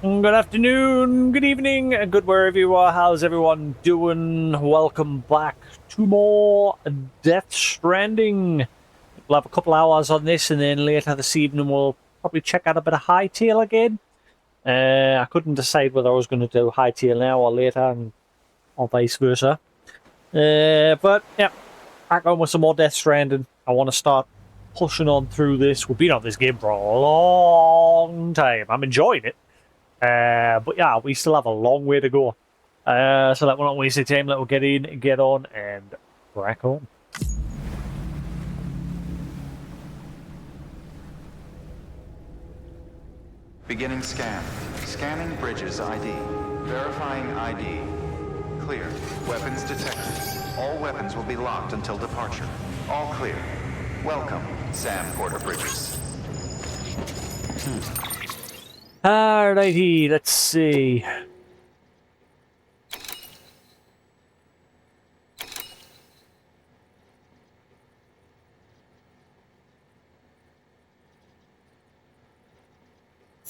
Good afternoon, good evening, good wherever you are. How's everyone doing? Welcome back to more Death Stranding. We'll have a couple hours on this, and then later this evening we'll probably check out a bit of Hightail again. I couldn't decide whether I was going to do Hightail now or later, or vice versa. But yeah, back on with some more Death Stranding. I want to start pushing on through this. We've been on this game for a long time. I'm enjoying it. But yeah, we still have a long way to go. So let me not waste time. Let us get in, get on, and crack on. Beginning scan. Scanning bridges ID. Verifying ID. Clear. Weapons detected. All weapons will be locked until departure. All clear. Welcome, Sam Porter Bridges. Alrighty, let's see.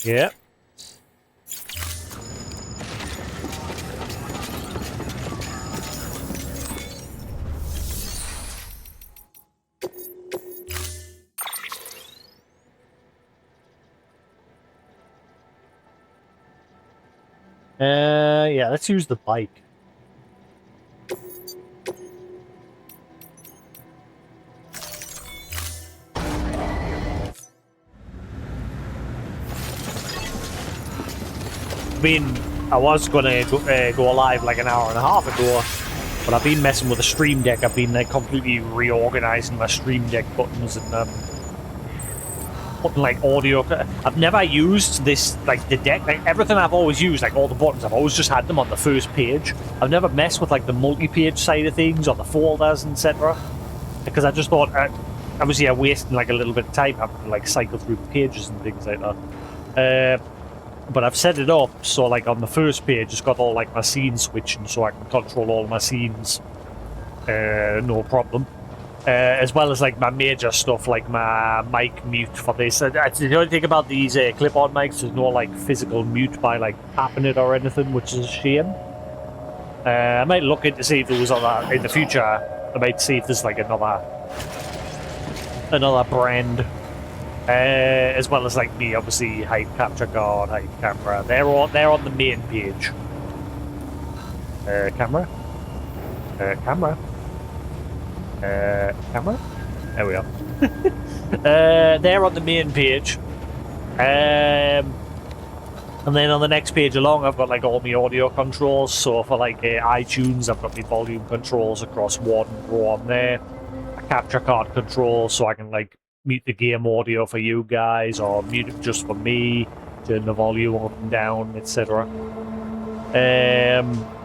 Yep. Yeah, let's use the bike. I mean, I was gonna go live like an hour and a half ago, but I've been messing with the Stream Deck. I've been like completely reorganizing my Stream Deck buttons and putting like audio. I've never used this, like the deck, like everything I've always used, like all the buttons, I've always just had them on the first page. I've never messed with like the multi-page side of things or the folders, etc. Because I just thought, obviously, I'm wasting like a little bit of time having to like cycle through the pages and things like that. But I've set it up so like on the first page it's got all like my scene switching so I can control all my scenes no problem, as well as like my major stuff like my mic mute for this. That's the only thing about these clip-on mics, there's no like physical mute by like tapping it or anything, which is a shame. I might look into see if there was other in the future. I might see if there's like another brand. As well as like me, obviously, height capture card, height camera. They're on the main page. Camera. Camera. Camera. There we are. They're on the main page. And then on the next page along, I've got like all my audio controls. So for like iTunes, I've got my volume controls across one row on there. A capture card control, so I can like mute the game audio for you guys or mute it just for me, turn the volume up and down, etc.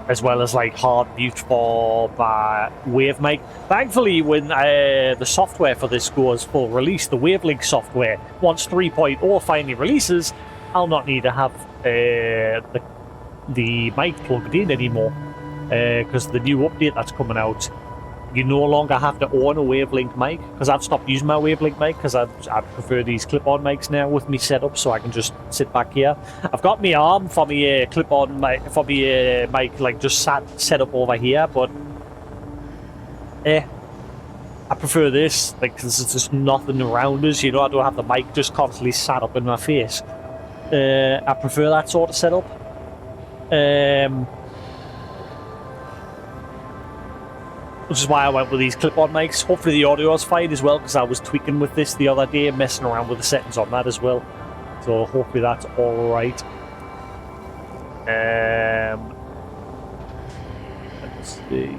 As well as like hard mute for my wave mic. Thankfully, when the software for this goes full release, the Wavelink software, once 3.0 finally releases, I'll not need to have the mic plugged in anymore, because the new update that's coming out, you no longer have to own a Wavelink mic, because I've stopped using my Wavelink mic because I prefer these clip-on mics now with me set up, so I can just sit back here. I've got my arm for my clip-on mic, for my mic like just set up over here, but I prefer this, like, because there's just nothing around us, you know. I don't have the mic just constantly sat up in my face. I prefer that sort of setup. Which is why I went with these clip-on mics. Hopefully the audio is fine as well, because I was tweaking with this the other day, messing around with the settings on that as well. So hopefully that's alright. Let's see.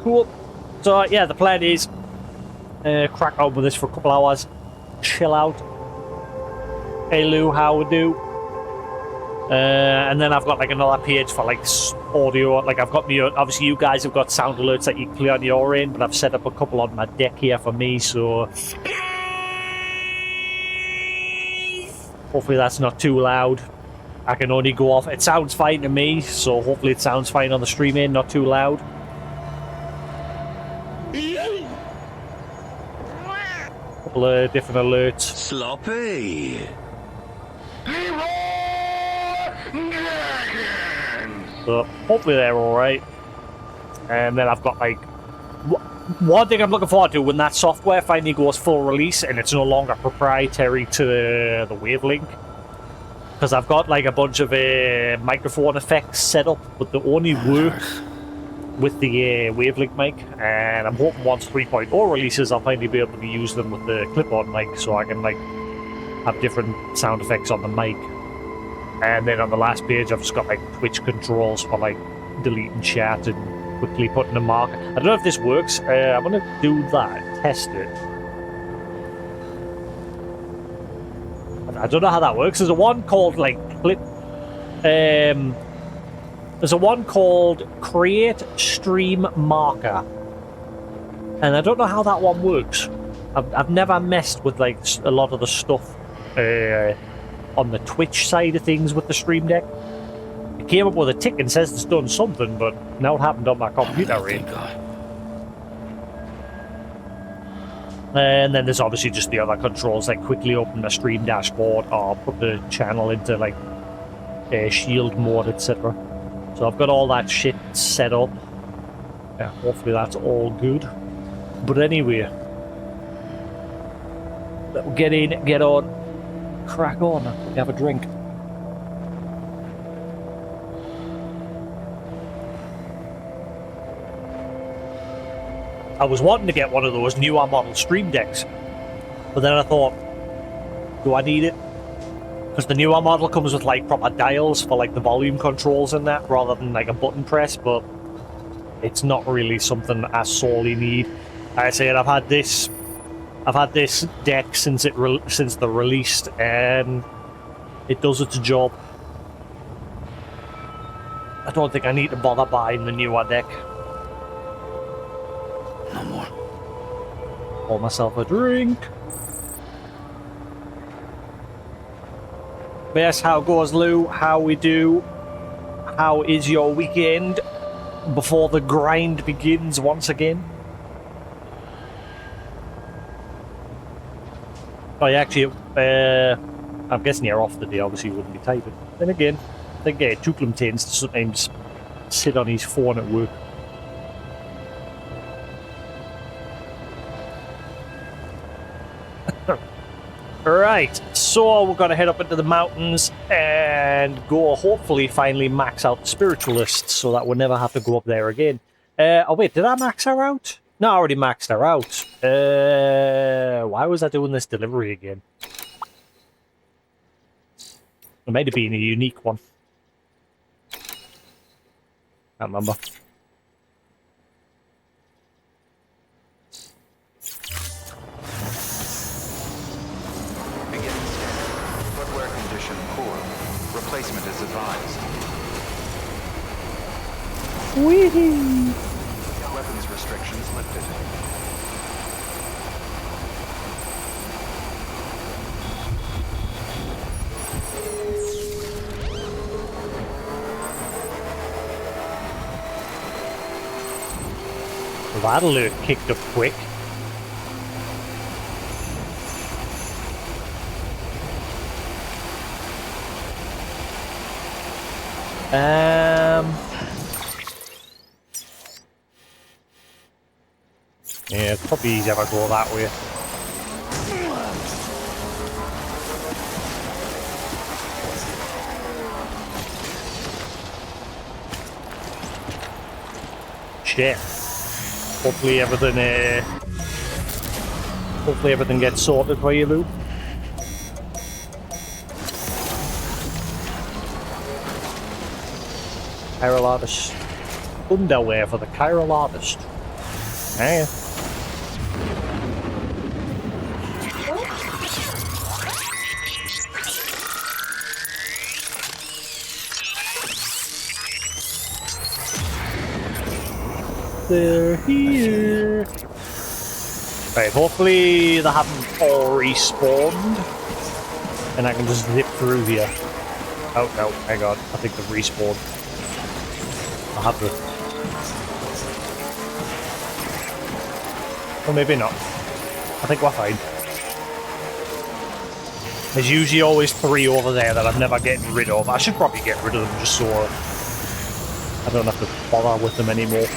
Cool. So yeah, the plan is crack on with this for a couple hours, chill out. Hey Lou, how we do? And then I've got like another page for like audio. Like I've got me, obviously you guys have got sound alerts that you can play on your end, but I've set up a couple on my deck here for me, so hopefully that's not too loud. I can only go off, it sounds fine to me, so hopefully it sounds fine on the stream end, not too loud. Couple of different alerts. Sloppy. So hopefully they're alright. And then I've got like... One thing I'm looking forward to when that software finally goes full release and it's no longer proprietary to the Wavelink. Because I've got like a bunch of microphone effects set up, but they only work with the Wavelink mic. And I'm hoping once 3.0 releases, I'll finally be able to use them with the clip-on mic, so I can like have different sound effects on the mic. And then on the last page, I've just got like Twitch controls for like deleting chat and quickly putting a mark. I don't know if this works. I'm gonna do that, test it. I don't know how that works. There's a one called like clip. There's a one called Create Stream Marker, and I don't know how that one works. I've never messed with like a lot of the stuff on the Twitch side of things with the Stream Deck. It came up with a tick and says it's done something, but now it happened on my computer. Thank God. And then there's obviously just the other controls, like quickly open the stream dashboard or put the channel into like shield mode, etc. So I've got all that shit set up. Yeah, hopefully that's all good. But anyway, get in, get on, crack on, have a drink. I was wanting to get one of those newer model Stream Decks, but then I thought, do I need it? Because the newer model comes with like proper dials for like the volume controls and that, rather than like a button press, but it's not really something I sorely need. Like I said, I've had this deck since the released, and it does its job. I don't think I need to bother buying the newer deck. No more. Pour myself a drink. Yes, how goes Lou? How we do? How is your weekend before the grind begins once again? Oh, yeah, actually, I'm guessing you're off today, obviously you wouldn't be typing. Then again, I think Tuklum tends to sometimes sit on his phone at work. Right, so we're going to head up into the mountains and go hopefully finally max out the spiritualists so that we'll never have to go up there again. Oh wait, did I max her out? No, I already maxed her out. Why was I doing this delivery again? It might have been a unique one. Can't remember. Footwear condition poor. Replacement is advised. Whee! Weapons restrictions lifted. That'll have kicked up quick. Yeah, it's probably easier if I go that way. Shit. Hopefully everything gets sorted for you, Lou. Chiral artist. Underwear for the chiral artist. Yeah. They're here. Right, hopefully they haven't all respawned. And I can just zip through here. Oh no, hang on. I think they've respawned. I'll have to. Or maybe not. I think we're fine. There's usually always 3 over there that I'm never getting rid of. I should probably get rid of them just so I don't have to bother with them anymore.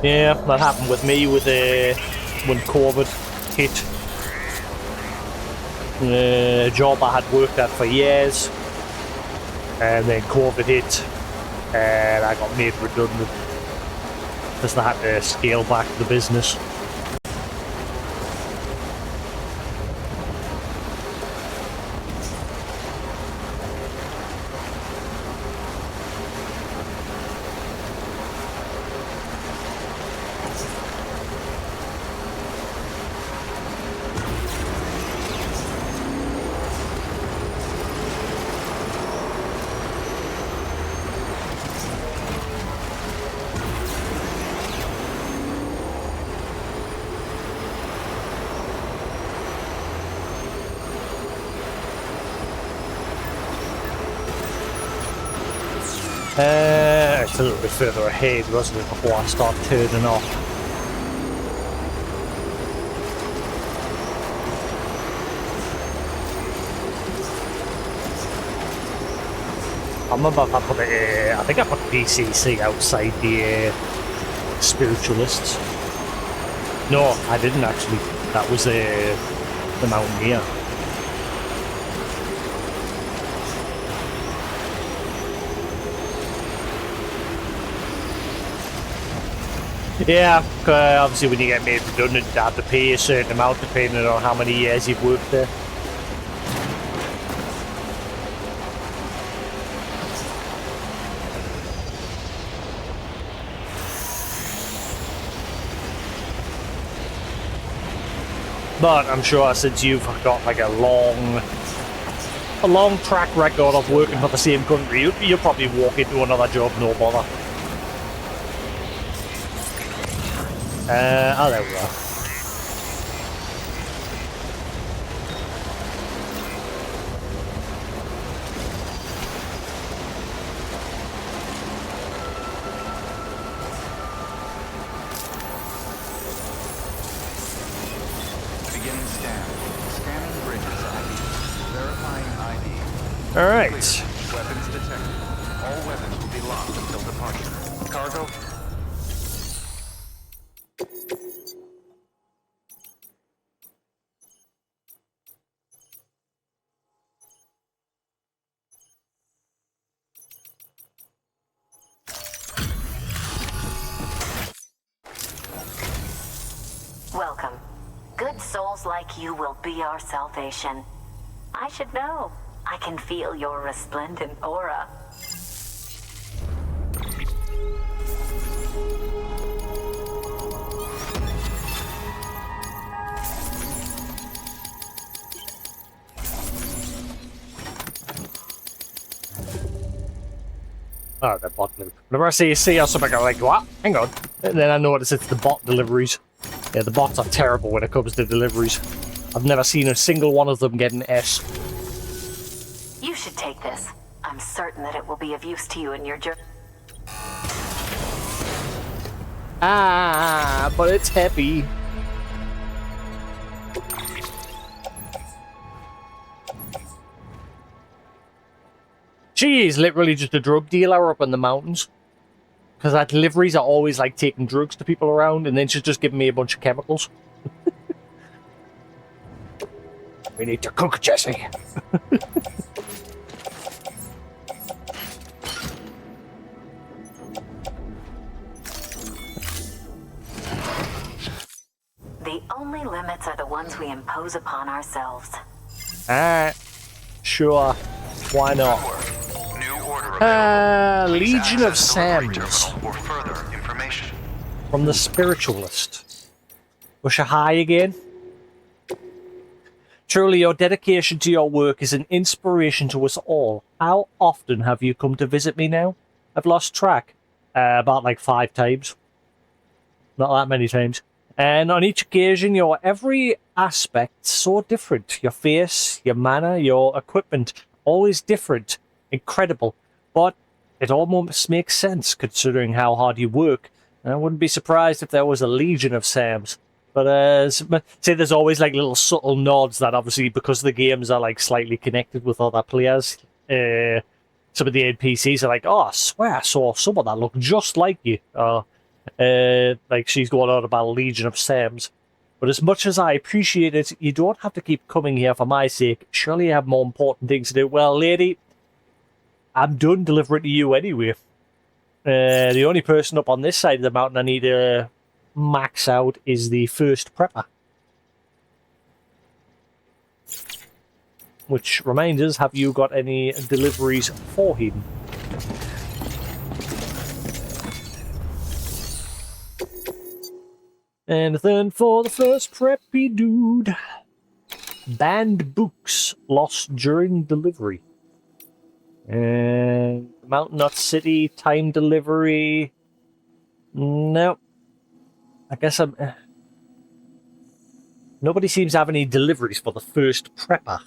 Yeah, that happened with me with when COVID hit. A job I had worked at for years, and then COVID hit, and I got made redundant because they had to scale back the business. It's a little bit further ahead, wasn't it, before I start turning off. I remember if I put it, I think I put PCC outside the Spiritualists. No, I didn't actually. That was the Mountaineer. Yeah, obviously when you get made redundant, you have to pay a certain amount depending on how many years you've worked there. But I'm sure since you've got like a long track record of working for the same country, you'll probably walk into another job no bother. Oh, there we are. Beginning scan. Scanning bridges ID. Verifying ID. All right. Weapons detected. All weapons will be locked until departure. Cargo. Welcome. Good souls like you will be our salvation. I should know. I can feel your resplendent aura. Oh, the bot delivery. Whenever I see or something, I'm like, what? Hang on. And then I notice it's the bot deliveries. Yeah, the bots are terrible when it comes to deliveries. I've never seen a single one of them get an S. You should take this. I'm certain that it will be of use to you in your journey. Ah, but it's heavy. She is literally just a drug dealer up in the mountains. Because our deliveries are always like taking drugs to people around, and then she's just giving me a bunch of chemicals. We need to cook, Jesse. The only limits are the ones we impose upon ourselves. Alright. Sure. Why not? New order Legion of Sams. for further information. From the Spiritualist. Was she high again? Truly, your dedication to your work is an inspiration to us all. How often have you come to visit me now? I've lost track. About like 5 times. Not that many times. And on each occasion, your every aspect so different. Your face, your manner, your equipment. Always different, incredible, but it almost makes sense considering how hard you work. And I wouldn't be surprised if there was a legion of Sams. But say there's always like little subtle nods that obviously because the games are like slightly connected with other players, some of the NPCs are like, oh, I swear I saw someone that looked just like you. Like she's going on about a legion of Sams. But as much as I appreciate it, you don't have to keep coming here for my sake. Surely you have more important things to do. Well, lady, I'm done delivering to you anyway. The only person up on this side of the mountain I need to max out is the first prepper. Which reminds us, have you got any deliveries for him? Anything for the first preppy dude? Banned books lost during delivery. Mountain Knot City, time delivery. Nope. I guess I'm... Nobody seems to have any deliveries for the first prepper.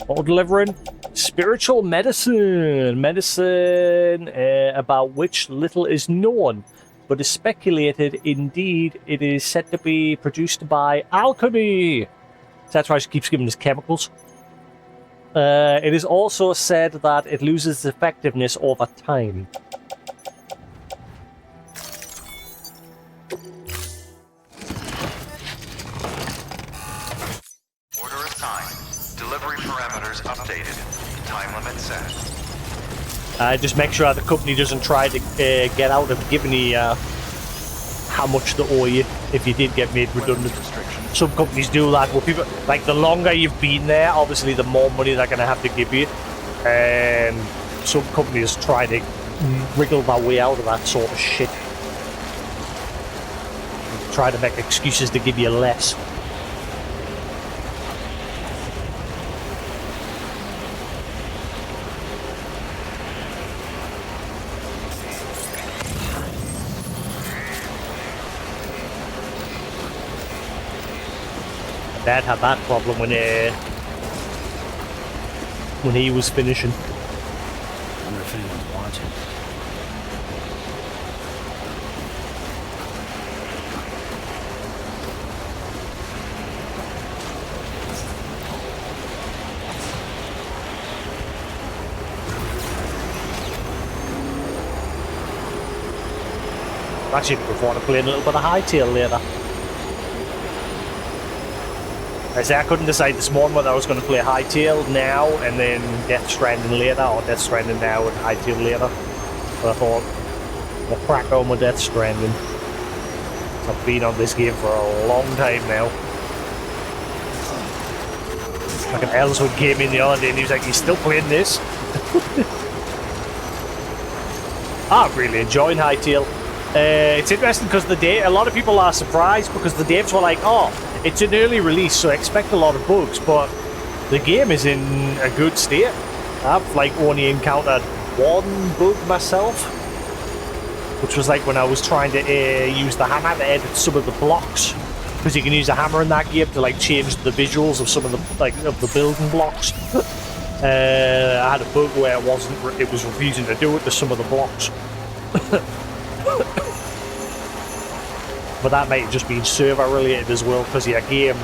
All delivering spiritual medicine. Medicine about which little is known, but is speculated. Indeed, it is said to be produced by alchemy. So that's why she keeps giving us chemicals. It is also said that it loses effectiveness over time. Just make sure the company doesn't try to get out of giving you how much they owe you if you did get made redundant. Some companies do that. Well, people like the longer you've been there, obviously the more money they're going to have to give you. And some companies try to wriggle their way out of that sort of shit. Try to make excuses to give you less. Dad had that problem when he was finishing. I wonder if anyone's watching. I'm actually looking forward to playing a little bit of Hightail later. I say I couldn't decide this morning whether I was going to play Hightail now and then Death Stranding later, or Death Stranding now and Hightail later. But I thought, I'll crack on with Death Stranding. I've been on this game for a long time now. Like an Ellswood came in the other day and he was like, "You still playing this?" I'm really enjoying Hightail. It's interesting because a lot of people are surprised because the devs were like, "Oh, it's an early release, so expect a lot of bugs," but the game is in a good state. I've like only encountered one bug myself, which was like when I was trying to use the hammer to edit some of the blocks, because you can use a hammer in that game to like change the visuals of some of the building blocks. I had a bug where it was refusing to do it to some of the blocks. But that might have just been server related as well, because your game,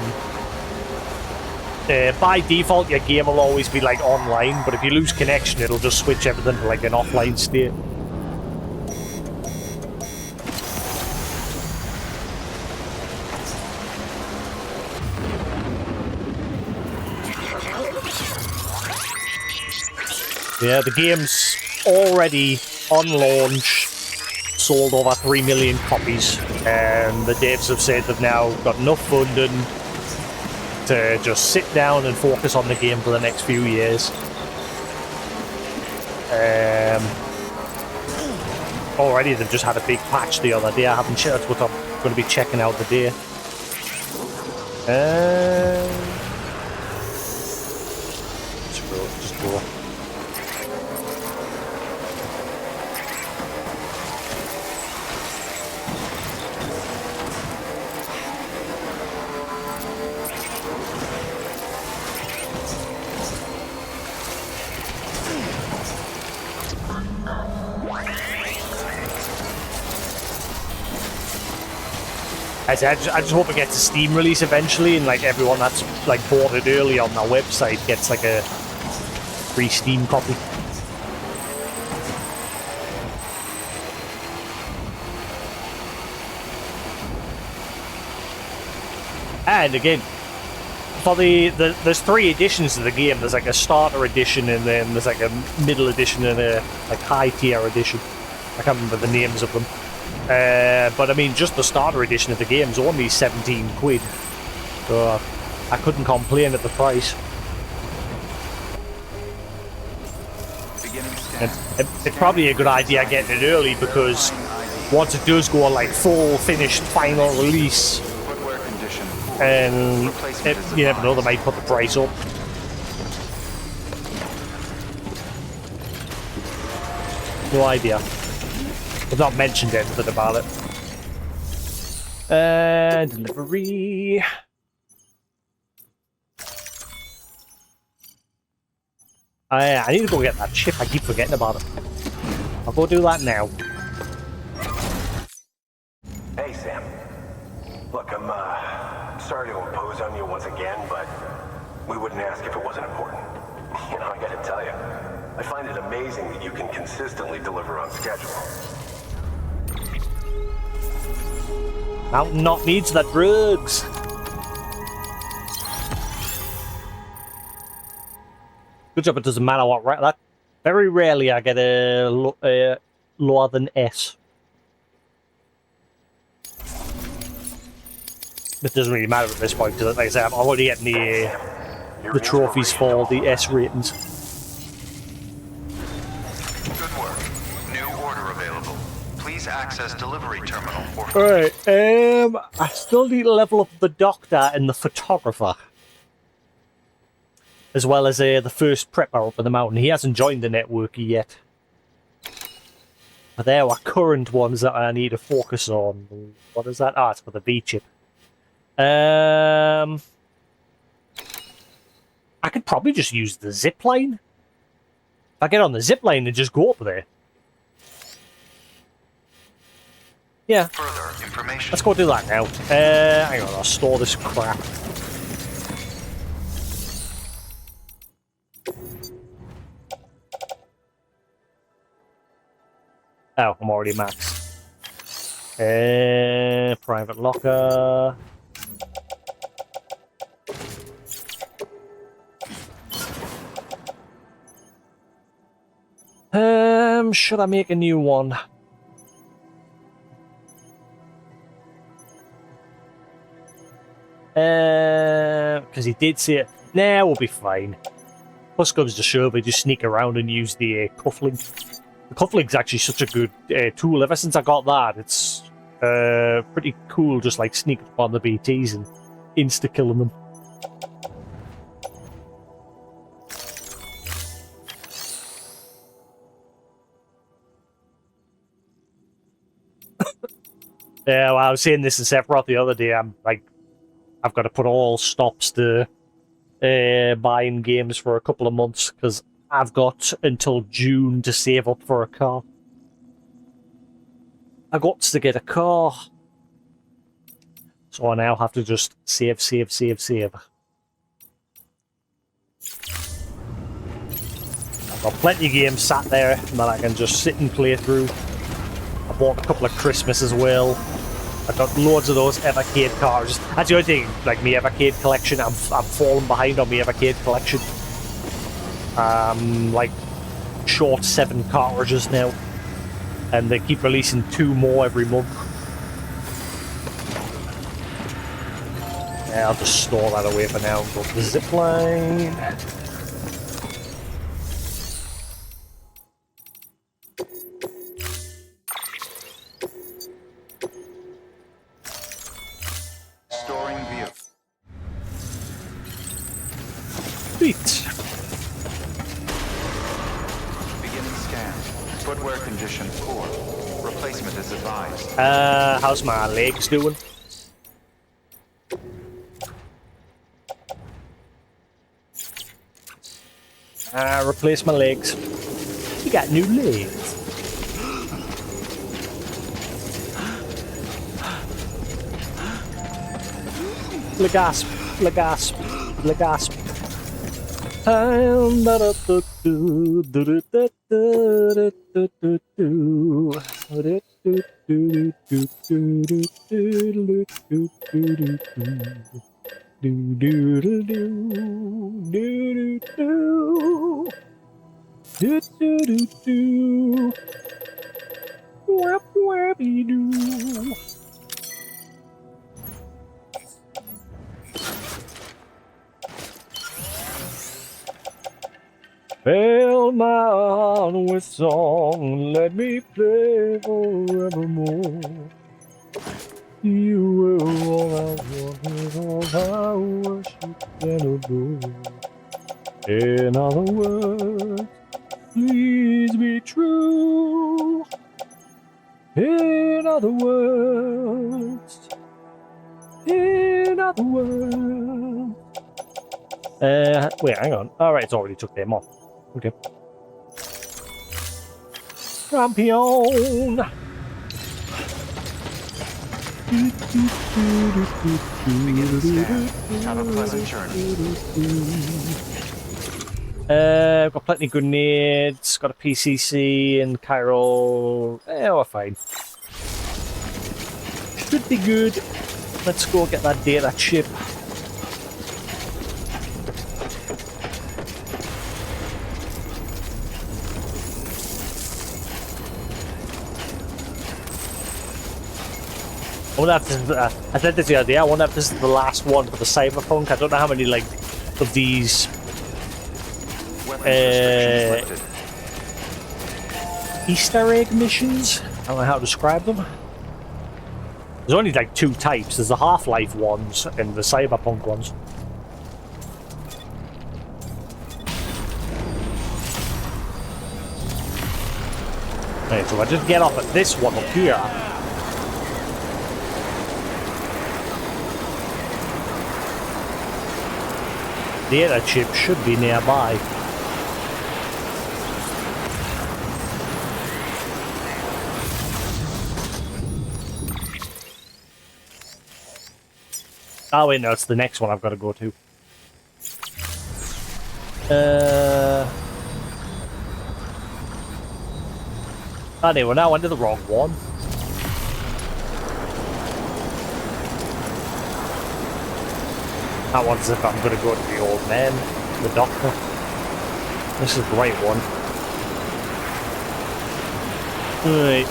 by default, your game will always be like online, but if you lose connection, it'll just switch everything to like an offline state. Yeah, the game's already on launch sold over 3 million copies, and the devs have said they've now got enough funding to just sit down and focus on the game for the next few years. Already they've just had a big patch the other day. I haven't checked, but I'm going to be checking out today. Screw it, just go. I just hope it gets a Steam release eventually, and like everyone that's like bought it early on their website gets like a free Steam copy. And again, for there's 3 editions of the game. There's like a starter edition, and then there's like a middle edition and a like high tier edition. I can't remember the names of them. But I mean, just the starter edition of the game is only 17 quid. So I couldn't complain at the price. It's probably a good idea getting it early, because once it does go like full finished final release, and you never know, they might put the price up. No idea. I've not mentioned anything about it. Delivery. I need to go get that chip. I keep forgetting about it. I'll go do that now. Hey, Sam. Look, I'm sorry to impose on you once again, but we wouldn't ask if it wasn't important. You know, I gotta tell you, I find it amazing that you can consistently deliver on schedule. Mountain Knot needs the drugs. Good job, it doesn't matter what, right? That very rarely I get a lower than S. It doesn't really matter at this point, because like I said, I'm already getting the trophies for the S ratings. Good work. New order available. Please access delivery terminal for... Alright, I still need to level up the doctor and the photographer. As well as the first prepper up in the mountain. He hasn't joined the network yet. But there are current ones that I need to focus on. What is that? Ah, it's for the V-chip. I could probably just use the zip line. If I get on the zip line and just go up there. Yeah. Further information. Let's go do that now. Hang on, I'll store this crap. Oh, I'm already maxed. Private locker. Should I make a new one? Because he did say it. Nah, we'll be fine. Plus comes to shove, I just sneak around and use the cufflink. The cufflink's actually such a good tool. Ever since I got that, it's pretty cool, just like sneaking up on the BTs and insta-killing them. Yeah, well, I was saying this to Sephiroth the other day. I've got to put all stops to buying games for a couple of months, because I've got until June to save up for a car. I got to get a car. So I now have to just save. I've got plenty of games sat there that I can just sit and play through. I bought a couple of Christmas as well. I've got loads of those Evercade cartridges. That's the only thing, like my Evercade collection, I'm falling behind on my Evercade collection. Like short 7 cartridges now, and they keep releasing 2 more every month. Yeah, I'll just store that away for now and go to the zipline. Sweet. Beginning scan. Footwear condition poor. Replacement is advised. How's my legs doing? Replace my legs. You got new legs. Legasp, legasp, legasp. Fill my heart with song, let me play forevermore. You were all I wanted, all I worship and adore. In other words, please be true. In other words, in other words. Wait, hang on. Alright, it's already took them off. Okay. Champion! Beginning scan. Have a pleasant journey. Got plenty of grenades, got a PCC and Cairo. We're fine. Should be good. Let's go get that data chip. I wonder if this is, I said this the other day, I wonder if this is the last one for the Cyberpunk. I don't know how many, like, of these Easter egg missions. I don't know how to describe them. There's only like 2 types. There's the Half-Life ones and the Cyberpunk ones. Right, so I just get off at this one up here. The other chip should be nearby. Oh wait, no, it's the next one I've got to go to. Anyway, now I went to the wrong one. That one's if I'm going to go to the old man, the doctor. This is the right one. Right.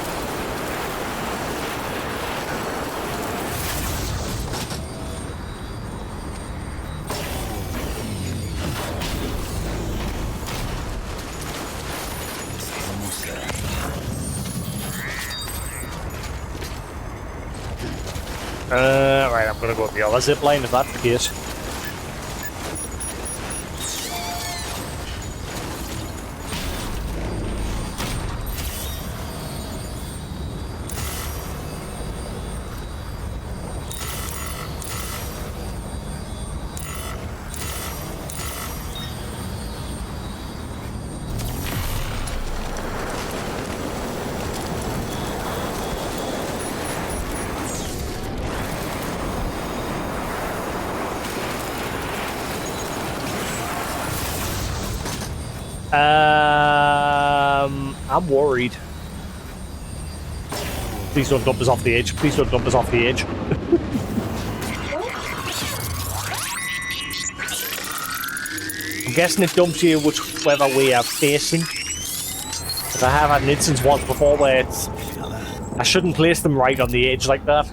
Right, I'm gonna go up the other zip line if that's the case. I'm worried. Please don't dump us off the edge. Please don't dump us off the edge. I'm guessing it dumps you whichever way you're facing. But I have had an instance once before where I shouldn't place them right on the edge like that.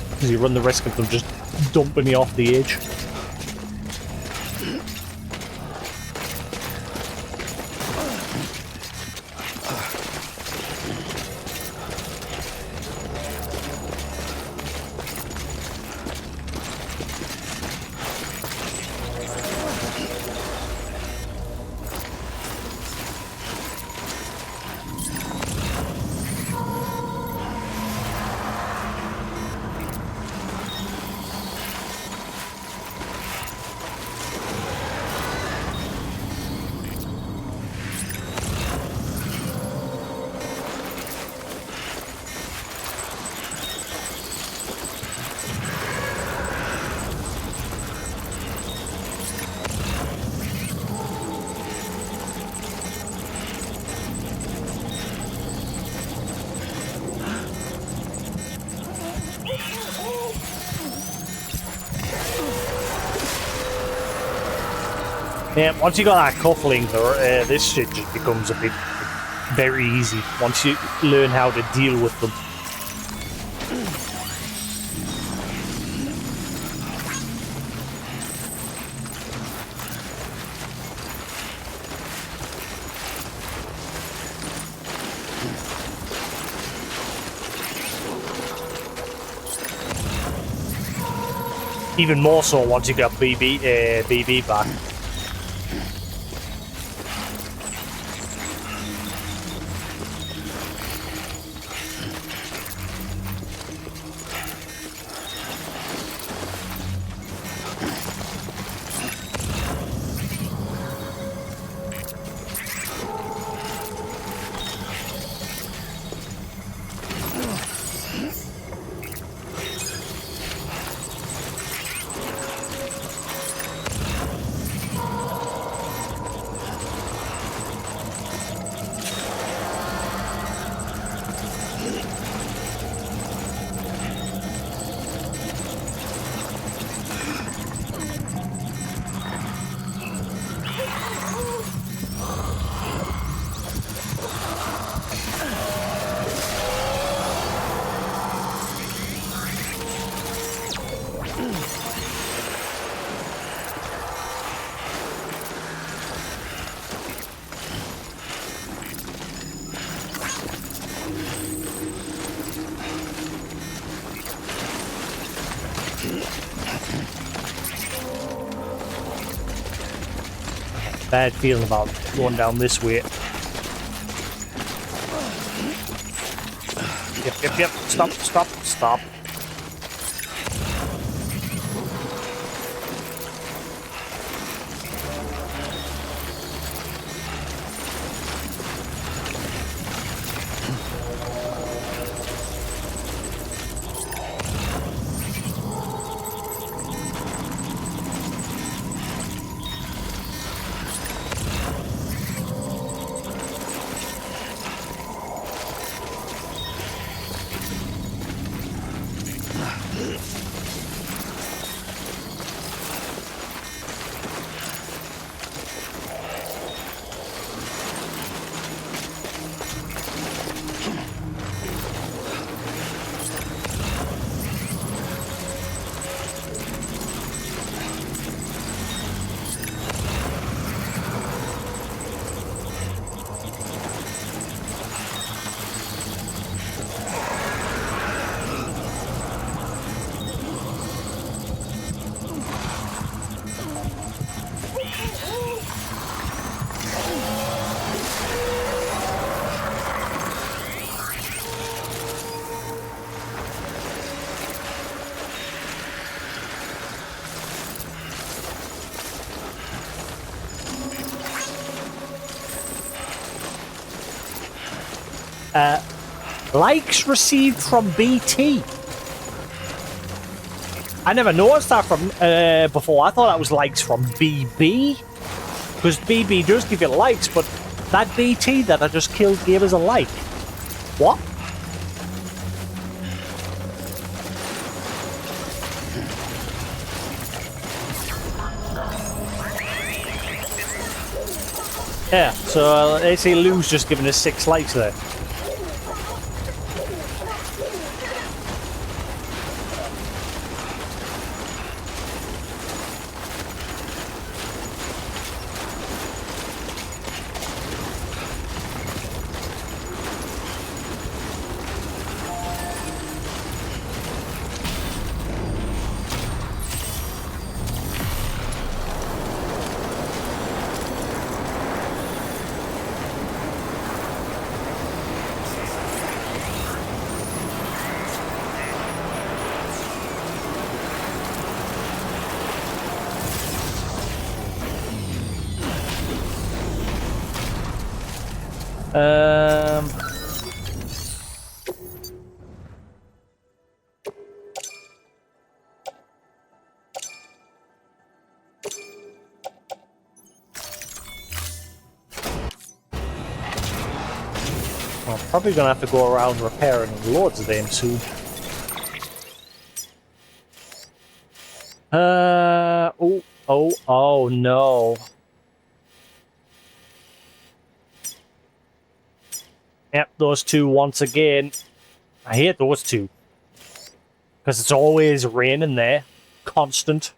Because you run the risk of them just dumping you off the edge. Yeah, once you got that cufflink, this shit just becomes a bit very easy. Once you learn how to deal with them. Even more so once you got BB back. Bad feeling about going down this way. Yep. Stop. Likes received from BT. I never noticed that from before. I thought that was likes from BB, because BB does give you likes, but that BT that I just killed gave us a like. What? Yeah, so they say Lou's just giving us 6 likes there. I'm probably gonna have to go around repairing loads of them soon. Oh no. Yep, those two once again. I hate those two. Because it's always raining there. Constant.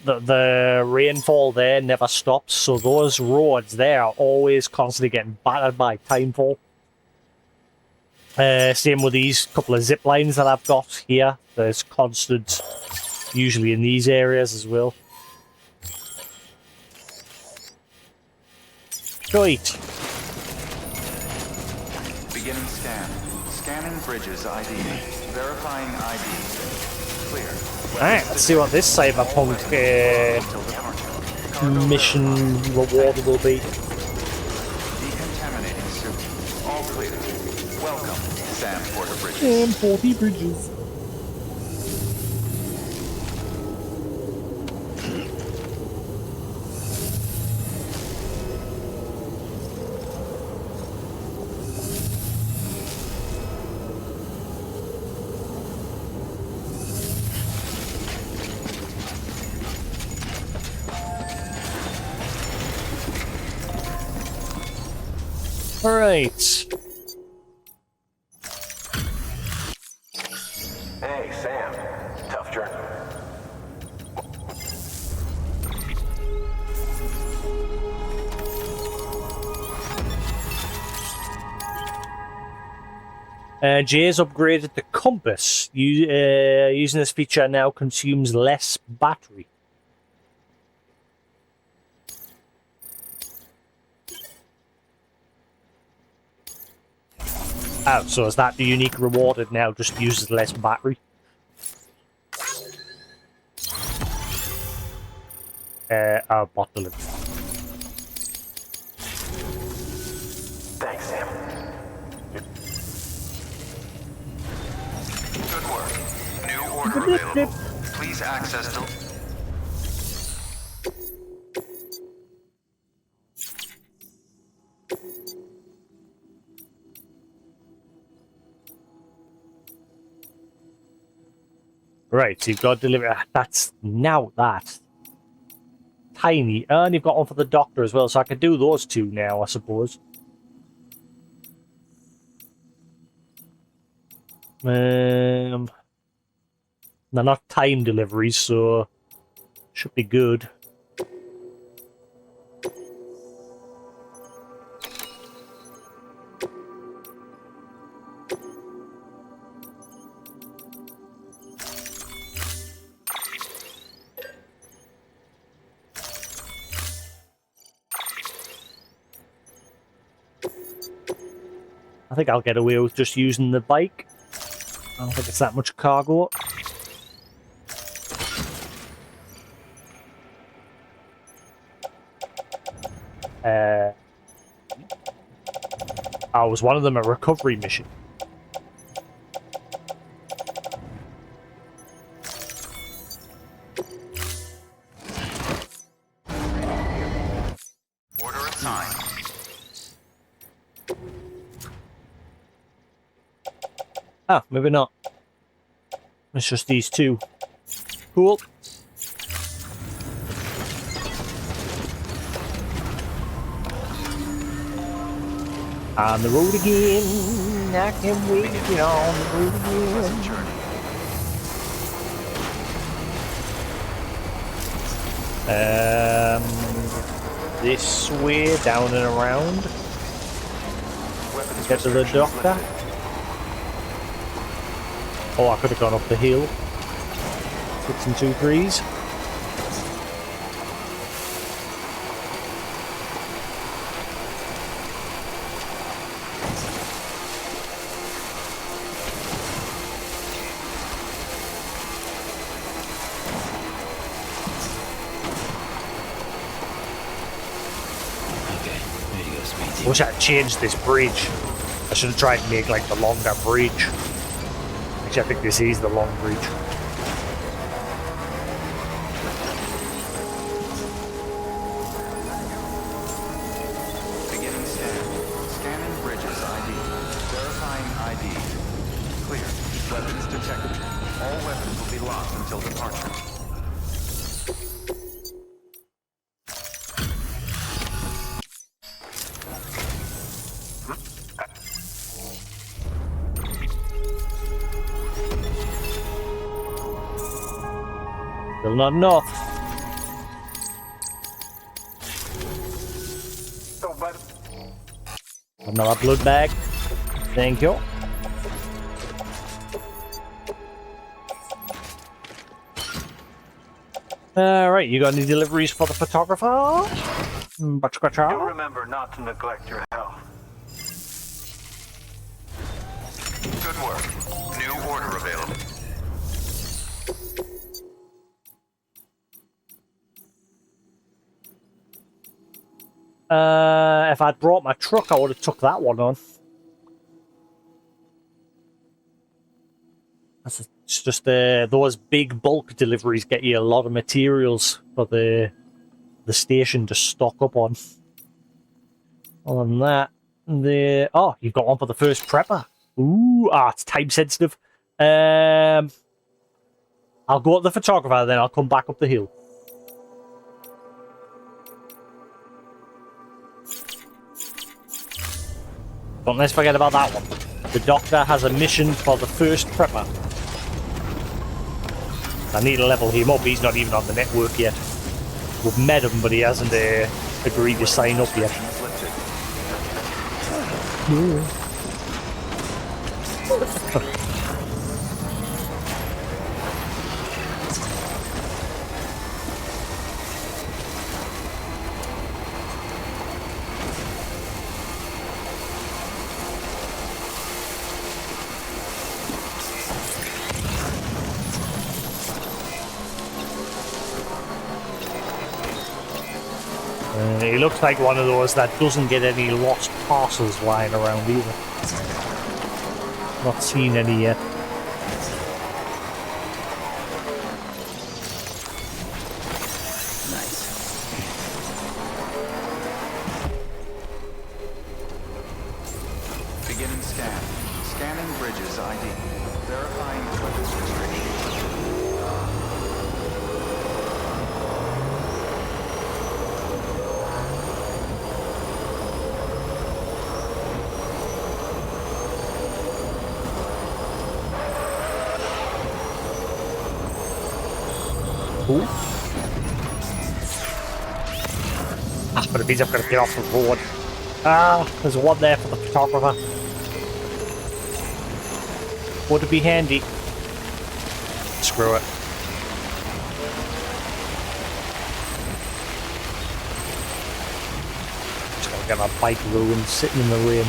The rainfall there never stops, so those roads there are always constantly getting battered by timefall. Same with these couple of zip lines that I've got here. There's constant, usually in these areas as well. Right. Beginning scan. Scanning bridges ID. Verifying ID. Clear. Alright, let's see what this cyberpunk mission reward will be. Decontaminating suit. All clear. Welcome, Sam Porter Bridges. And 40 bridges. All right. Hey, Sam. Tough journey. Jay's upgraded the compass. Using this feature now consumes less battery. Oh, so is that the unique reward? It now just uses less battery. Bot delivery. Thanks, Sam. Good work. New order available. Please access to... Right, so you've got to deliver. That's now that. Tiny. And you've got one for the doctor as well, so I can do those two now, I suppose. They're not time deliveries, so should be good. I think I'll get away with just using the bike. I don't think it's that much cargo. Was one of them a recovery mission? Order assigned. Ah, maybe not. It's just these two. Cool. On the road again. I can wait on the road again. Journey. This way, down and around. Weapons Get to the restrictions doctor. lifted. Oh, I could have gone up the hill. 6 and 2 3s. Okay, way to go, Speedy. I wish I'd changed this bridge. I should have tried to make like the longer bridge. Actually, I think this is the long bridge. Beginning scan. Scanning bridges ID. Verifying ID. Clear. Weapons detected. All weapons will be locked until departure. Still not enough. So, but Another blood bag. Thank you. Alright, you got any deliveries for the photographer? you'll Butchka. remember not to neglect your health. Good work. New order available. If I'd brought my truck, I would have took that one on. It's just those big bulk deliveries get you a lot of materials for the station to stock up on. Other than that, you've got one for the first prepper. Ooh, it's time sensitive. I'll go up the photographer, then I'll come back up the hill. Don't let's forget about that one. The doctor has a mission for the first prepper. I need to level him up. He's not even on the network yet. We've met him, but he hasn't agreed to sign up yet. He looks like one of those that doesn't get any lost parcels lying around either. Not seen any yet. Nice. Beginning scan. Scanning bridges ID. Verifying weapons restriction. Ooh. But it means I've got to get off the road. There's one there for the photographer. Would it be handy? Screw it. Just gotta get my bike ruined sitting in the rain.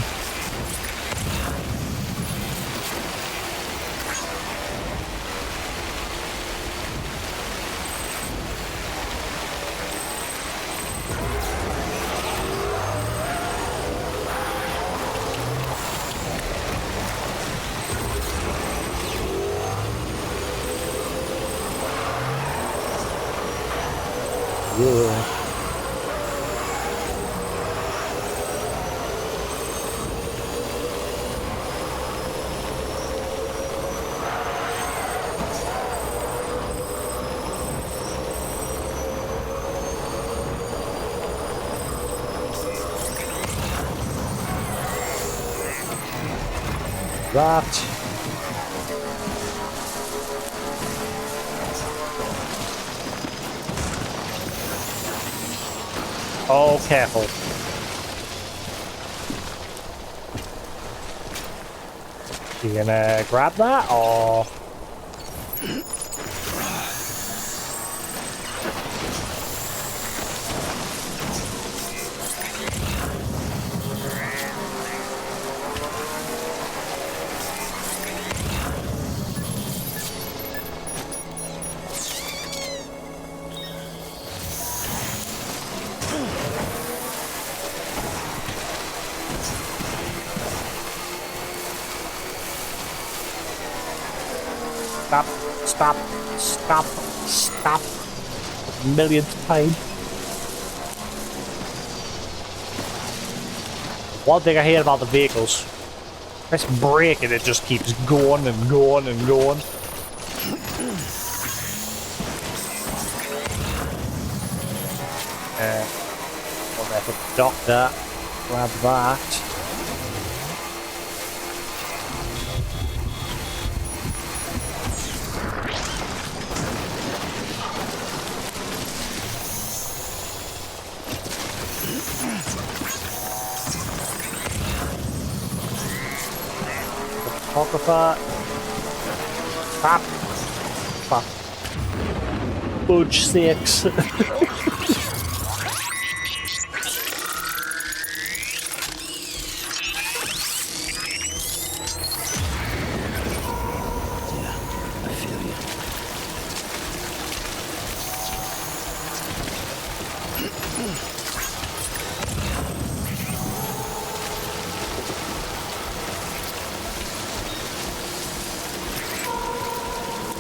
That. Oh, careful. You gonna grab that, or...? Stop, stop, stop, stop. Millionth time. One thing I hate about the vehicles, press brake and it just keeps going and going and going. One there for the doctor. Grab that. Photographer. Crap. Crap. Fudge sakes. I feel you.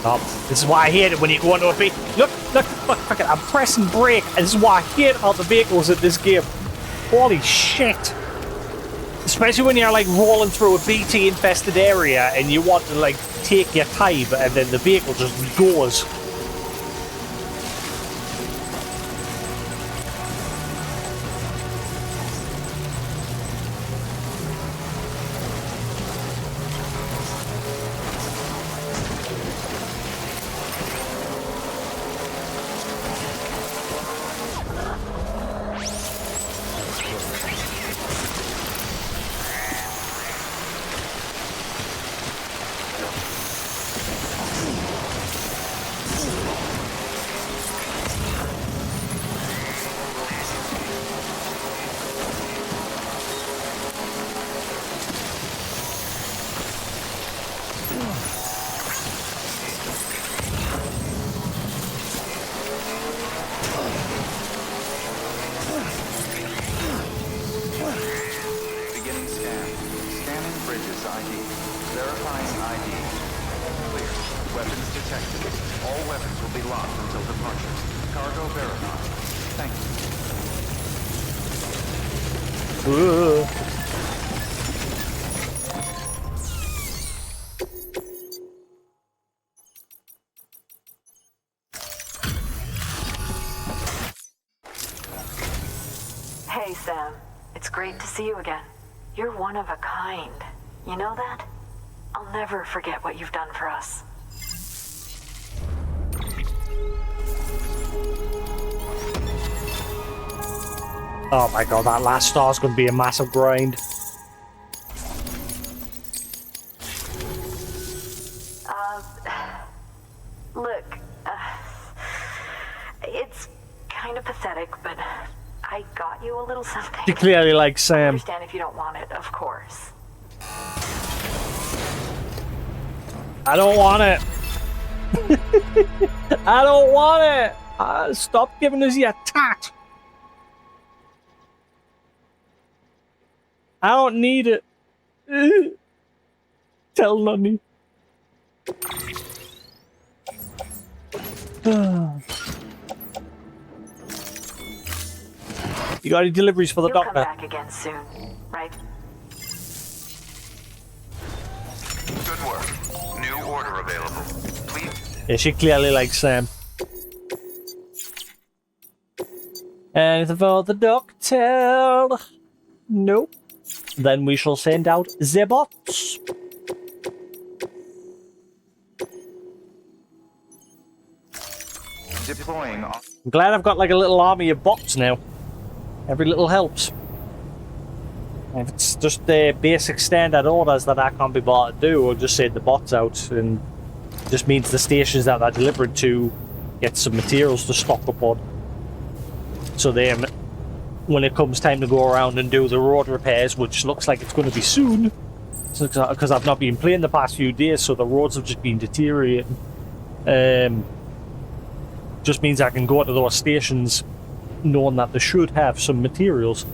Oh, this is why I hate it when you go into a beat. Look, fuck it, I'm pressing brake, and this is why I hate all the vehicles in this game. Holy shit. Especially when you're like rolling through a BT infested area and you want to like take your time and then the vehicle just goes. Beginning scan. Scanning bridges ID. Verifying ID. Clear. Weapons detected. All weapons will be locked until departure. Cargo verified. Thank you. Hey, Sam. It's great to see you again. You're one of a kind. You know that? I'll never forget what you've done for us. Oh my god, that last star's gonna be a massive grind. Look, it's kind of pathetic, but I got you a little something. You clearly like I Sam. understand if you don't want it, of course. I don't want it. I don't want it. Stop giving us your tat. I don't need it. Tell Nunny. You got any deliveries for the You'll doctor? come back again soon, right? Good work. New order available. Please. Yeah, she clearly likes Sam. Anything for the doctor? Nope. Then we shall send out the bots. Deploying. I'm glad I've got like a little army of bots now. Every little helps. If it's just the basic standard orders that I can't be bothered to do, I'll just send the bots out, and just means the stations that they're delivered to get some materials to stock up on. So then, when it comes time to go around and do the road repairs, which looks like it's going to be soon, because I've not been playing the past few days, so the roads have just been deteriorating. Just means I can go to those stations knowing that they should have some materials.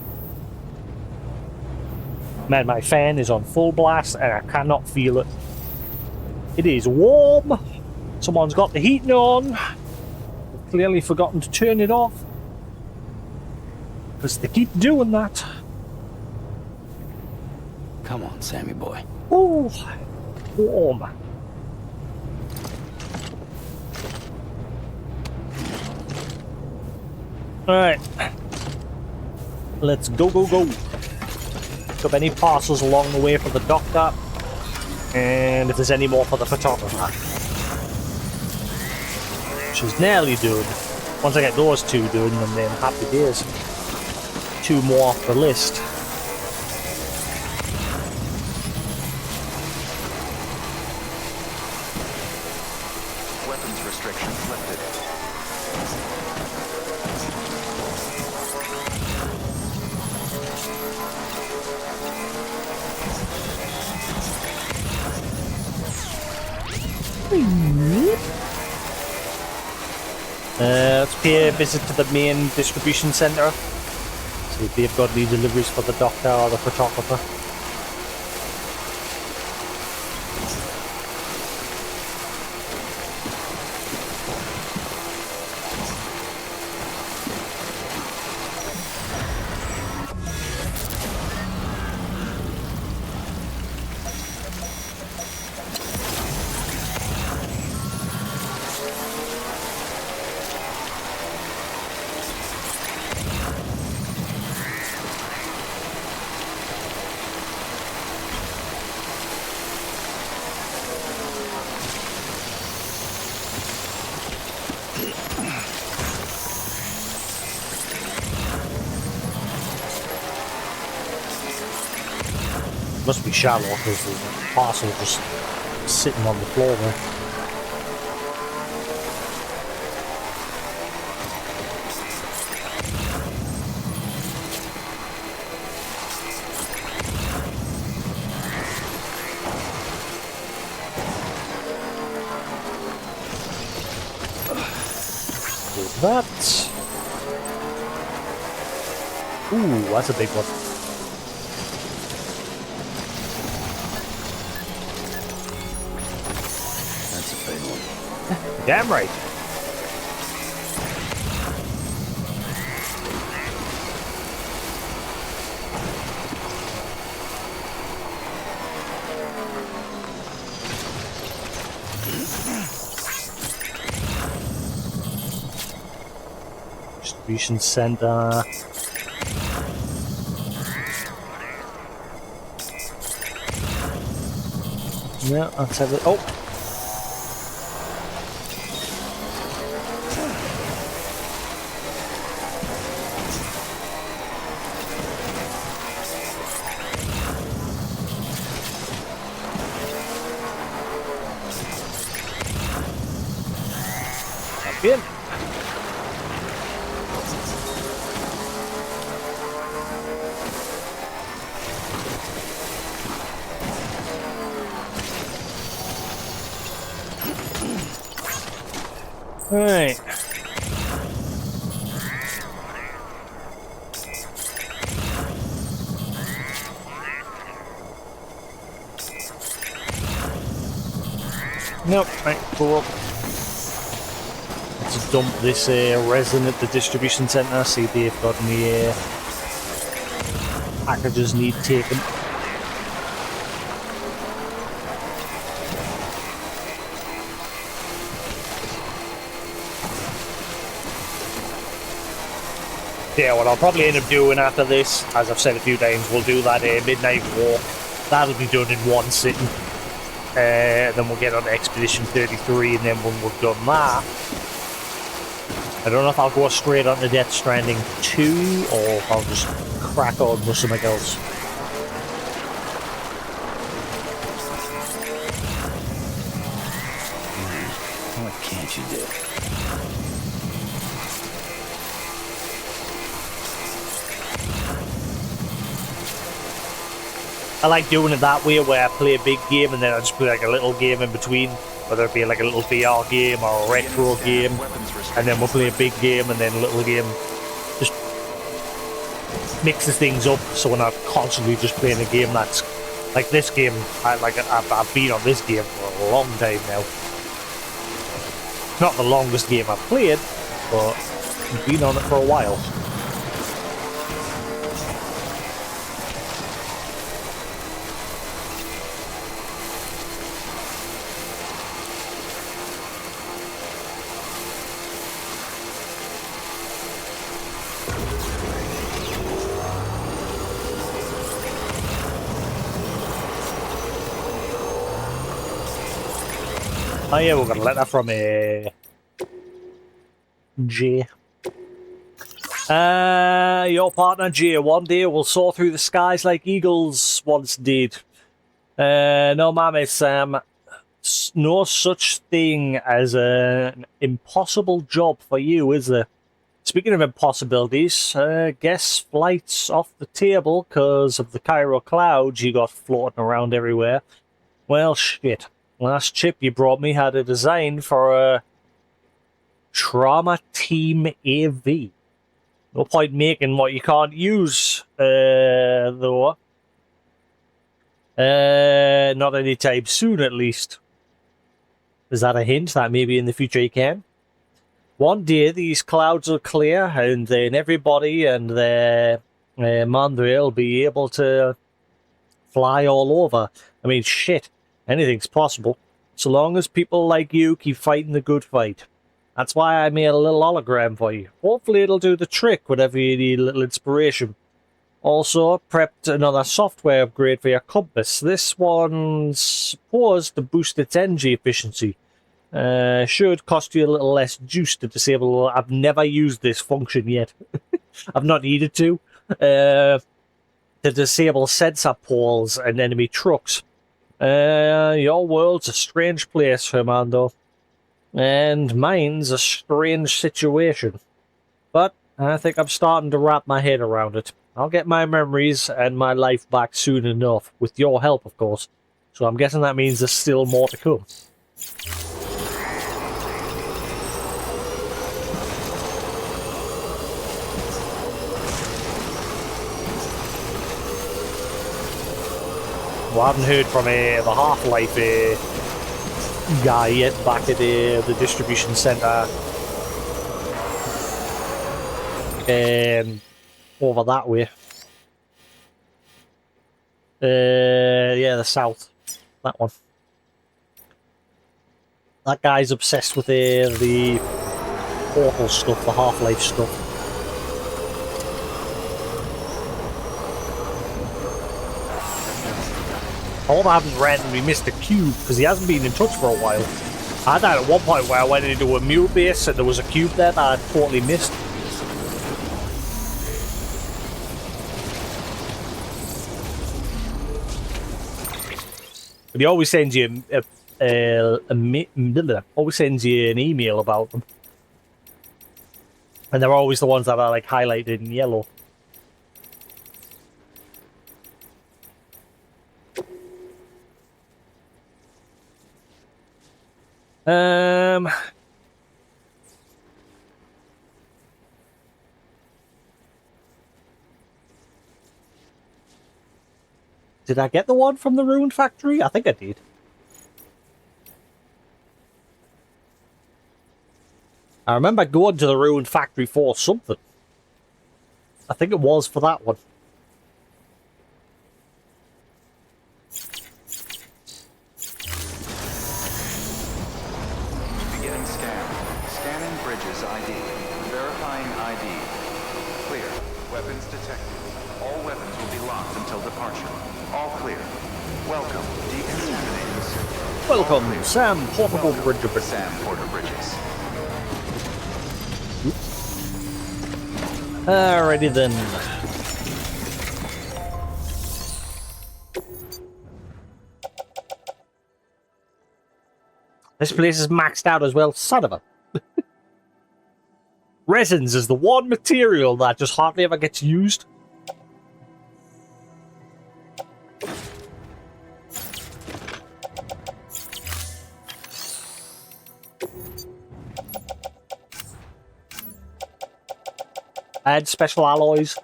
Man, my fan is on full blast and I cannot feel it. It is warm. Someone's got the heating on. They've clearly forgotten to turn it off, because they keep doing that. Come on, Sammy boy. Ooh, warm. Alright. Let's go, go, go. Pick up any parcels along the way for the doctor. And if there's any more for the photographer. Which is nearly done. Once I get those two done, and then happy days. 2 more off the list. detected. Let's pay a visit to the main distribution centre. See if they've got any deliveries for the doctor or the photographer. Must be shallow because there's a parcel just sitting on the floor there. Do that. Ooh, that's a big one. That's a big one. Damn right. Distribution center. Yeah, that's everything. Oh. Bien. All right. Nope. Right. Cool. To dump this resin at the distribution centre, see if they've got any packages need taken. Yeah, what I'll probably end up doing after this, as I've said a few times, we'll do that midnight walk. That'll be done in one sitting. Then we'll get on to Expedition 33, and then when we've done that, I don't know if I'll go straight on to Death Stranding 2, or if I'll just crack on with something else. What can't you do? I like doing it that way, where I play a big game and then I just play like a little game in between, whether it be like a little VR game or a retro game, and then we'll play a big game and then a little game. Just mixes things up, so we're not constantly just playing a game that's like this game. I've been on this game for a long time now. Not the longest game I've played, but I've been on it for a while. Oh yeah, we got a letter from Jay. Your partner Jay one day will soar through the skies like eagles once did. No, ma'am, it's no such thing as an impossible job for you, is there? Speaking of impossibilities, guess flight's off the table because of the Cairo clouds you got floating around everywhere. Well, shit. Last chip you brought me had a design for a Trauma Team AV. No point making what you can't use, though. Not anytime soon, at least. Is that a hint that maybe in the future you can? One day these clouds will clear, and then everybody and their mandrill will be able to fly all over. I mean, shit, anything's possible, so long as people like you keep fighting the good fight. That's why I made a little hologram for you. Hopefully it'll do the trick whenever you need a little inspiration. Also, prepped another software upgrade for your compass. This one's supposed to boost its energy efficiency. Should cost you a little less juice to disable. I've never used this function yet. I've not needed to. To disable sensor poles and enemy trucks. Your world's a strange place, Fernando. And mine's a strange situation. But I think I'm starting to wrap my head around it. I'll get my memories and my life back soon enough, with your help, of course. So I'm guessing that means there's still more to come. Well, I haven't heard from the Half-Life guy yet back at the distribution centre over that way. Yeah, the south. That one. That guy's obsessed with the Portal stuff, the Half-Life stuff. I hope I haven't randomly missed a cube, because he hasn't been in touch for a while. I had that at one point where I went into a mule base and there was a cube there that I totally missed. But he always sends you always sends you an email about them. And they're always the ones that are like highlighted in yellow. Did I get the one from the Ruined Factory? I think I did. I remember going to the Ruined Factory for something. I think it was for that one. Beginning scan. Scanning bridges ID. Verifying ID. Clear. Weapons detected. All weapons will be locked until departure. All clear. Welcome, decontaminators. Welcome, Sam Portable Bridge of Sam Porter Bridges. Alrighty then. This place is maxed out as well, son of a. Resins is the one material that just hardly ever gets used. Add special alloys.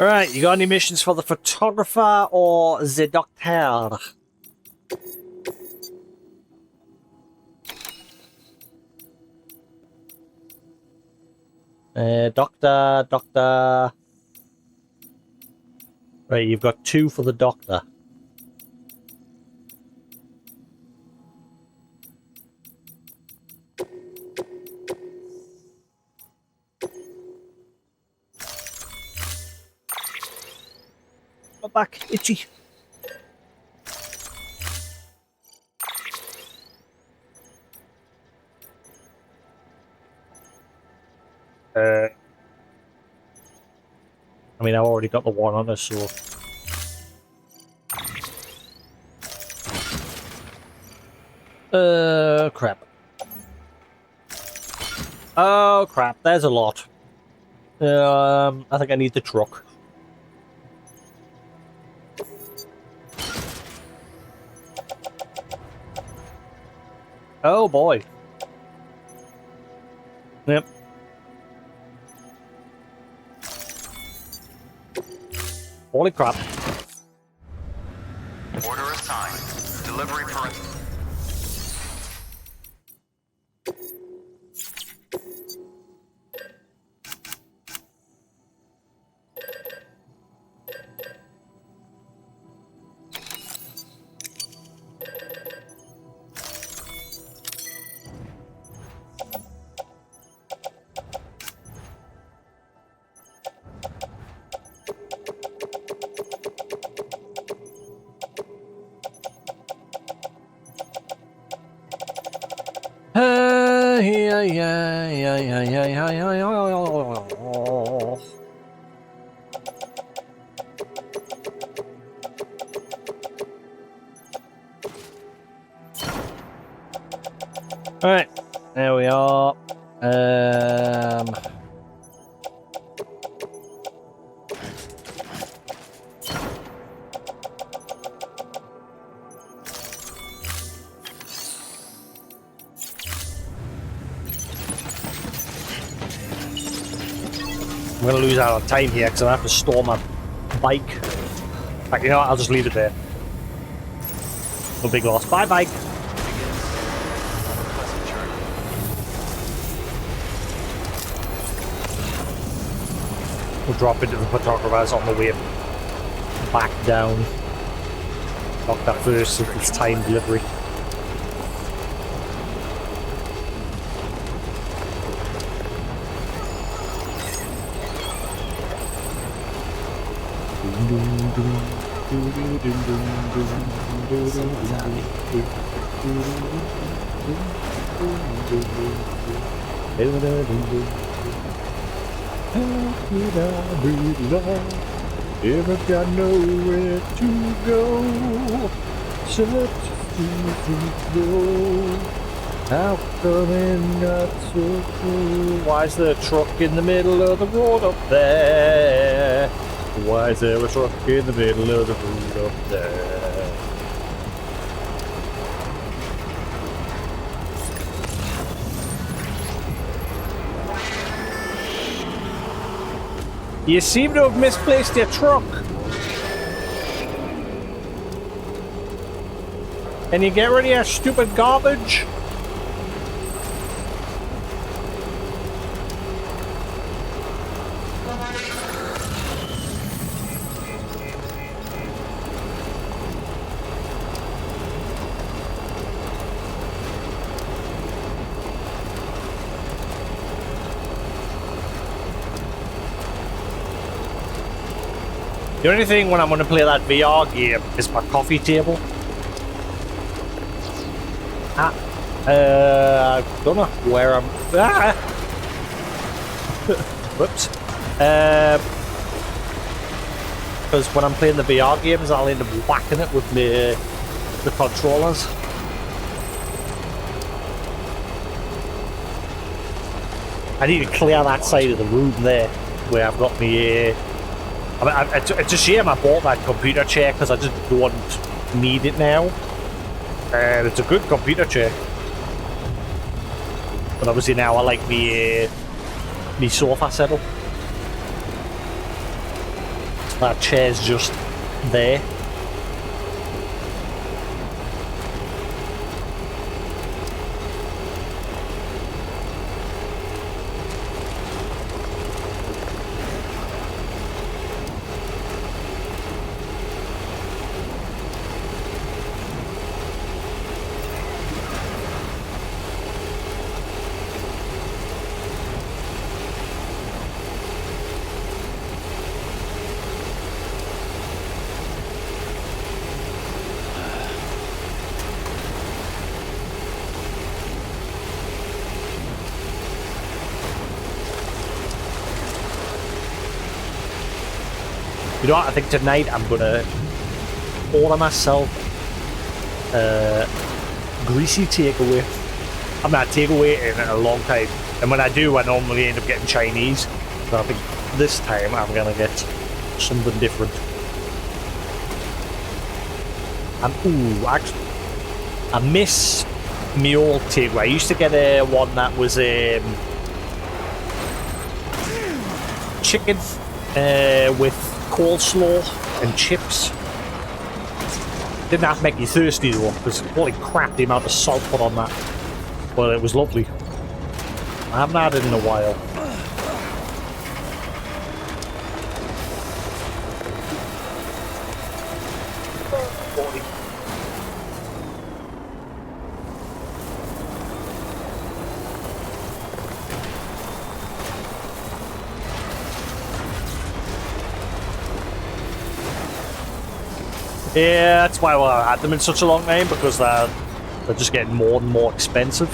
Alright, you got any missions for the photographer or the doctor? Doctor. Right, you've got 2 for the doctor. My back, itchy. I mean, I've already got the one on us, so... Crap. Oh, crap. There's a lot. I think I need the truck. Oh, boy. Yep. Holy crap. Order assigned. Delivery per... Alright, there we are. I'm gonna lose out on time here because I have to store my bike. Like, you know what, I'll just leave it there. No big loss. Bye, bike. We'll drop into the photographers on the way back down. Not that first, it's time delivery. Ever got nowhere to go, such a go. How come it not so cool? Why is there a truck in the middle of the road up there? Why is there a truck in the middle of the road up there? You seem to have misplaced your truck. Can you get rid of your stupid garbage? The only thing when I'm going to play that VR game is my coffee table. I don't know where I'm... Whoops. Because when I'm playing the VR games, I'll end up whacking it with the controllers. I need to clear that side of the room there, where I've got my... I mean, it's a shame I bought that computer chair because I just don't need it now. And it's a good computer chair. But obviously now I like me sofa settle. That chair's just there. You know what? I think tonight I'm gonna order myself greasy takeaway. I'm not takeaway in a long time, and when I do, I normally end up getting Chinese. But I think this time I'm gonna get something different. And ooh, actually, I miss me old takeaway. I used to get one that was chicken with coleslaw and chips. Didn't have to make you thirsty though, because holy crap, the amount of salt put on that. But it was lovely. I haven't had it in a while. Yeah, that's why I had them in such a long time, because they're just getting more and more expensive.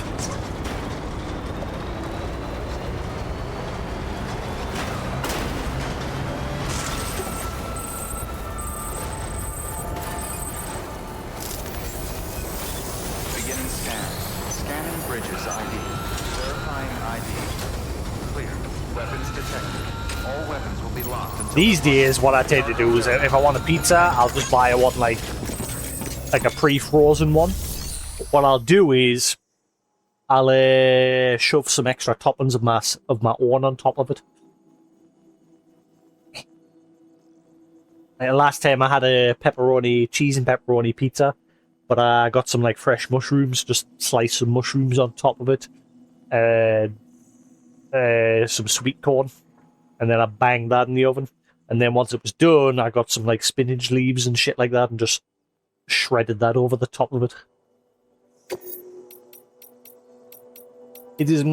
Beginning scan. Scanning bridges ID. Verifying ID. Clear. Weapons detected. All weapons will be locked until... These days, what I tend to do is, if I want a pizza, I'll just buy one like a pre-frozen one. What I'll do is, I'll shove some extra toppings of my own on top of it. Like, last time I had a cheese and pepperoni pizza, but I got some like fresh mushrooms, just slice some mushrooms on top of it, and some sweet corn. And then I banged that in the oven. And then once it was done, I got some like spinach leaves and shit like that and just shredded that over the top of it. It is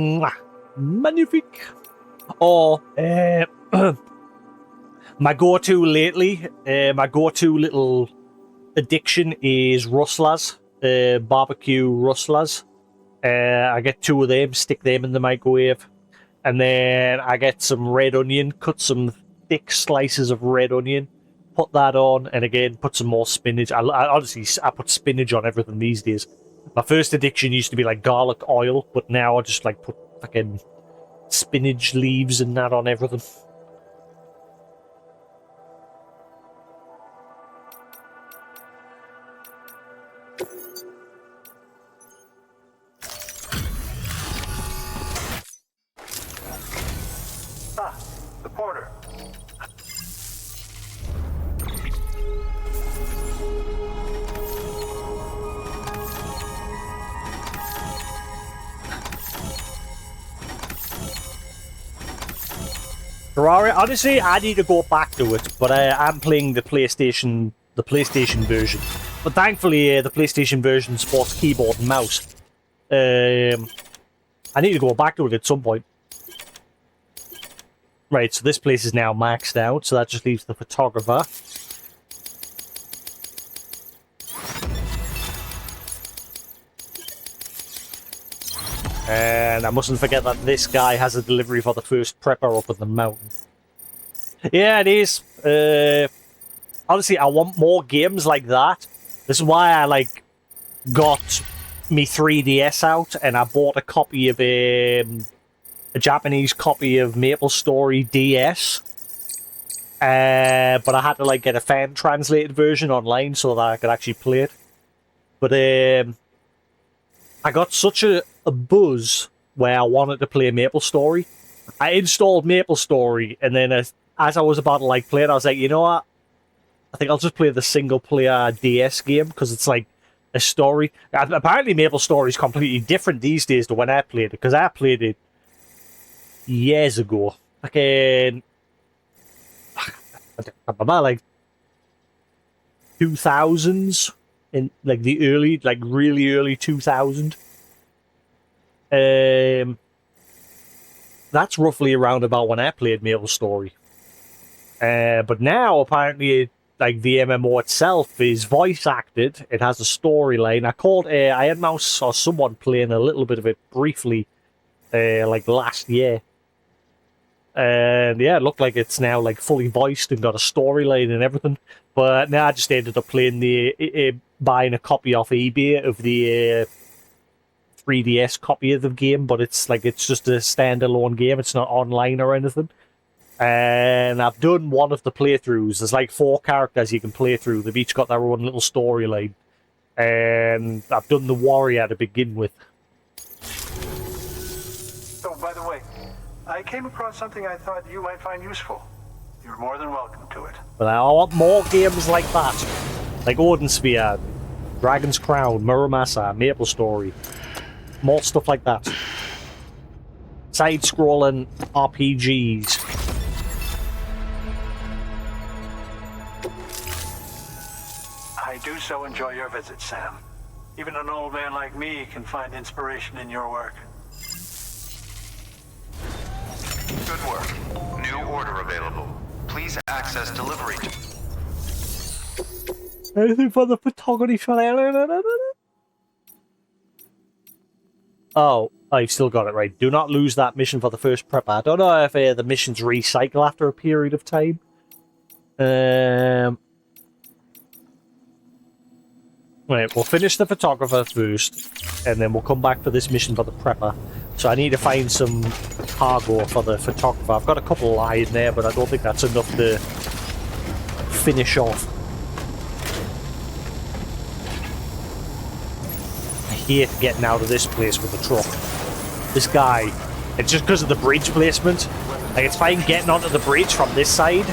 magnifique. Or my go-to lately, my go-to little addiction is Rustlers, barbecue Rustlers. I get 2 of them, stick them in the microwave. And then I get some red onion, cut some thick slices of red onion, put that on, and again, put some more spinach. Honestly, I put spinach on everything these days. My first addiction used to be like garlic oil, but now I just like put fucking spinach leaves and that on everything. The porter. Ferrari, honestly, I need to go back to it, but I'm playing the PlayStation version. But thankfully, the PlayStation version supports keyboard and mouse. I need to go back to it at some point. Right, so this place is now maxed out, so that just leaves the photographer. And I mustn't forget that this guy has a delivery for the first prepper up in the mountain. Yeah, it is. Honestly, I want more games like that. This is why I got me 3DS out, and I bought a copy of a Japanese copy of MapleStory DS. But I had to get a fan translated version online so that I could actually play it. But I got such a buzz where I wanted to play MapleStory. I installed MapleStory, and then as I was about to play it, I was like, you know what? I think I'll just play the single player DS game because it's like a story. Apparently, MapleStory is completely different these days to when I played it, because I played it years ago. Like 2000s, in the early, really early 2000. That's roughly around about when I played MapleStory. But now apparently, the MMO itself is voice acted. It has a storyline. I had Mouse or someone playing a little bit of it briefly, last year. And yeah, it looked like it's now like fully voiced and got a storyline and everything. But now I just ended up playing buying a copy off eBay of the 3DS copy of the game, but it's just a standalone game. It's not online or anything. And I've done one of the playthroughs. There's like 4 characters you can play through. They've each got their own little storyline. And I've done the warrior to begin with. Oh, by the way, I came across something I thought you might find useful. You're more than welcome to it. But I want more games like that. Like Odin Sphere, Dragon's Crown, Muramasa, Maple Story. More stuff like that. Side-scrolling RPGs. I do so enjoy your visit, Sam. Even an old man like me can find inspiration in your work. Good work. New order available. Please access delivery. Anything for the photography for Oh, I've still got it right. Do not lose that mission for the first prep. I don't know if the missions recycle after a period of time. Right, we'll finish the photographer first, and then we'll come back for this mission for the prepper. So I need to find some cargo for the photographer. I've got a couple lying there, but I don't think that's enough to finish off. I hate getting out of this place with the truck. This guy, it's just because of the bridge placement. Like, it's fine getting onto the bridge from this side,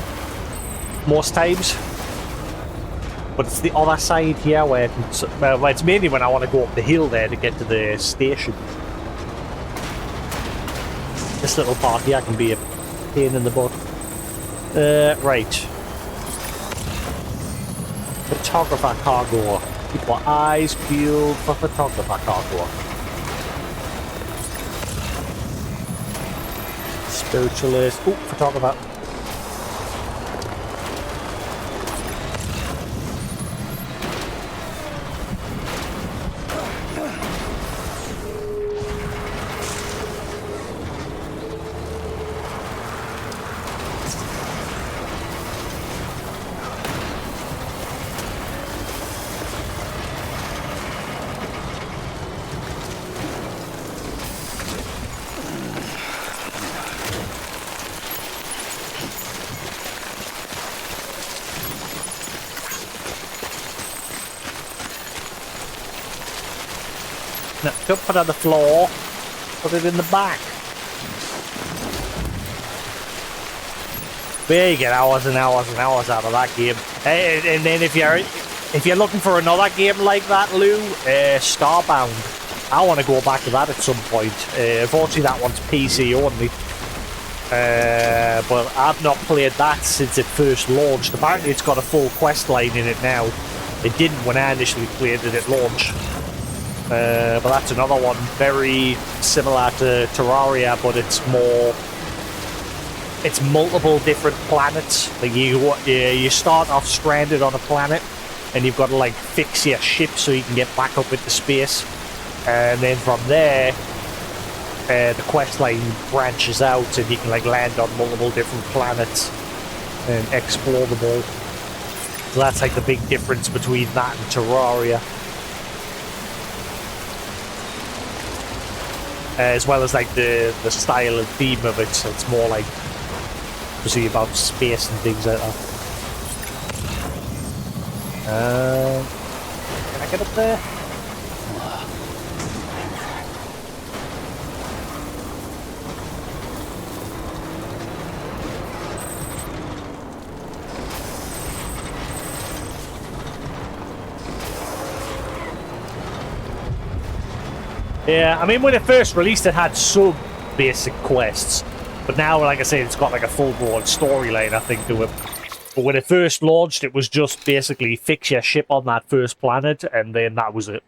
most times. But it's the other side here where well, it's mainly when I want to go up the hill there to get to the station. This little part here can be a pain in the butt. Right. Photographer cargo. Keep our eyes peeled for photographer cargo. Spiritualist. Oh, photographer. No, don't put it on the floor. Put it in the back. There you get hours and hours and hours out of that game. And then if you're looking for another game like that, Lou, Starbound. I want to go back to that at some point. Unfortunately, that one's PC only. But I've not played that since it first launched. Apparently, it's got a full quest line in it now. It didn't when I initially played it at launch. But that's another one very similar to Terraria, but it's multiple different planets. Like you start off stranded on a planet, and you've got to like fix your ship so you can get back up into space, and then from there, the quest line branches out, and you can like land on multiple different planets and explore them all. So that's like the big difference between that and Terraria. As well as like the style and theme of it, so it's more like obviously about space and things like that. Can I get up there? Yeah, I mean, when it first released, it had some basic quests, but now, like I said, it's got like a full-blown storyline, I think, to it. But when it first launched, it was just basically fix your ship on that first planet, and then that was it.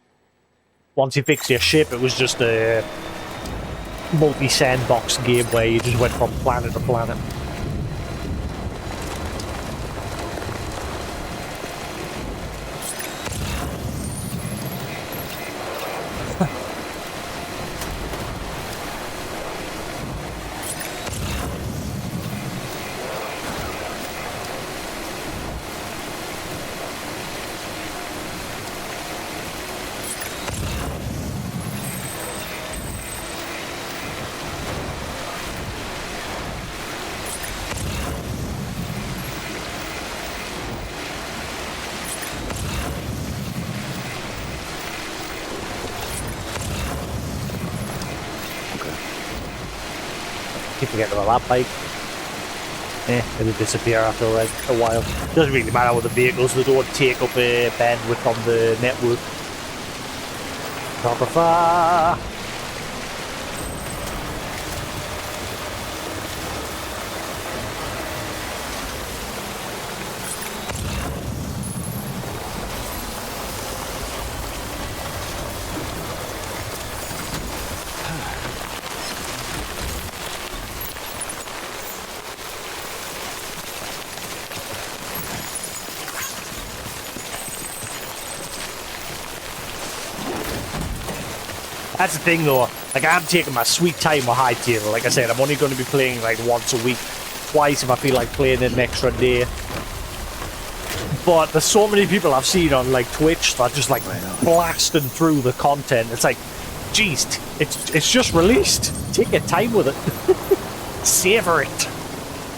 Once you fix your ship, it was just a multi-sandbox game where you just went from planet to planet. keep forgetting about that bike. It'll disappear after like a while. Doesn't really matter with the vehicles, they don't take up a bandwidth on the network. Photographer! That's the thing though, like I'm taking my sweet time with Hightail. Like I said, I'm only going to be playing like once a week, twice if I feel like playing an extra day. But there's so many people I've seen on like Twitch that are just like blasting through the content. It's like, geez, it's just released. Take your time with it. Savor it.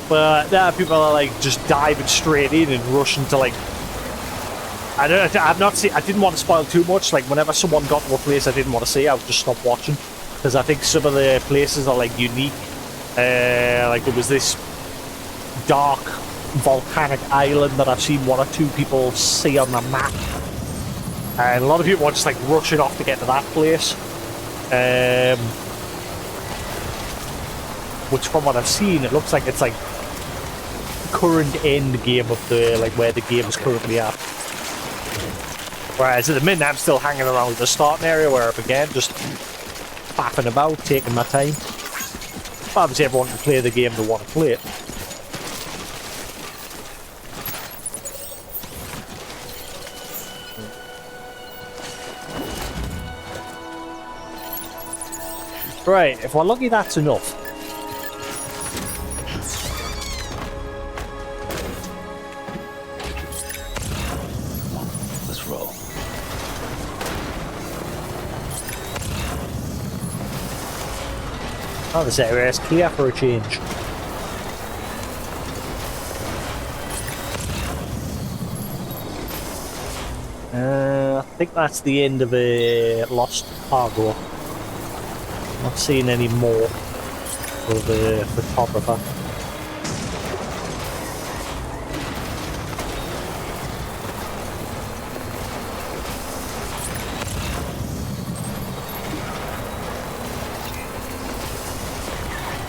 But people are like just diving straight in and rushing to like, I didn't want to spoil too much. Like whenever someone got to a place I didn't want to see, I would just stop watching because I think some of the places are like unique. Like there was this dark volcanic island that I've seen one or two people see on the map, and a lot of people are just like rushing off to get to that place. Which, from what I've seen, it looks like it's like current end game of the like where the game is currently at. Whereas at the minute I'm still hanging around the starting area where I began, just faffing about, taking my time. But obviously everyone can play the game they want to play it. Right, if we're lucky that's enough. Let's roll. Oh, this area is clear for a change. I think that's the end of a lost cargo. Not seeing any more of the photographer.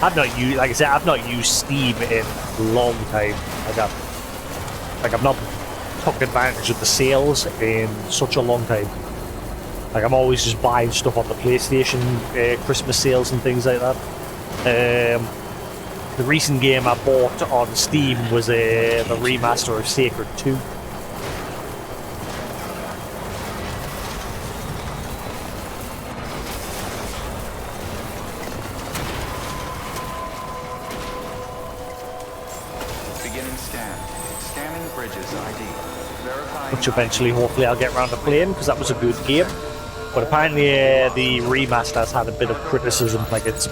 I've not used, like I said, I've not used Steam in a long time. I've not took advantage of the sales in such a long time. Like I'm always just buying stuff on the PlayStation Christmas sales and things like that. The recent game I bought on Steam was the remaster of Sacred 2. Which eventually, hopefully, I'll get around to playing because that was a good game. But apparently, the remaster has had a bit of criticism, like it's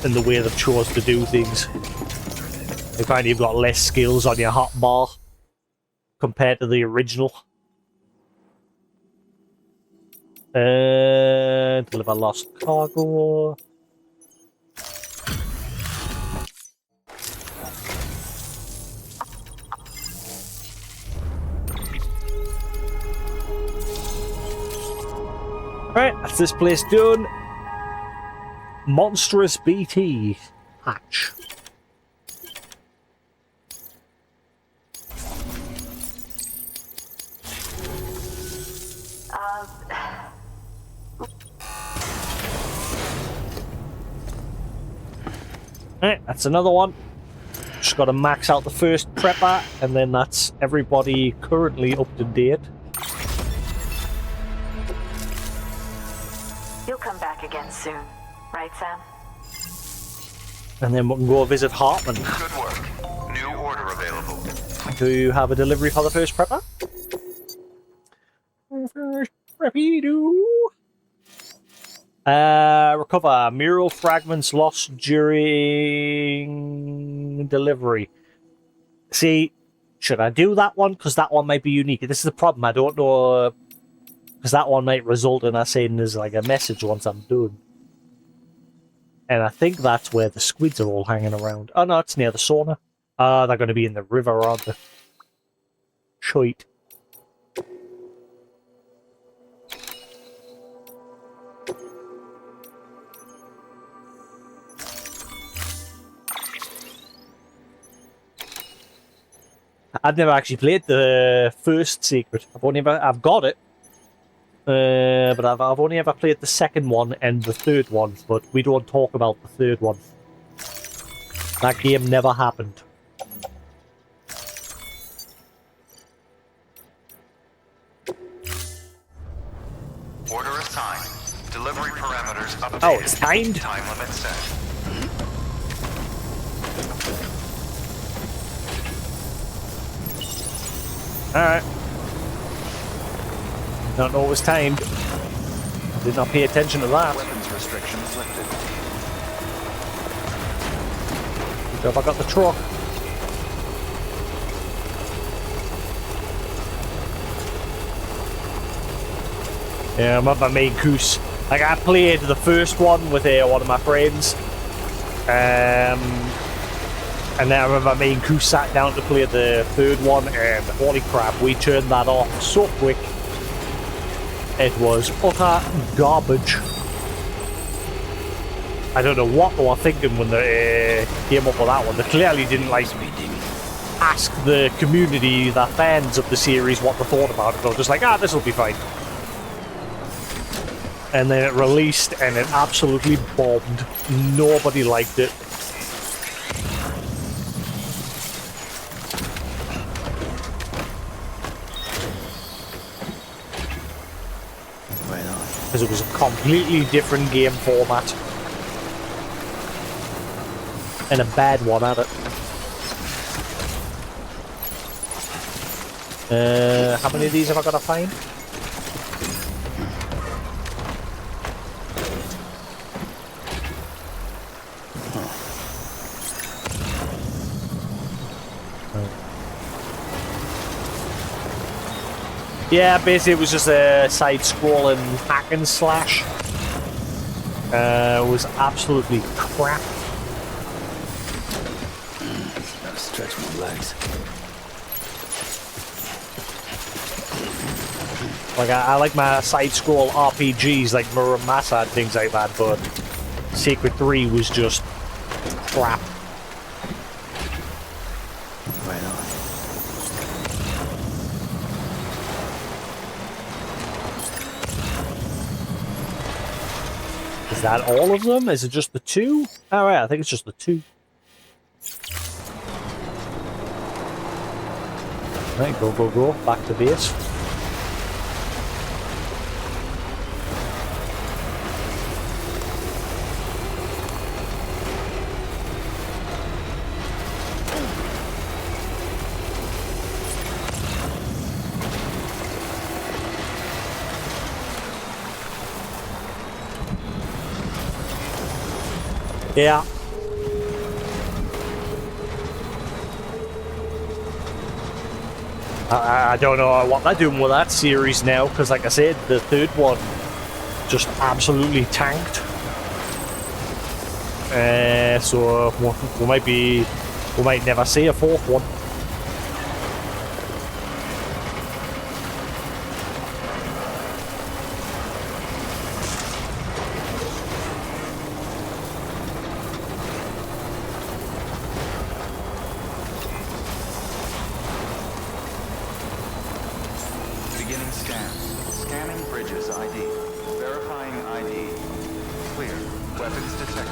in the way they've chose to do things. Apparently, you've got less skills on your hotbar compared to the original. Deliver lost cargo. Alright, that's this place done. Monstrous BT hatch. Alright, that's another one. Just got to max out the first prepper, and then that's everybody currently up to date. You'll come back again soon, right, Sam? And then we can go visit Hartman. Good work. New order available. Do you have a delivery for the first prepper? First preppy-doo. Recover mural fragments lost during delivery. See, should I do that one? Because that one might be unique. This is the problem. I don't know. Because that one might result in us saying there's like a message once I'm done. And I think that's where the squids are all hanging around. Oh no, it's near the sauna. They're going to be in the river, aren't they? Shite. I've never actually played the first secret. I've got it, but I've only ever played the second one and the third one. But we don't talk about the third one. That game never happened. Order assigned. Delivery parameters updated. Oh, it's timed? Time limit set. Alright. Don't know it was timed. Did not pay attention to that. Weapons restrictions lifted. So if I got the truck. Yeah, I'm at my main goose. Like, I played the first one with one of my friends. And then I remember my main goose sat down to play the third one, and holy crap, we turned that off so quick. It was utter garbage. I don't know what they were thinking when they came up with that one. They clearly didn't ask the community, the fans of the series, what they thought about it. They were just like, this will be fine. And then it released, and it absolutely bombed. Nobody liked it. Right on. Because it was a completely different game format. And a bad one at it. How many of these have I got to find? Yeah, basically it was just a side-scrolling hack and slash. It was absolutely crap. Gotta stretch my legs. Like, I like my side-scroll RPGs like Muramasa and things like that, but Secret 3 was just crap. Right on. Is that all of them? Is it just the two? Oh, right, I think it's just the two. Right, go, go, go. Back to base. Yeah. I don't know what they're doing with that series now, because like I said, the third one just absolutely tanked. So we might never see a fourth one. Beginning scan. Scanning bridges ID. Verifying ID. Clear. Weapons detected.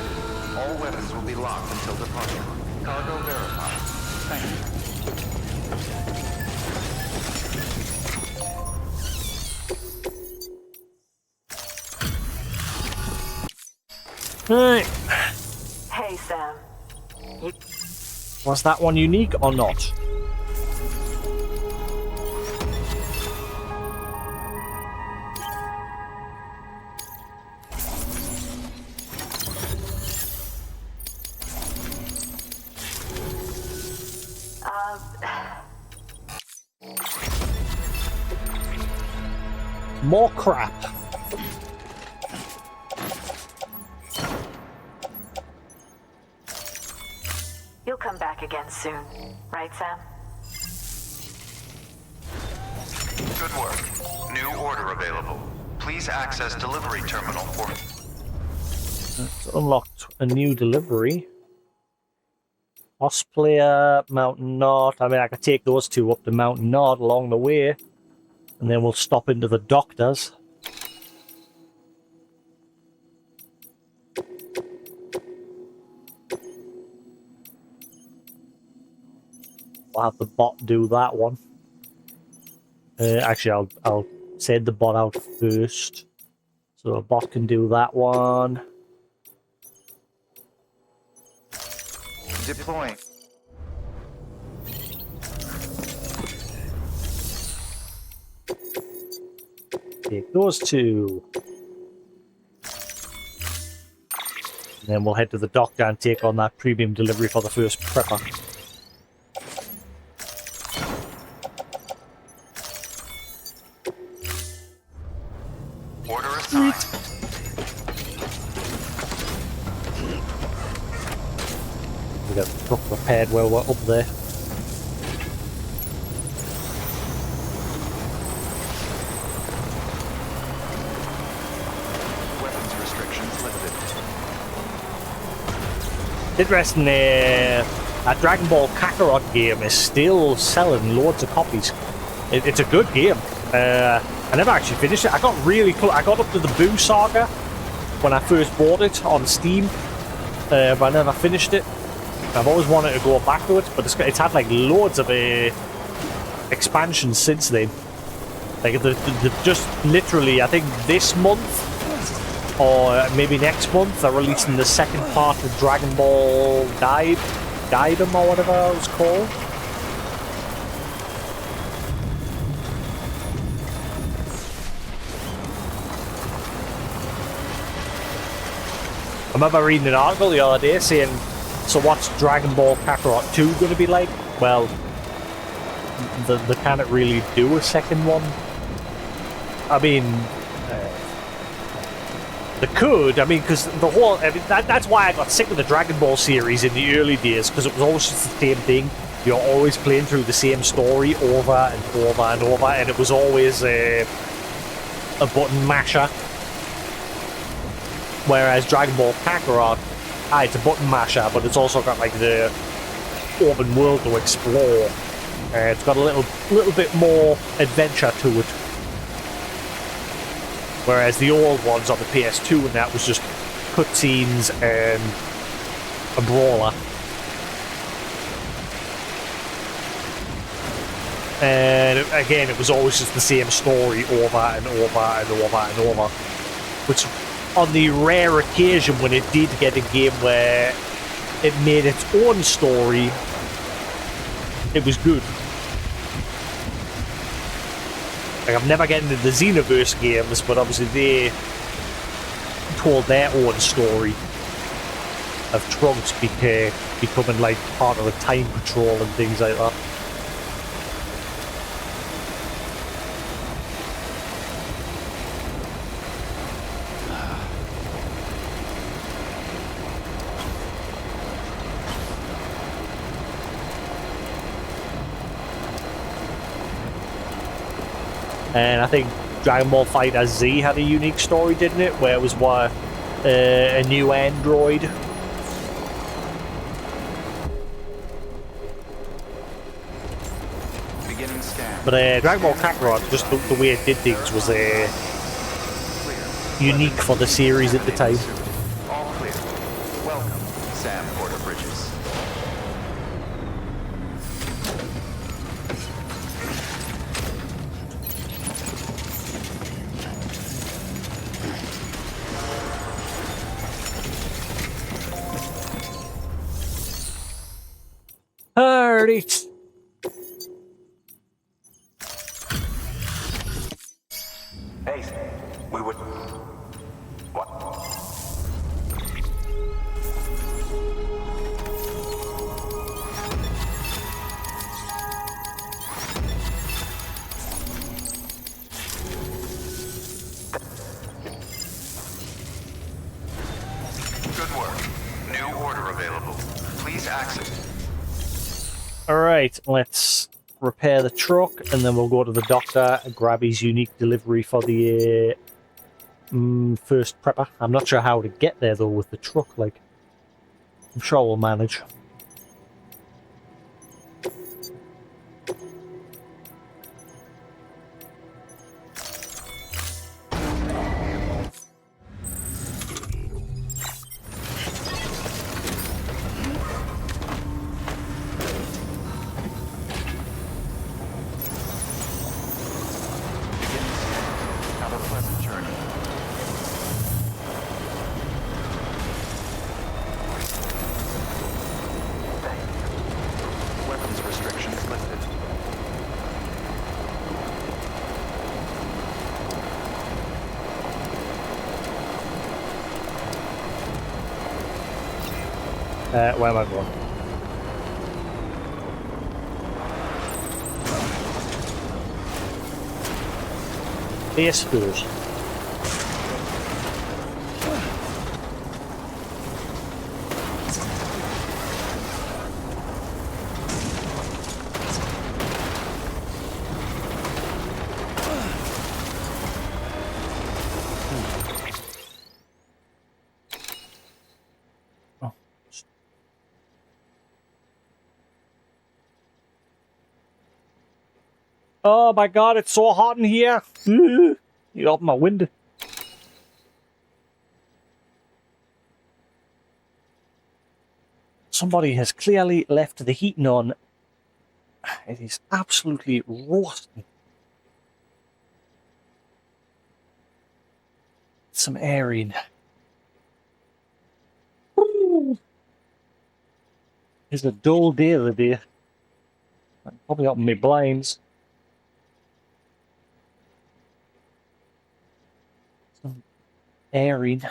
All weapons will be locked until departure. Cargo verified. Thank you. Right. Hey, Sam. Was that one unique or not? More crap. back again soon. Right, Sam? Good work. New order available. Please access delivery terminal for... It's unlocked a new delivery. Osplayer, Mountain Knot. I mean, I could take those two up to Mountain Knot along the way. And then we'll stop into the doctors. I'll have the bot do that one. Actually, I'll send the bot out first. So a bot can do that one. Deploying. Take those two. And then we'll head to the doctor and take on that premium delivery for the first prepper. Order assigned. We got the truck repaired while we're up there. Weapons restrictions lifted. Interesting, that Dragon Ball Kakarot game is still selling loads of copies. It's a good game. I never actually finished it. I got really close. I got up to the Boo Saga when I first bought it on Steam, but I never finished it. I've always wanted to go back to it, but it's had like loads of expansions since then. Like the just literally, I think this month or maybe next month, they're releasing the second part of Dragon Ball Daidom or whatever it was called. I remember reading an article the other day saying, so what's Dragon Ball Kakarot 2 going to be like? Well, they can't really do a second one. I mean, they could. I mean, because the whole... I mean, that's why I got sick of the Dragon Ball series in the early days, because it was always just the same thing. You're always playing through the same story over and over and over, and it was always a button masher. Whereas Dragon Ball Kakarot, it's a button masher, but it's also got like the open world to explore. It's got a little bit more adventure to it. Whereas the old ones on the PS2 and that was just cutscenes and a brawler. And again, it was always just the same story over and over and over and over. Which, on the rare occasion when it did get a game where it made its own story, it was good. Like, I've never gotten into the Xenoverse games, but obviously they told their own story of Trunks becoming like part of the Time Patrol and things like that. And I think Dragon Ball Fighter Z had a unique story, didn't it? Where it was a new android. Beginning scan. But Dragon Ball Kakarot, just the way it did things was unique for the series at the time. All clear. Welcome, Sam Porter Bridges. Alright. Hey, we would... What? Good work. New order available. Please access. Alright, let's repair the truck, and then we'll go to the doctor and grab his unique delivery for the first prepper. I'm not sure how to get there, though, with the truck, like. I'm sure we'll manage. Have a pleasant journey. Weapons restrictions lifted. Where am I going? Yes, first. Oh my god, it's so hot in here. You open my window. Somebody has clearly left the heating on. It is absolutely roasting. Some air in. It's a dull day today. I can probably open my blinds. Some air in.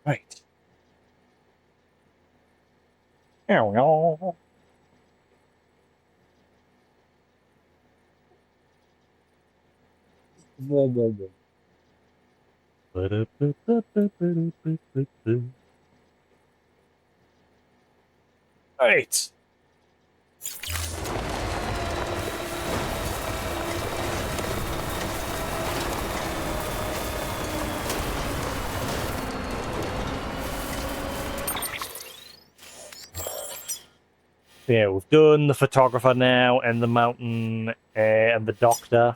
Right. There we go. Whoa, whoa, whoa. Right. Yeah, we've done the photographer now, and the mountain, and the doctor.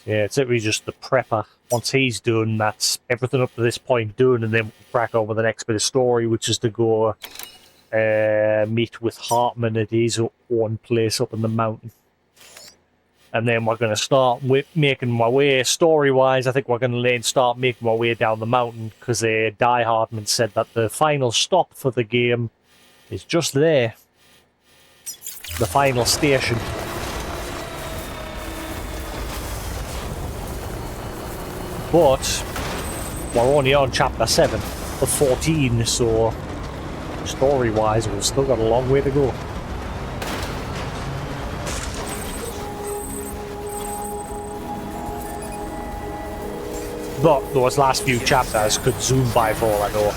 Yeah, it's literally just the prepper. Once he's done, that's everything up to this point done, and then we'll crack over the next bit of story, which is to go meet with Hartman at his own place up in the mountain. And then we're going to start making my way, story-wise, I think we're going to start making my way down the mountain, because Die Hartman said that the final stop for the game is just there. The final station. But we're only on chapter 7 of 14, so story-wise, we've still got a long way to go. But those last few chapters could zoom by for all I know,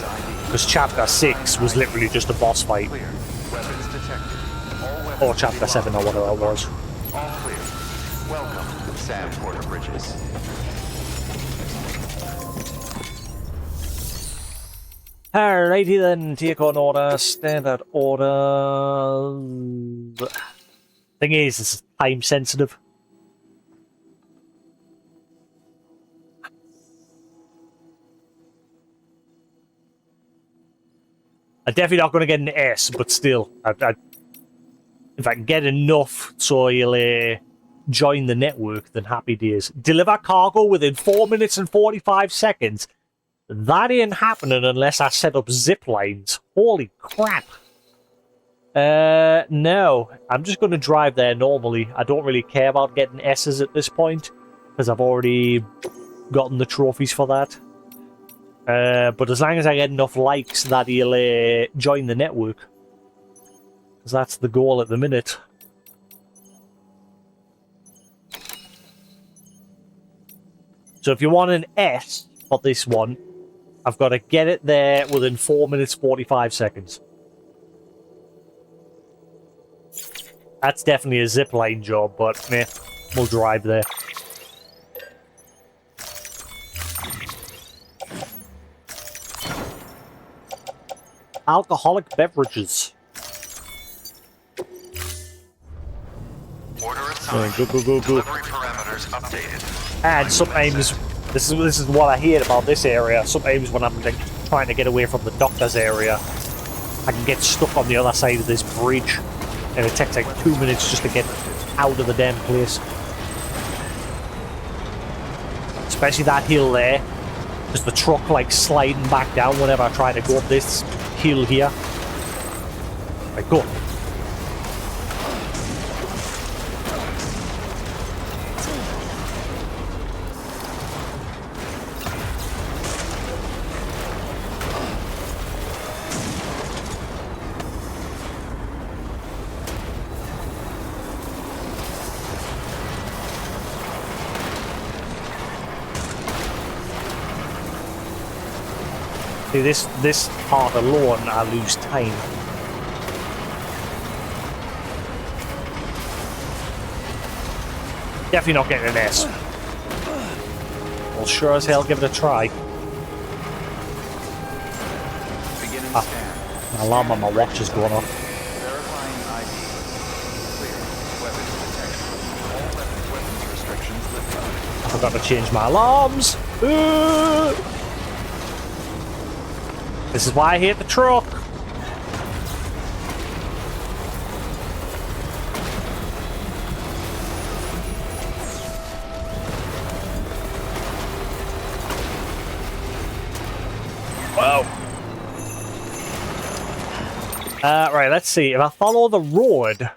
because chapter 6 was literally just a boss fight. Clear. Weapons detected. Or chapter 7 or whatever it was. All clear. Welcome, Sam Porter Bridges. Alrighty then, take on order, standard order. Thing is, it's time sensitive. I'm definitely not going to get an S, but still, if I can get enough so you'll join the network, then happy days. Deliver cargo within 4 minutes and 45 seconds. That ain't happening unless I set up zip lines. Holy crap. No. I'm just going to drive there normally. I don't really care about getting S's at this point, because I've already gotten the trophies for that. But as long as I get enough likes that he'll join the network. Because that's the goal at the minute. So if you want an S for this one, I've got to get it there within 4 minutes 45 seconds. That's definitely a zipline job, but meh, we'll drive there. Alcoholic beverages. Order assigned. Go. Delivery parameters updated. And sometimes, this is what I hate about this area, sometimes when I'm like, trying to get away from the doctor's area, I can get stuck on the other side of this bridge, and it takes like 2 minutes just to get out of the damn place. Especially that hill there, because the truck like sliding back down whenever I try to go up this hill here. Right, go. See, this part alone, I lose time. Definitely not getting an S. Well, sure as hell give it a try. Beginning Ah, scan. my alarm on my watch is going off. Verifying ID. Clear. Weapons detection. All weapons restrictions lifted. I forgot to change my alarms. This is why I hate the truck. Wow. Right, let's see. If I follow the road...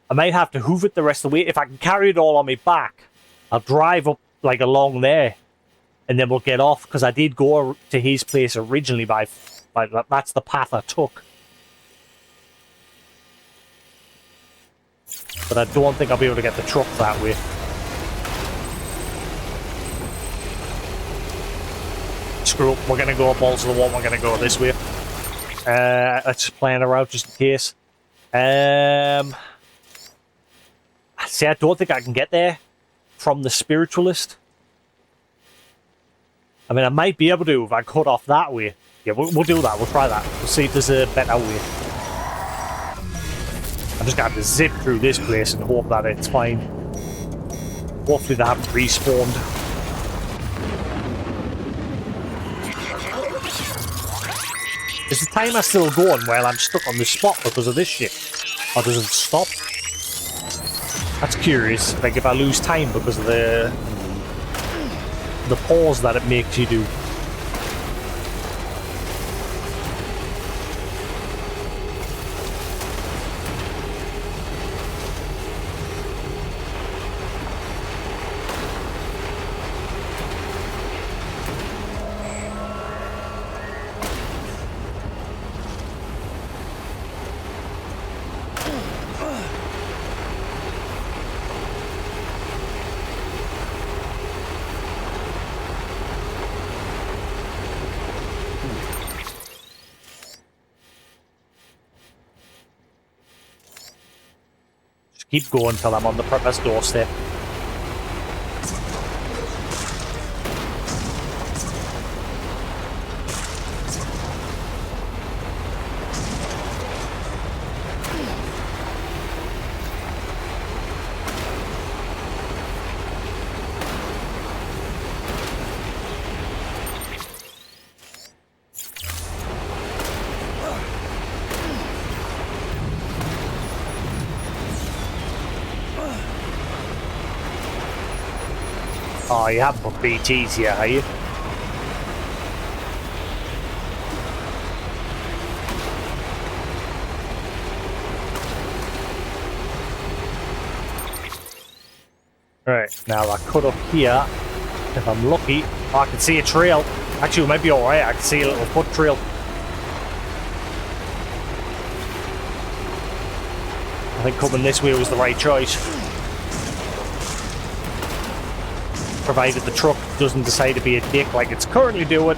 I might have to hoof it the rest of the way. If I can carry it all on my back, I'll drive up, like, along there. And then we'll get off, because I did go to his place originally by... That's the path I took. But I don't think I'll be able to get the truck that way. Screw up, we're going to go balls to the wall, we're going to go this way. Let's plan a route just in case. See, I don't think I can get there from the Spiritualist. I mean, I might be able to if I cut off that way. Yeah, we'll do that, we'll try that. We'll see if there's a better way. I'm just going to have to zip through this place and hope that it's fine. Hopefully they haven't respawned. Is the timer still going while I'm stuck on this spot because of this shit? Or does it stop? That's curious. Like if I lose time because of the pause that it makes you do. Keep going till I'm on the purpose doorstep. Oh, you haven't put BTs here, have you? Right, now I cut up here. If I'm lucky, I can see a trail. Actually, it might be alright. I can see a little foot trail. I think coming this way was the right choice. Provided the truck doesn't decide to be a dick like it's currently doing.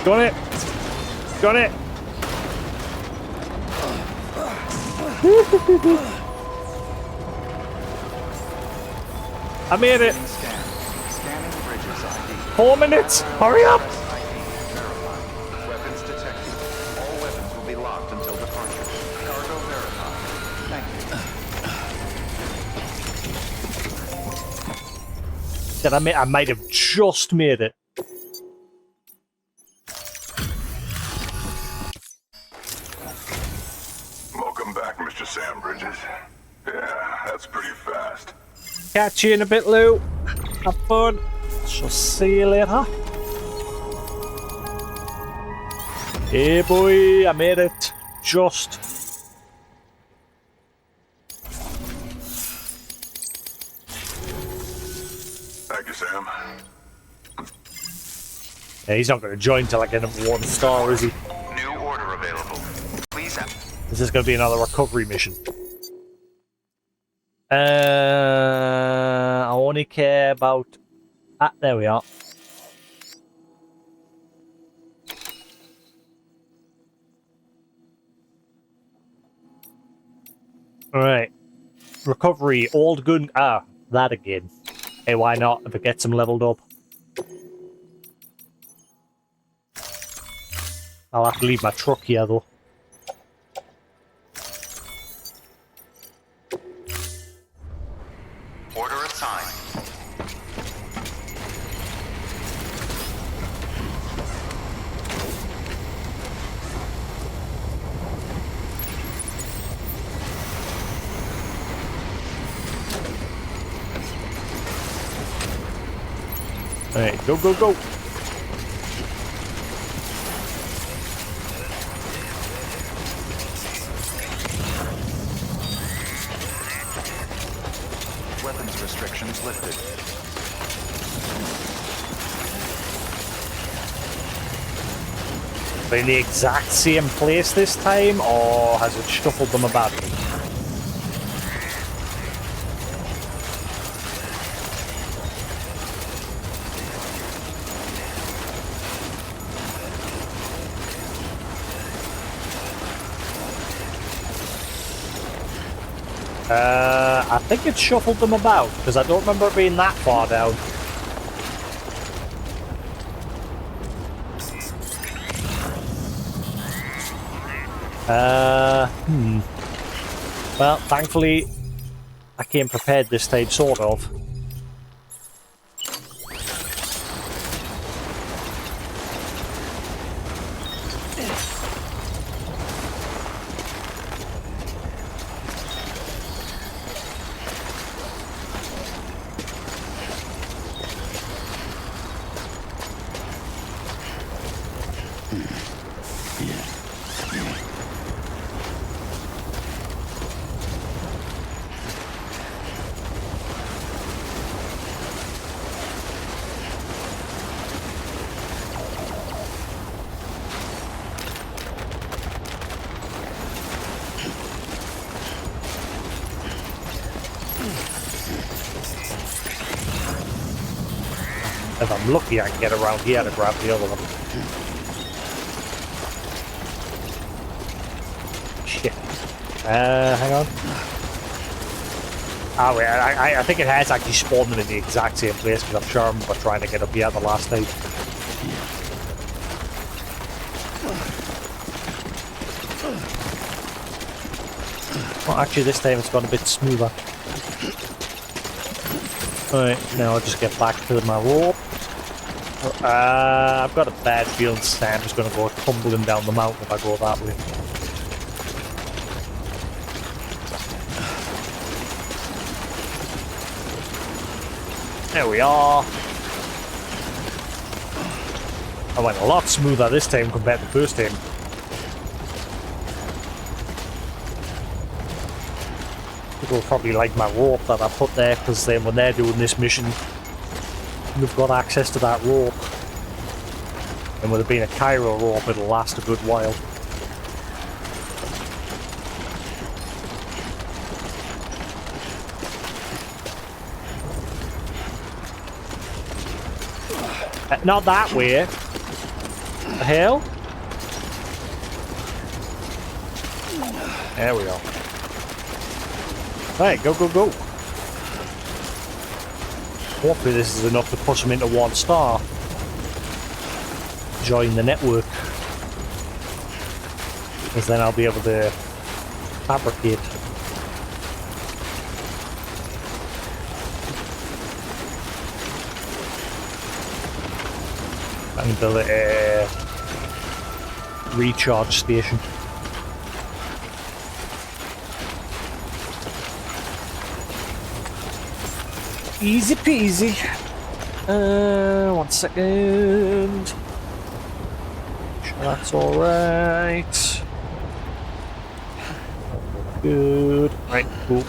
Got it! Got it! I made it! Scanning bridges ID. 4 minutes! Hurry up! Verified. Weapons detected. All weapons will be locked until departure. Cargo verified. Thank you. Did I might have just made it. Welcome back, Mr. Sam Bridges. Yeah, that's pretty fast. Catch you in a bit, Lou. Have fun. Shall see you later. Hey boy, I made it. Just. Thank you, Sam. Yeah, he's not going to join till I get him 1 star, is he? New order available. Please. Is this going to be another recovery mission? I only care about... Ah, there we are. Alright. Recovery, old gun... Ah, that again. Hey, why not, if it gets him leveled up? I'll have to leave my truck here, though. Order assigned. Alright, go, go, go! Weapons restrictions lifted. Are they in the exact same place this time, or has it shuffled them about? I think it shuffled them about, because I don't remember it being that far down. Well, thankfully, I came prepared this time, sort of. If I'm lucky, I can get around here to grab the other one. Shit. Hang on. Ah, wait, I think it has actually spawned them in the exact same place, because I'm sure I remember trying to get up here the last night. Well, actually, this time it's gone a bit smoother. Alright, now I'll just get back to my rope. I've got a bad feeling Sam's going to go tumbling down the mountain if I go that way. There we are. I went a lot smoother this time compared to the first time. People will probably like my rope that I put there, because then when they're doing this mission, wouldn't have got access to that rope. And would have been a Cairo rope, it'll last a good while. Not that way. The hell? There we go. Right, go, go, go. Hopefully this is enough to push them into 1 star. Join the network. Because then I'll be able to fabricate. And build a recharge station. Easy peasy. 1 second. Sure that's alright. Good. Right, cool.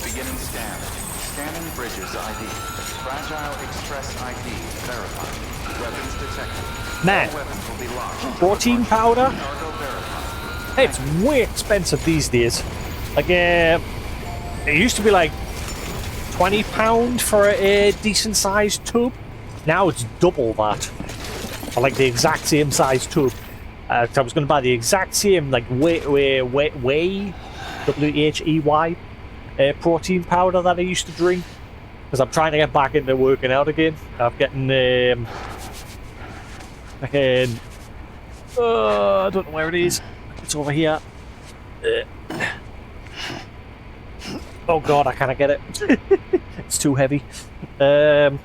Beginning scan. Scanning bridges ID. Fragile Express ID verified. Weapons detected. Man, All weapons will be locked. 14 powder? Cargo verified. Hey, it's way expensive these days. Like, it used to be like £20 for a decent sized tube. Now it's double that. For like the exact same size tube. I was going to buy the exact same, like, whey, W-H-E-Y, protein powder that I used to drink. Because I'm trying to get back into working out again. I'm getting, I don't know where it is. It's over here. Oh god, I can't get it. It's too heavy. It's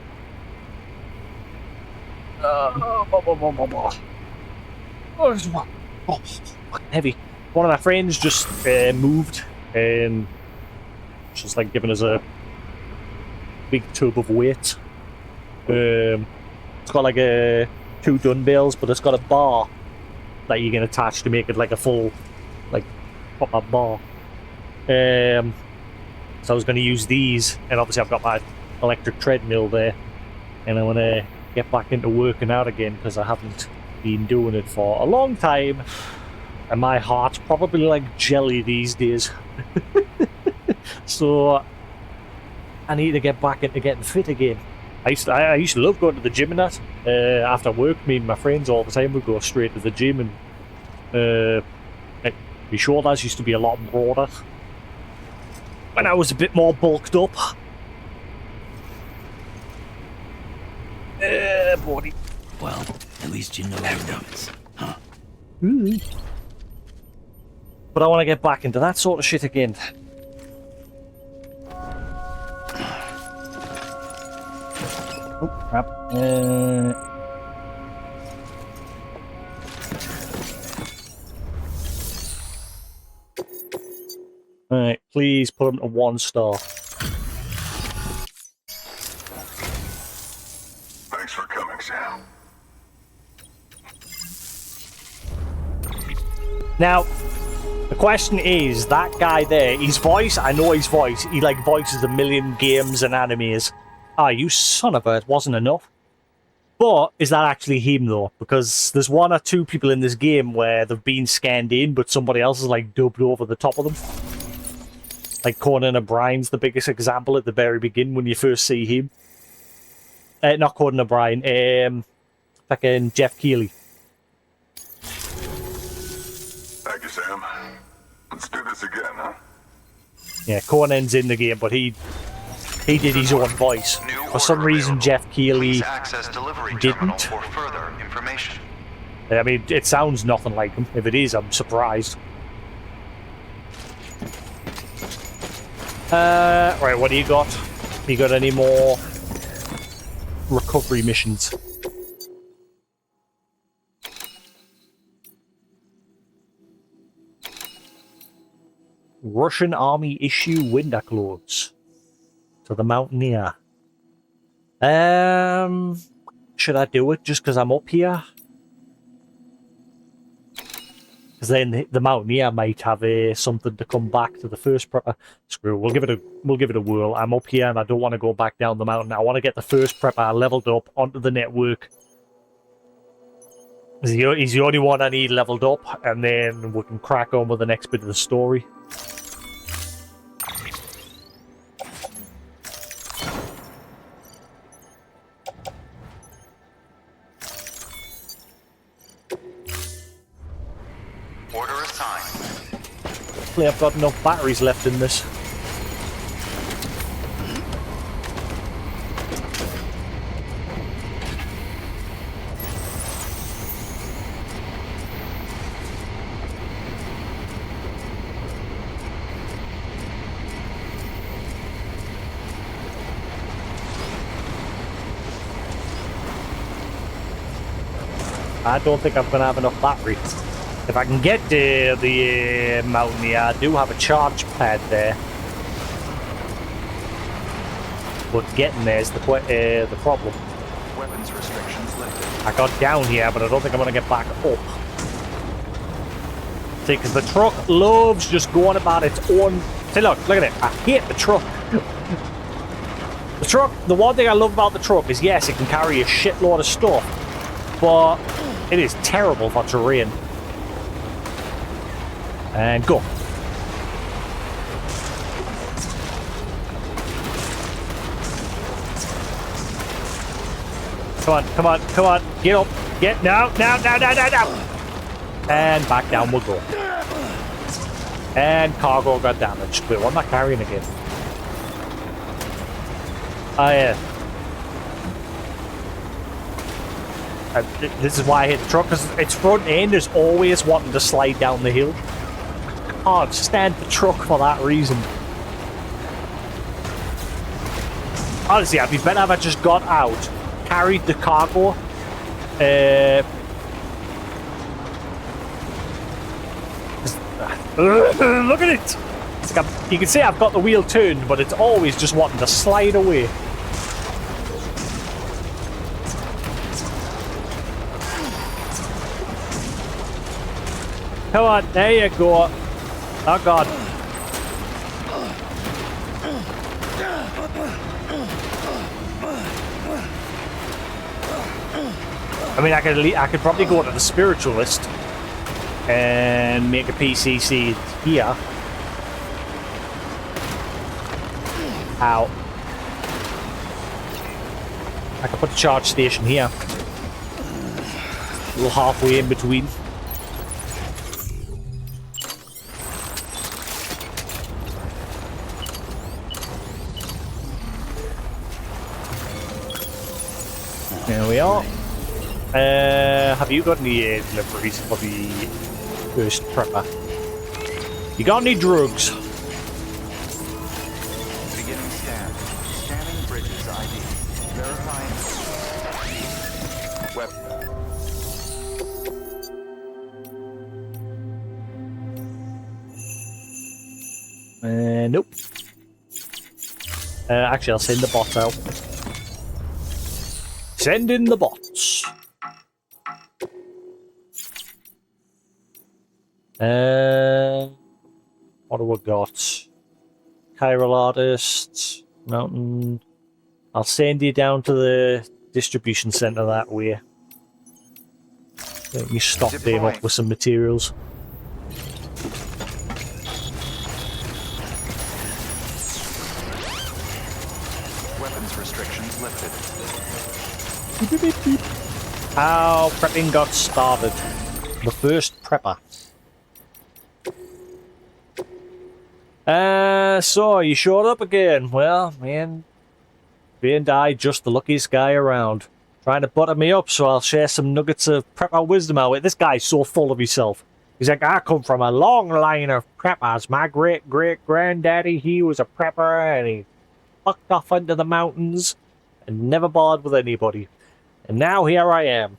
fucking heavy. One of my friends just moved and just like giving us a big tub of weight. It's got like a 2 dumbbells, but it's got a bar that you can attach to make it like a full, like, proper bar. So I was going to use these, and obviously I've got my electric treadmill there, and I want to get back into working out again because I haven't been doing it for a long time, and my heart's probably like jelly these days. So I need to get back into getting fit again. I used to love going to the gym and that. After work, me and my friends all the time would go straight to the gym, and like, my shoulders used to be a lot broader when I was a bit more bulked up. Body. Well, at least you know your limits, huh? But I want to get back into that sort of shit again. Oh, crap. Alright, please put them to 1 star. Thanks for coming, Sam. Now, the question is, that guy there, his voice, I know his voice, he like voices a million games and animes. Ah, you son of a, it wasn't enough. But is that actually him though? Because there's 1 or 2 people in this game where they've been scanned in, but somebody else is like dubbed over the top of them. Like Conan O'Brien's the biggest example at the very beginning when you first see him. Not Conan O'Brien, fucking Jeff Keighley. Thank you, Sam. Let's do this again, huh? Yeah, Conan's in the game, but he did his own voice. For some reason, Jeff Keighley didn't. For further information. I mean, it sounds nothing like him. If it is, I'm surprised. Right, what do you got? You got any more recovery missions? Russian army issue winter clothes to the mountaineer. Should I do it just because I'm up here? Because then the Mountaineer might have something to come back to the first prepper. Screw. We'll give it a whirl. I'm up here and I don't want to go back down the mountain. I want to get the first prepper leveled up onto the network. He's the only one I need leveled up, and then we can crack on with the next bit of the story. Order assigned. Hopefully I've got enough batteries left in this. I don't think I'm going to have enough battery. If I can get the Mountaineer, I do have a charge pad there. But getting there is the problem. Weapons restrictions lifted. I got down here, but I don't think I'm going to get back up. See, because the truck loves just going about its own... See, look at it. I hate the truck. The truck, the one thing I love about the truck is, yes, it can carry a shitload of stuff, but it is terrible for terrain. And go. Come on, come on, come on. Get up. Get now. And back down we'll go. And cargo got damaged. Wait, what am I carrying again? Oh, yeah. This is why I hate the truck, because its front end is always wanting to slide down the hill. I can't stand the truck for that reason. Honestly, I'd be better if I just got out, carried the cargo. Look at it! It's like you can see I've got the wheel turned, but it's always just wanting to slide away. Come on, there you go. Oh god. I mean, I could probably go to the spiritualist and make a PCC here. Ow. I could put a charge station here. A little halfway in between. There we are. Have you got any deliveries for the first prepper? You got any drugs? Beginning scan. Scanning bridges ID. Verifying. Web. Nope. Actually, I'll send the bot out. Send in the bots. What do we got? Chiral Artist, Mountain. I'll send you down to the distribution center that way. Let me stock them up with some materials. Weapons restrictions lifted. How prepping got started. The first prepper. So you showed up again. Well, man, being I just the luckiest guy around. Trying to butter me up so I'll share some nuggets of prepper wisdom out with. This guy's so full of himself. He's like, I come from a long line of preppers. My great-great-granddaddy, he was a prepper and he fucked off into the mountains and never bothered with anybody. And now here I am.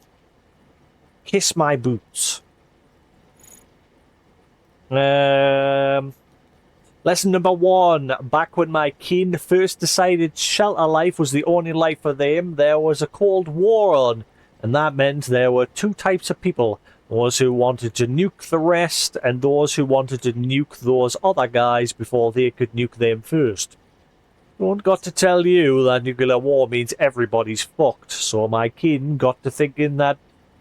Kiss my boots. Lesson number 1. Back when my kin first decided shelter life was the only life for them, there was a cold war on. And that meant there were 2 types of people. Those who wanted to nuke the rest, and those who wanted to nuke those other guys before they could nuke them first. Don't got to tell you that nuclear war means everybody's fucked, so my kin got to thinking that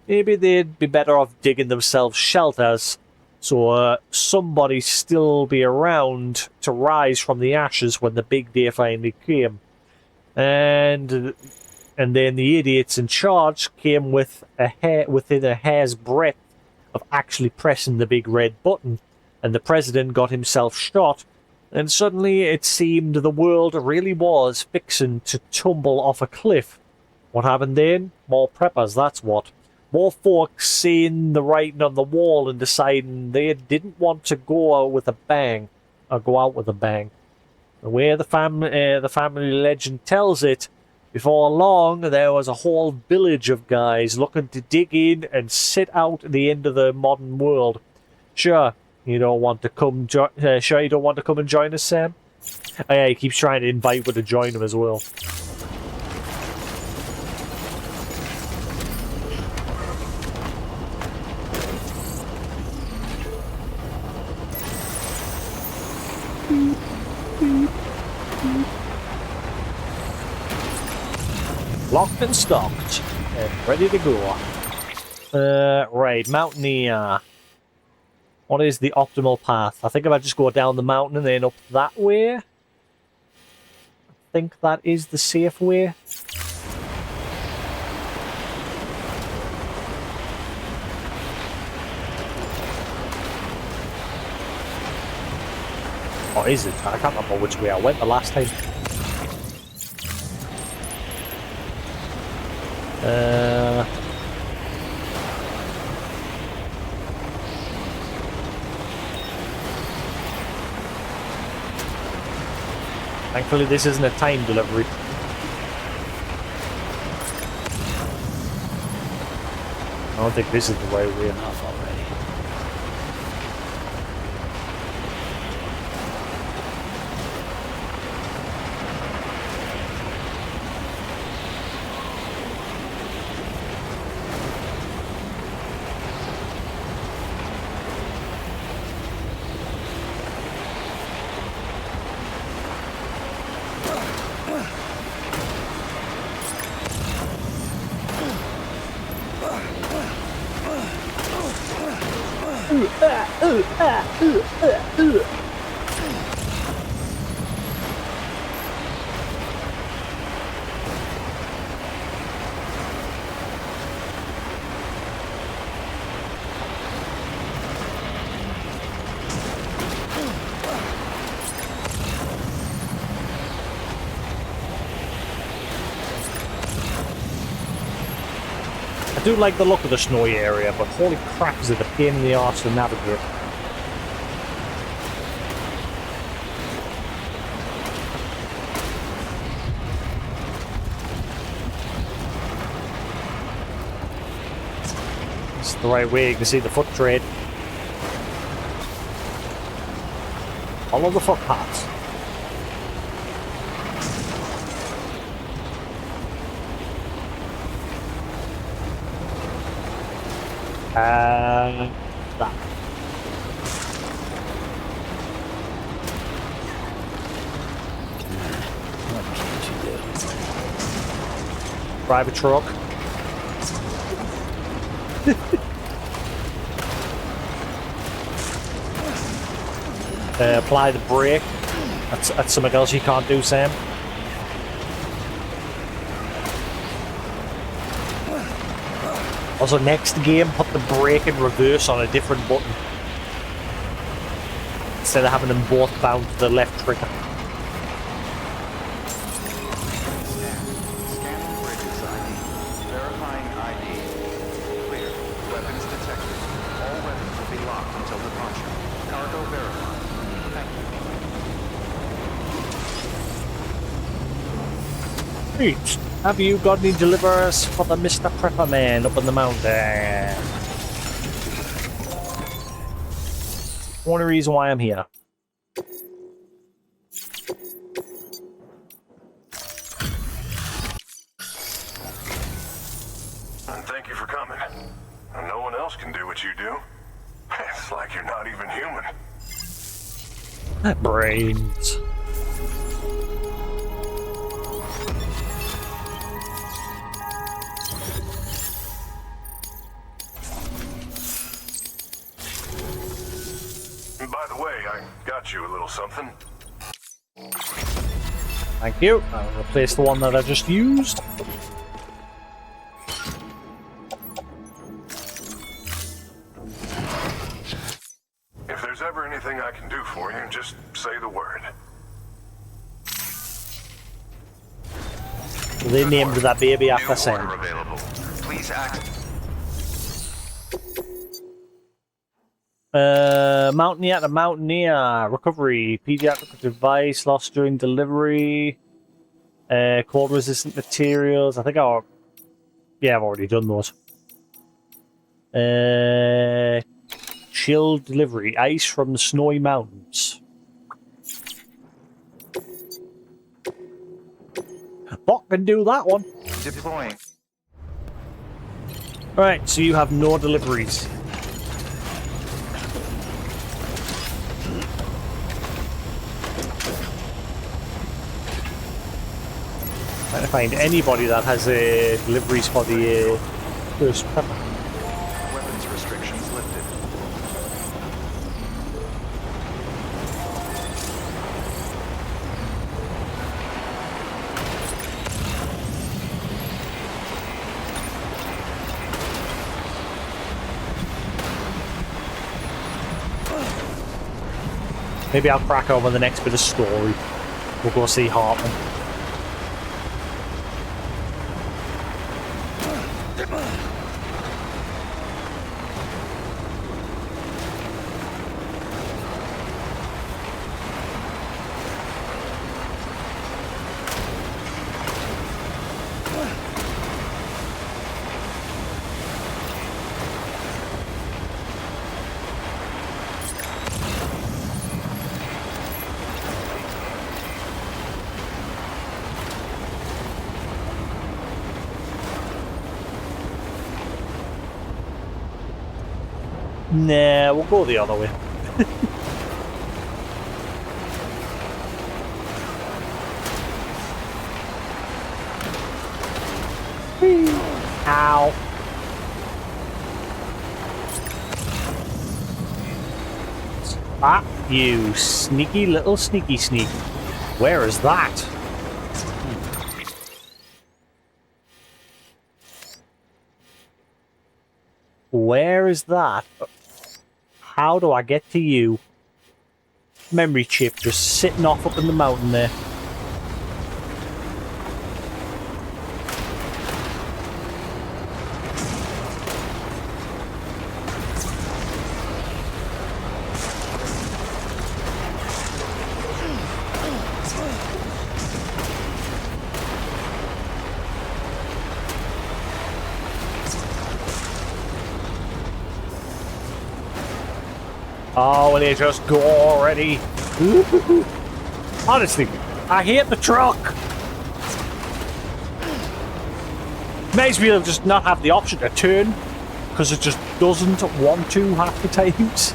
maybe they'd be better off digging themselves shelters, so somebody still be around to rise from the ashes when the big day finally came. And then the idiots in charge came within a hair's breadth of actually pressing the big red button, and the president got himself shot, and suddenly it seemed the world really was fixing to tumble off a cliff. What happened then? More preppers, that's what. More folks seeing the writing on the wall and deciding they didn't want to go out with a bang. The way the family legend tells it, before long there was a whole village of guys looking to dig in and sit out the end of the modern world. Sure, you don't want to come and join us, Sam? Oh, yeah, he keeps trying to invite her to join him as well. Locked and stocked and ready to go. Right, Mountaineer. What is the optimal path? I think if I just go down the mountain and then up that way, I think that is the safe way. Or is it? I can't remember which way I went the last time. Thankfully this isn't a time delivery. I don't think this is the right way. Enough already. I do like the look of the snowy area, but holy crap is it a pain in the arse to navigate. It's the right way, you can see the foot tread. Follow the footpaths. That. What can't you do? Drive a truck. Apply the brake. That's something else you can't do, Sam. Also, next game, put the brake in reverse on a different button. Instead of having them both bound to the left trigger. Scanning bridges ID. Verifying ID. Clear. Weapons detected. All weapons will be locked until departure. Cargo verified. Thank you. Right. Have you got any deliverers for the Mr. Prepper Man up in the mountain? Only reason why I'm here. Thank you for coming. When no one else can do what you do, it's like you're not even human. Brains. And by the way, I got you a little something. Thank you. I'll replace the one that I just used. If there's ever anything I can do for you, just say the word. They named that baby after New Sam. order available. Please act. Mountaineer to Mountaineer. Recovery. Pediatric device lost during delivery. Cold resistant materials. I think yeah, I've already done those. Chill delivery. Ice from the snowy mountains. Fucking do that one. Deploying. Alright, so you have no deliveries. Trying to find anybody that has deliveries for the first pepper. Weapons restrictions lifted. Maybe I'll crack over the next bit of story. We'll go see Hartman. Nah, we'll go the other way. Ow. Ah, you sneaky little sneaky sneak. Where is that? Where is that? How do I get to you? Memory chip just sitting off up in the mountain there. Oh, will you just go already? Honestly, I hate the truck. May as well just not have the option to turn, because it just doesn't want to half the times.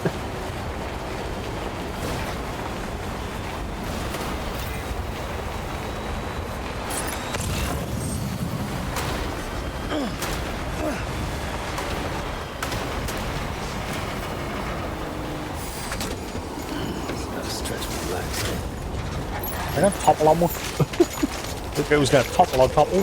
I'm gonna topple on one. If it was gonna topple on topple.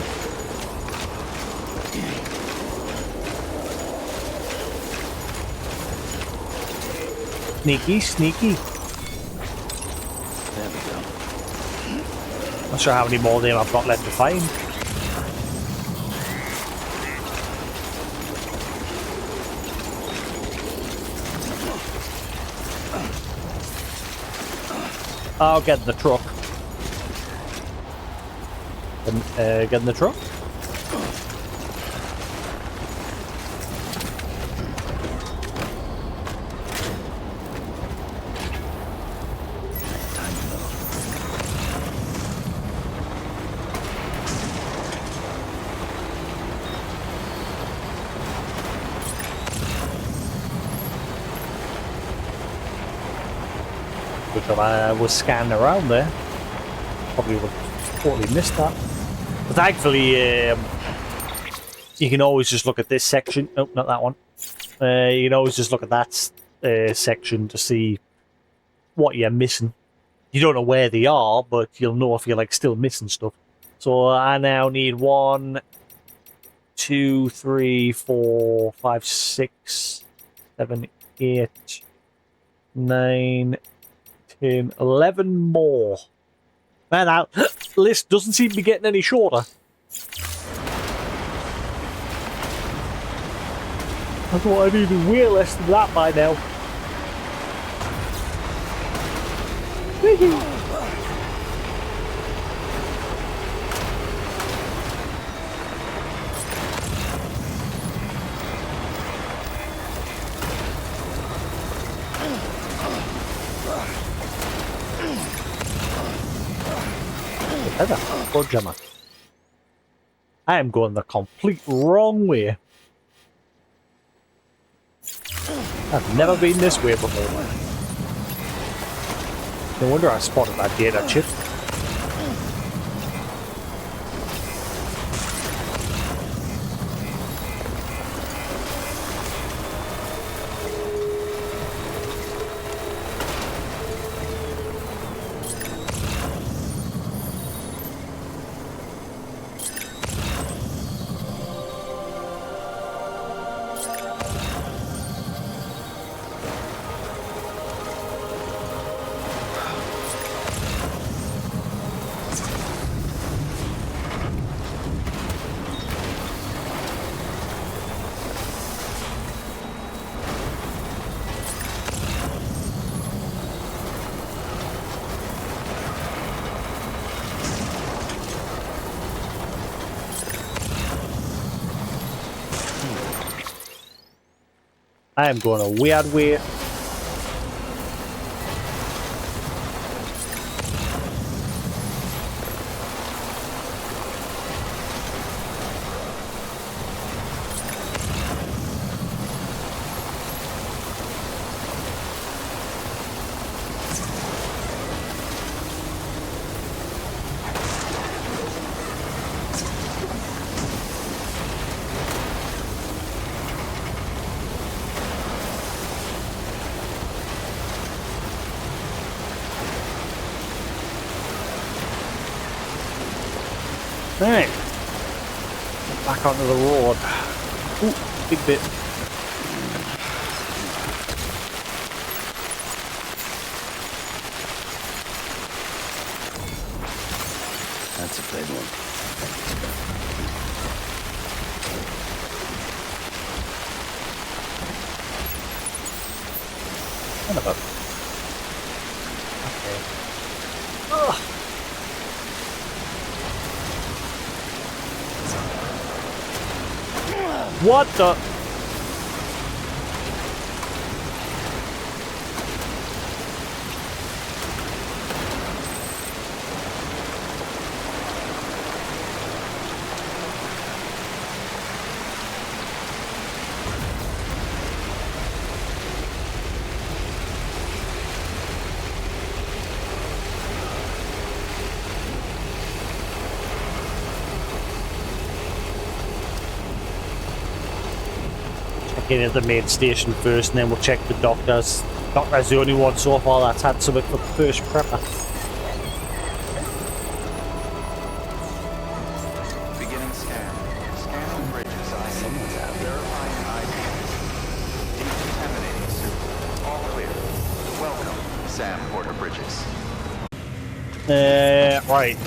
Sneaky, sneaky. There we go. Not sure how many more of them I've got left to find. I'll get in the truck. Get in the truck. which I was scanning around there. Probably would have totally missed that. But thankfully, you can always just look at this section. Nope, not that one. You can always just look at that section to see what you're missing. You don't know where they are, but you'll know if you're like still missing stuff. So I now need 1, 2, 3, 4, 5, 6, 7, 8, 9, 10, 11 more. Man, that list doesn't seem to be getting any shorter. I thought I needed way less than that by now. I am going the complete wrong way. I've never been this way before. No wonder I spotted that data chip. I am going a weird way. Right. Back onto the road. Ooh, big bit. That's a big one. Kind of a... Okay. Ugh. What the? Get into the main station first, and then we'll check the doctors. Doctor's the only one so far that's had something for first prepper. Beginning scan. Scanning bridges ID. Verifying ID. Decontaminating suit. All clear. Welcome, Sam Porter Bridges. Right.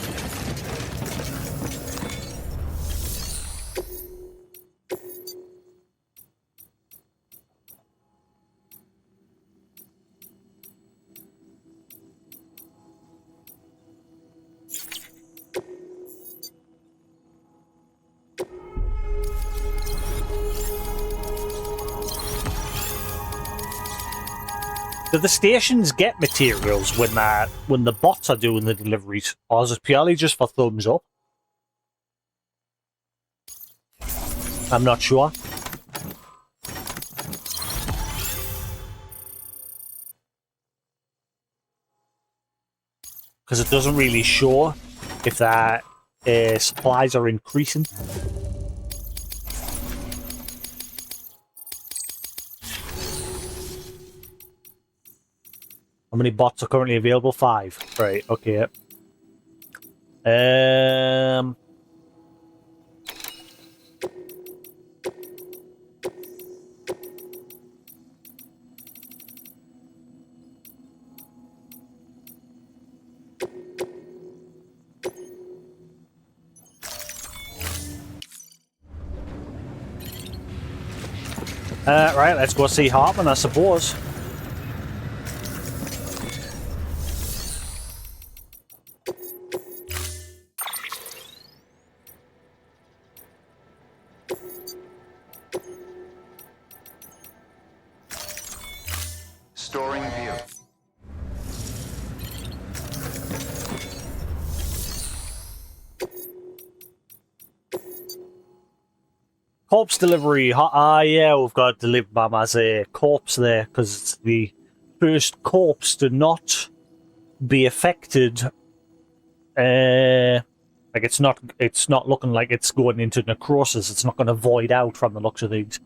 Do the stations get materials when the bots are doing the deliveries, or is it purely just for thumbs up? I'm not sure. because it doesn't really show if that supplies are increasing. How many bots are currently available? 5. Right, okay. Right, let's go see Hartman, I suppose. Storing view. Corpse delivery. Yeah, we've got delivered Mama's a corpse there because it's the first corpse to not be affected. Like it's not looking like it's going into necrosis. It's not going to void out from the looks of things.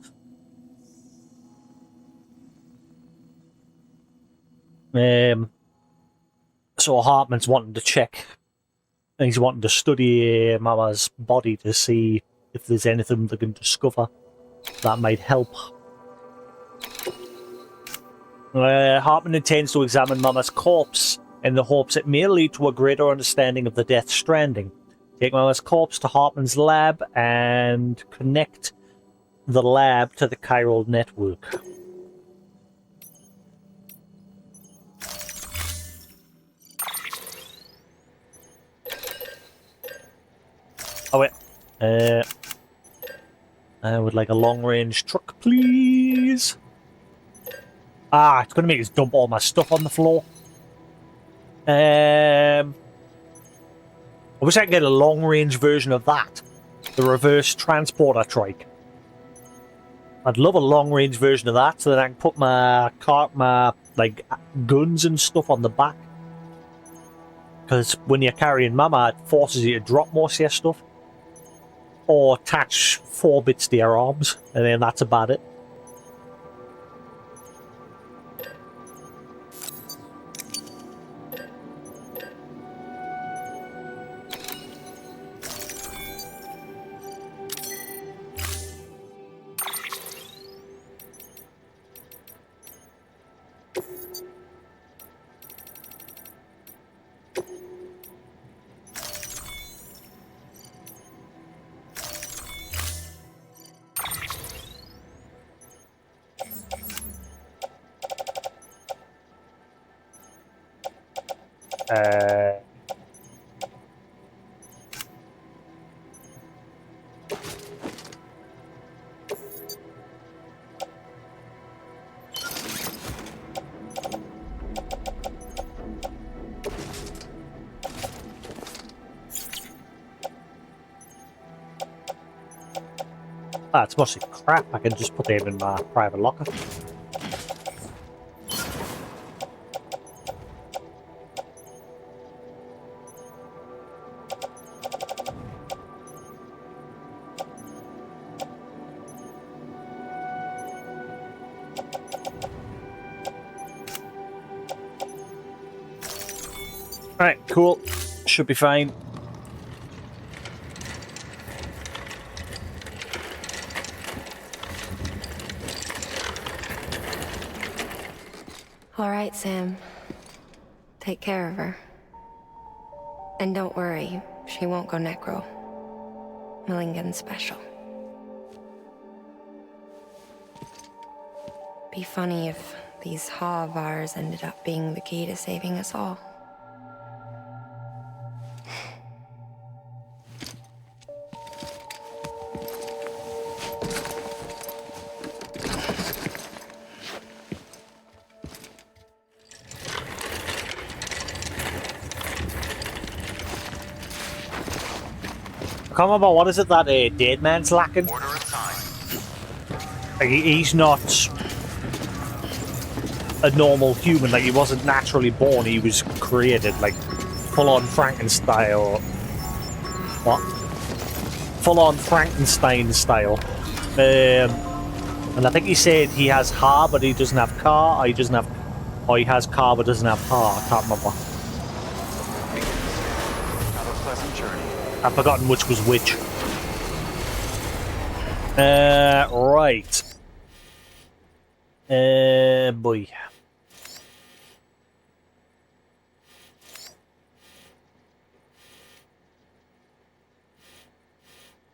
So Hartman's wanting to check. He's wanting to study Mama's body to see if there's anything they can discover that might help. Hartman intends to examine Mama's corpse in the hopes it may lead to a greater understanding of the Death Stranding. Take Mama's corpse to Hartman's lab and connect the lab to the chiral network. Oh wait, I would like a long-range truck, please. It's going to make us dump all my stuff on the floor. I wish I could get a long-range version of that. The reverse transporter trike. I'd love a long-range version of that so that I can put my like guns and stuff on the back. Because when you're carrying Mama, it forces you to drop most of your stuff. Or attach 4 bits to your arms, and then that's about it. It's mostly crap. I can just put them in my private locker. Alright, cool. Should be fine. All right, Sam. Take care of her. And don't worry, she won't go necro. Milligan's special. Be funny if these Ha of ours ended up being the key to saving us all. Come on, what is it that Dead Man's lacking? Order of time. Like, he's not a normal human. Like, he wasn't naturally born. He was created. Like, full-on Frankenstein. What? Full-on Frankenstein style. And I think he said he has car, but he doesn't have car. Or he doesn't have, or he has car but doesn't have car. I can't remember. Have a pleasant journey. I've forgotten which was which. Right. Boy.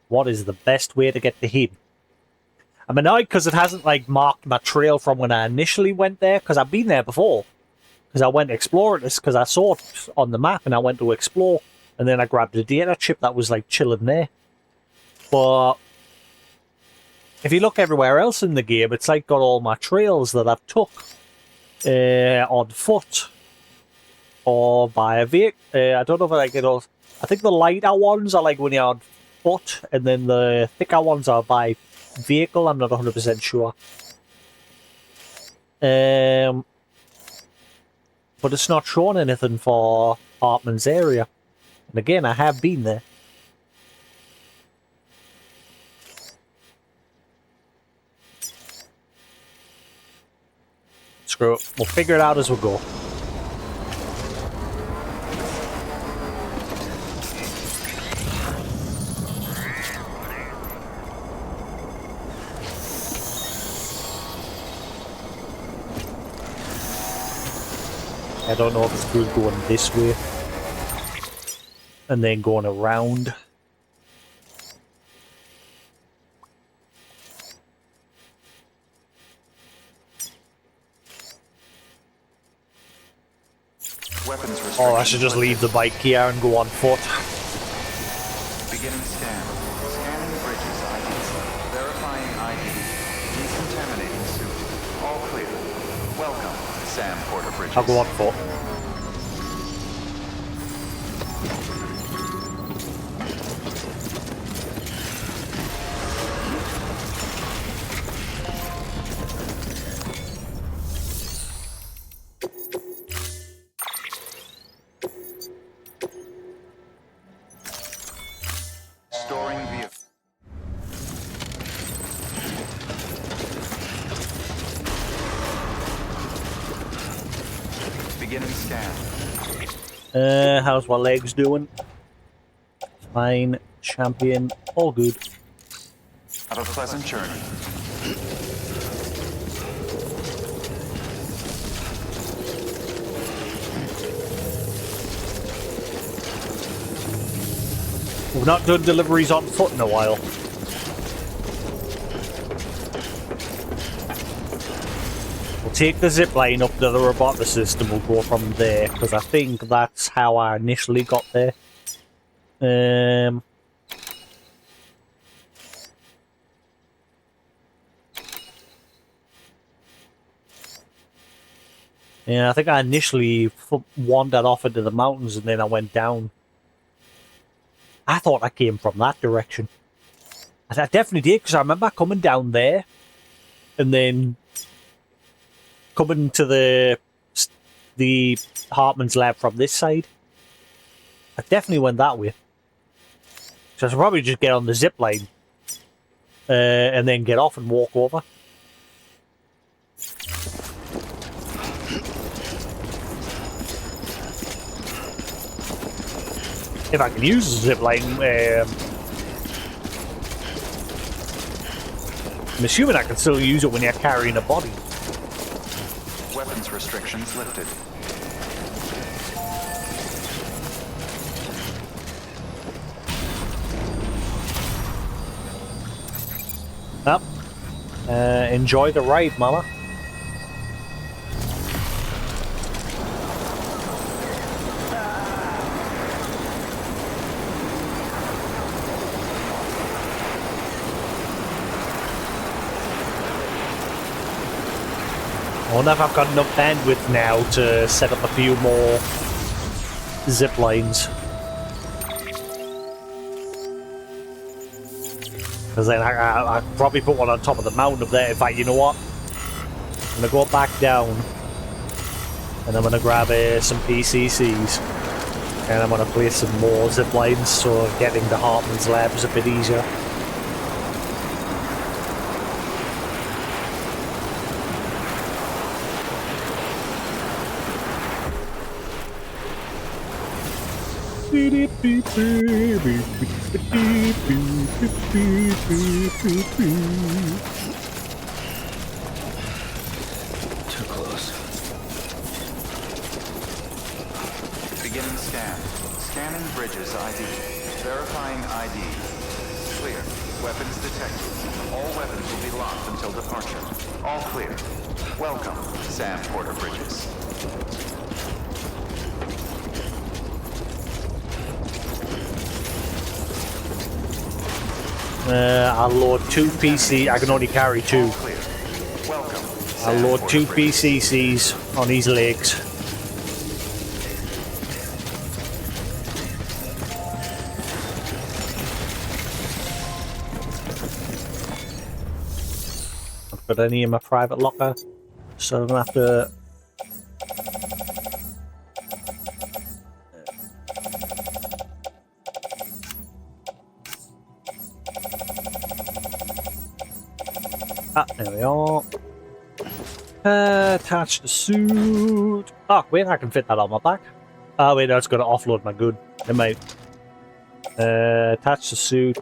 What is the best way to get to him? I'm annoyed because it hasn't, like, marked my trail from when I initially went there, because I've been there before. Because I went exploring this, because I saw it on the map and I went to explore, and then I grabbed a data chip that was, like, chilling there. But if you look everywhere else in the game, it's, like, got all my trails that I've took on foot or by a vehicle. I don't know if I get all. I think the lighter ones are, like, when you're on foot, and then the thicker ones are by vehicle. I'm not 100% sure. But it's not showing anything for Hartman's area. And again, I have been there. Screw it. We'll figure it out as we go. I don't know if it's good going this way and then going around. Weapons restrictions. Oh, I should just leave the bike here and go on foot. Beginning scan. Scanning bridges IDs. Verifying ID. Decontaminating suit. All clear. Welcome, Sam Porter Bridges. I'll go on foot. Storing vehicle. Beginning scan. How's my legs doing? Fine, champion, all good. Have a pleasant journey. We've not done deliveries on foot in a while. We'll take the zip line up to the robotic system. We'll go from there because I think that's how I initially got there. Yeah, I think I initially wandered off into the mountains and then I went down. I thought I came from that direction. I definitely did, because I remember coming down there and then coming to the Hartman's lab from this side. I definitely went that way. So I should probably just get on the zip line and then get off and walk over. If I can use the zip line, I'm assuming I can still use it when you're carrying a body. Weapons restrictions lifted. Yep. Enjoy the ride, mama. I wonder if I've got enough bandwidth now to set up a few more zip lines. Because then I probably put one on top of the mountain up there. In fact, you know what? I'm going to go back down. And I'm going to grab some PCCs. And I'm going to place some more zip lines, so getting to Hartman's lab is a bit easier. Too close. Beginning scan. Scanning bridges ID. Verifying ID. Clear. Weapons detected. All weapons will be locked until departure. All clear. Welcome, Sam Porter Bridges. I'll load 2 PC. I can only carry 2. All clear. Welcome, I'll Sam load Porter 2 Bridges. PCCs on his legs. I've got any in my private locker, so I don't have to. Ah, there we are. Attach the suit. Oh, wait, I can fit that on my back. Oh, wait, that's going to offload my gun. It might. Attach the suit.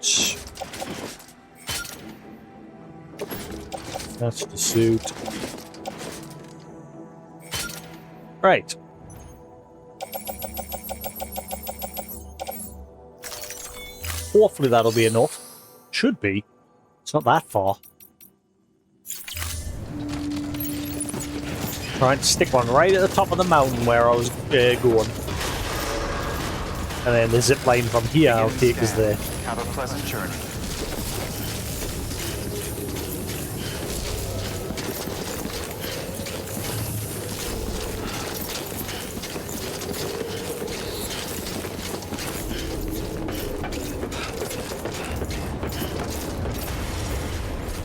Attach the suit. Right. Hopefully that'll be enough. Should be. It's not that far. Trying to stick one right at the top of the mountain where I was going. And then the zip line from here I'll take us there. Have a pleasant journey.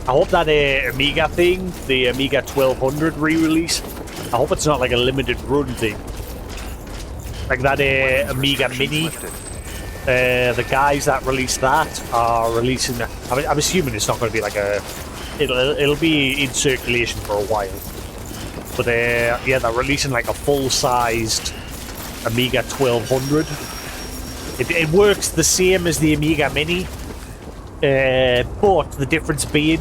I hope that Amiga thing, the Amiga 1200 re-release, I hope it's not like a limited run thing. Like that Amiga Mini, the guys that released that are releasing. I'm assuming it's not going to be like a. It'll be in circulation for a while. But yeah, they're releasing like a full-sized Amiga 1200. It works the same as the Amiga Mini. But the difference being,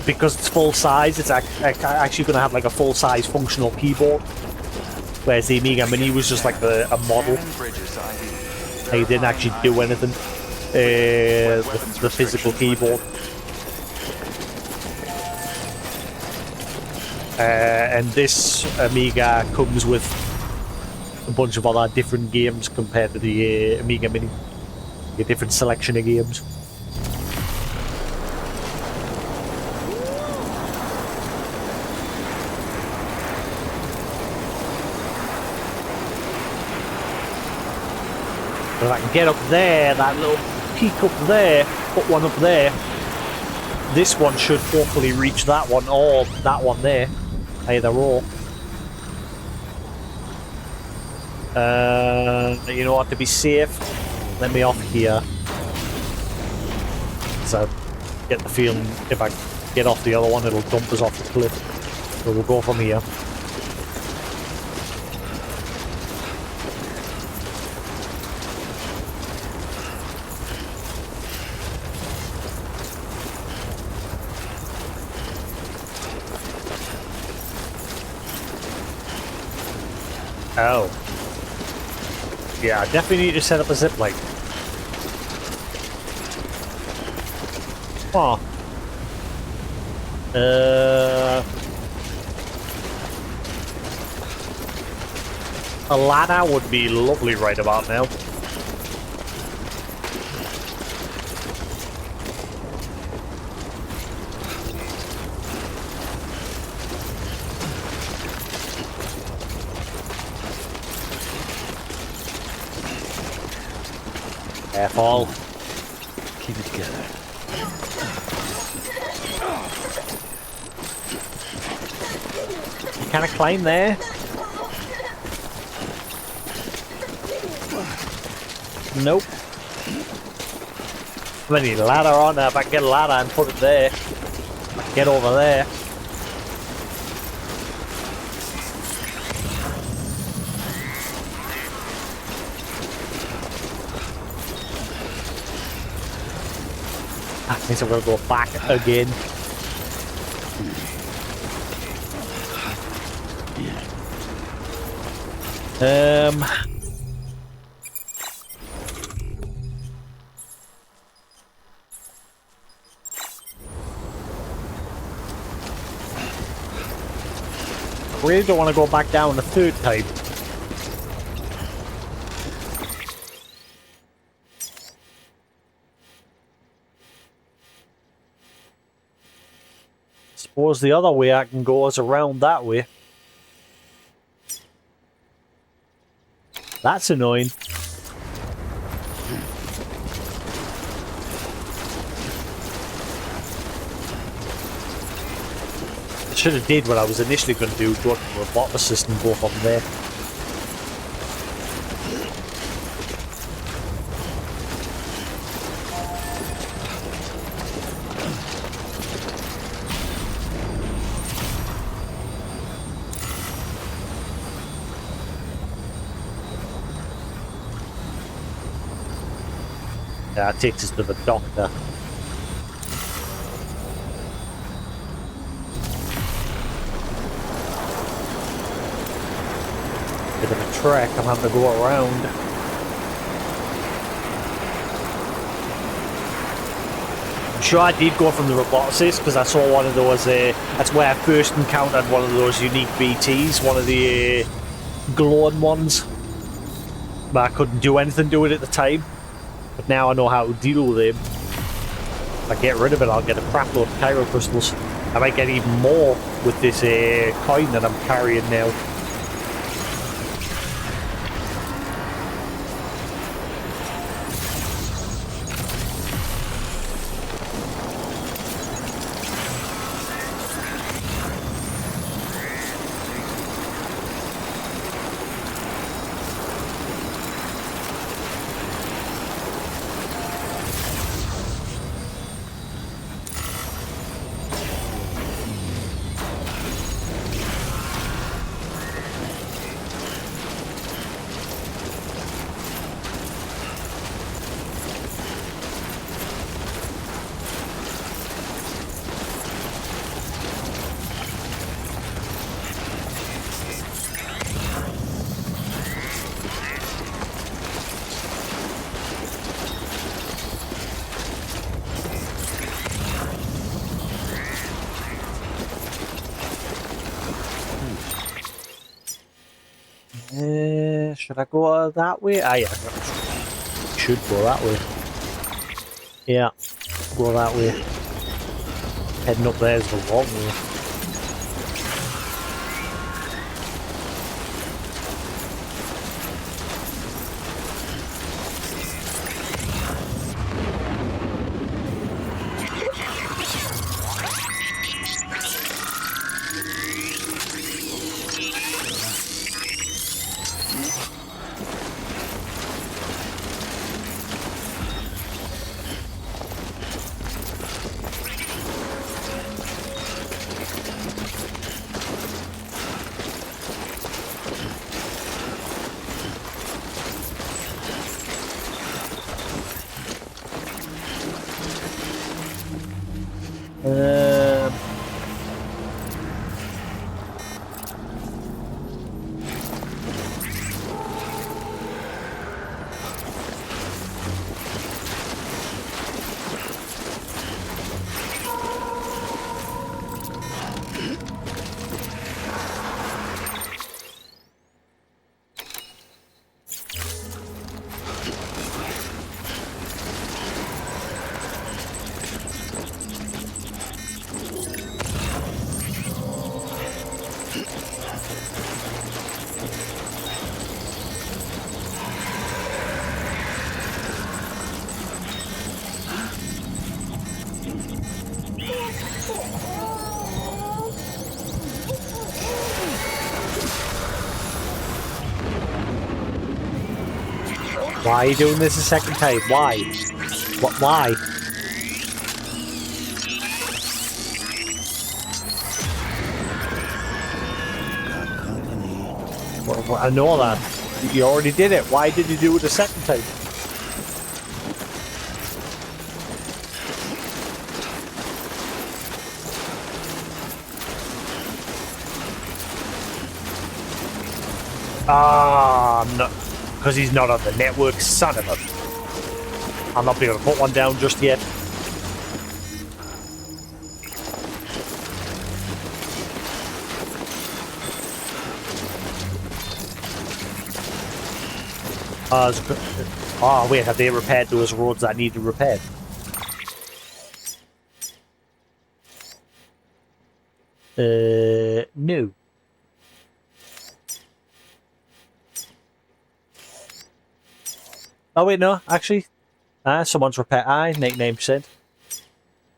because it's full size, it's actually going to have like a full size functional keyboard, whereas the Amiga Mini was just like a model. They didn't actually do anything. The physical keyboard. And this Amiga comes with a bunch of other different games compared to the Amiga Mini. A different selection of games. If I can get up there, that little peak up there, put one up there, this one should hopefully reach that one or that one there. Either or. You know what, to be safe, let me off here. So I get the feeling if I get off the other one, it'll dump us off the cliff. So we'll go from here. Oh. Yeah, I definitely need to set up a zip line. Oh. A ladder would be lovely right about now. Careful. Keep it together. You kind of climb there. Nope. I need a ladder on there. If I can get a ladder and put it there, I can get over there. That means I'm gonna go back again. I really don't want to go back down the third time. Suppose the other way I can go is around that way. That's annoying. I should have did what I was initially going to do, go to the roboticist and go from there. Yeah, it takes us to the doctor. Bit of a trek, I'm having to go around. I'm sure I did go from the roboticist because I saw one of those, that's where I first encountered one of those unique BTs, one of the glowing ones. But I couldn't do anything to it at the time. But now I know how to deal with them. If I get rid of it, I'll get a crap load of Cairo crystals. I might get even more with this coin that I'm carrying now. Should I go that way? Ah, yeah. Should go that way. Yeah, go that way. Heading up there is the wrong way. Why are you doing this a second time? Why? What? Why? Well, I know that. You already did it. Why did you do it a second time? Ah, no, because he's not on the network, son of a. I'll not be able to put one down just yet. Oh, wait, have they repaired those roads that need repaired? No. Oh, wait, no, actually. Someone's repaired. 99%.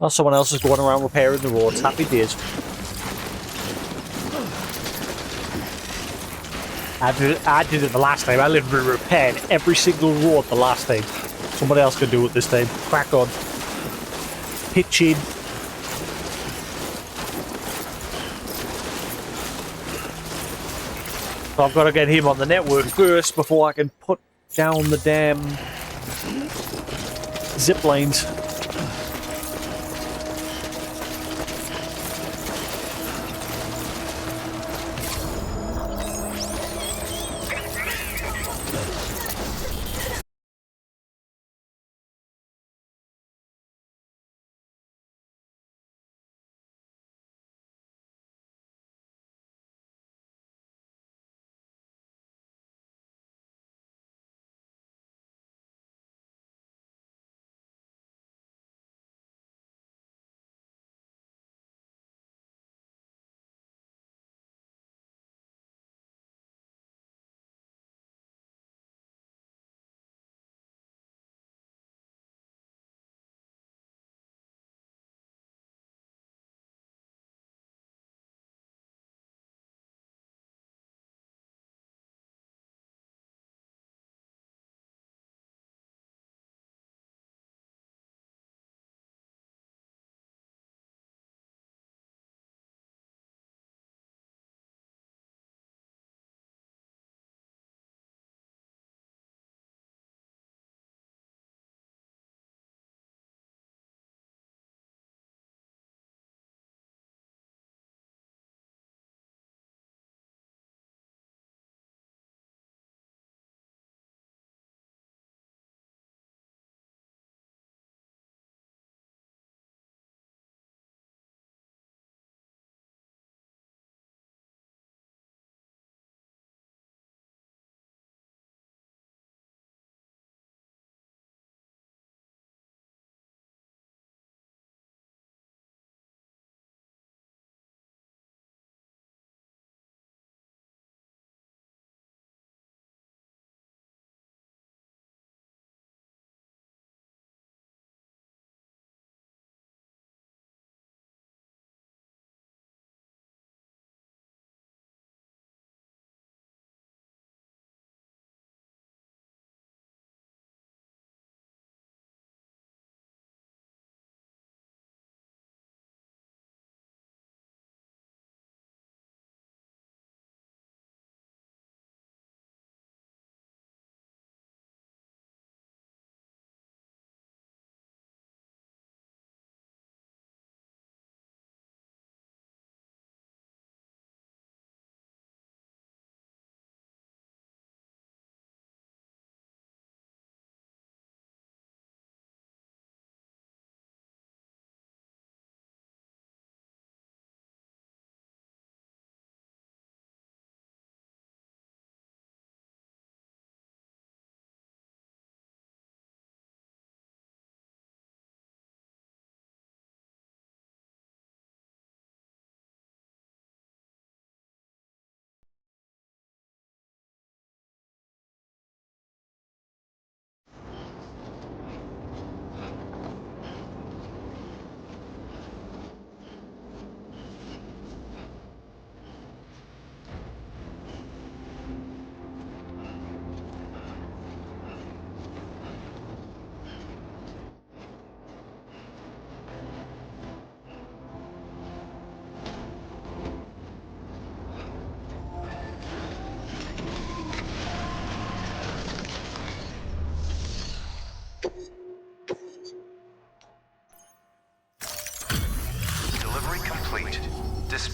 Oh, someone else is going around repairing the roads. Happy days. I did it the last time. I literally repaired every single road the last time. Somebody else can do it this time. Crack on. Pitch in. So I've got to get him on the network first before I can put down the damn zip lines.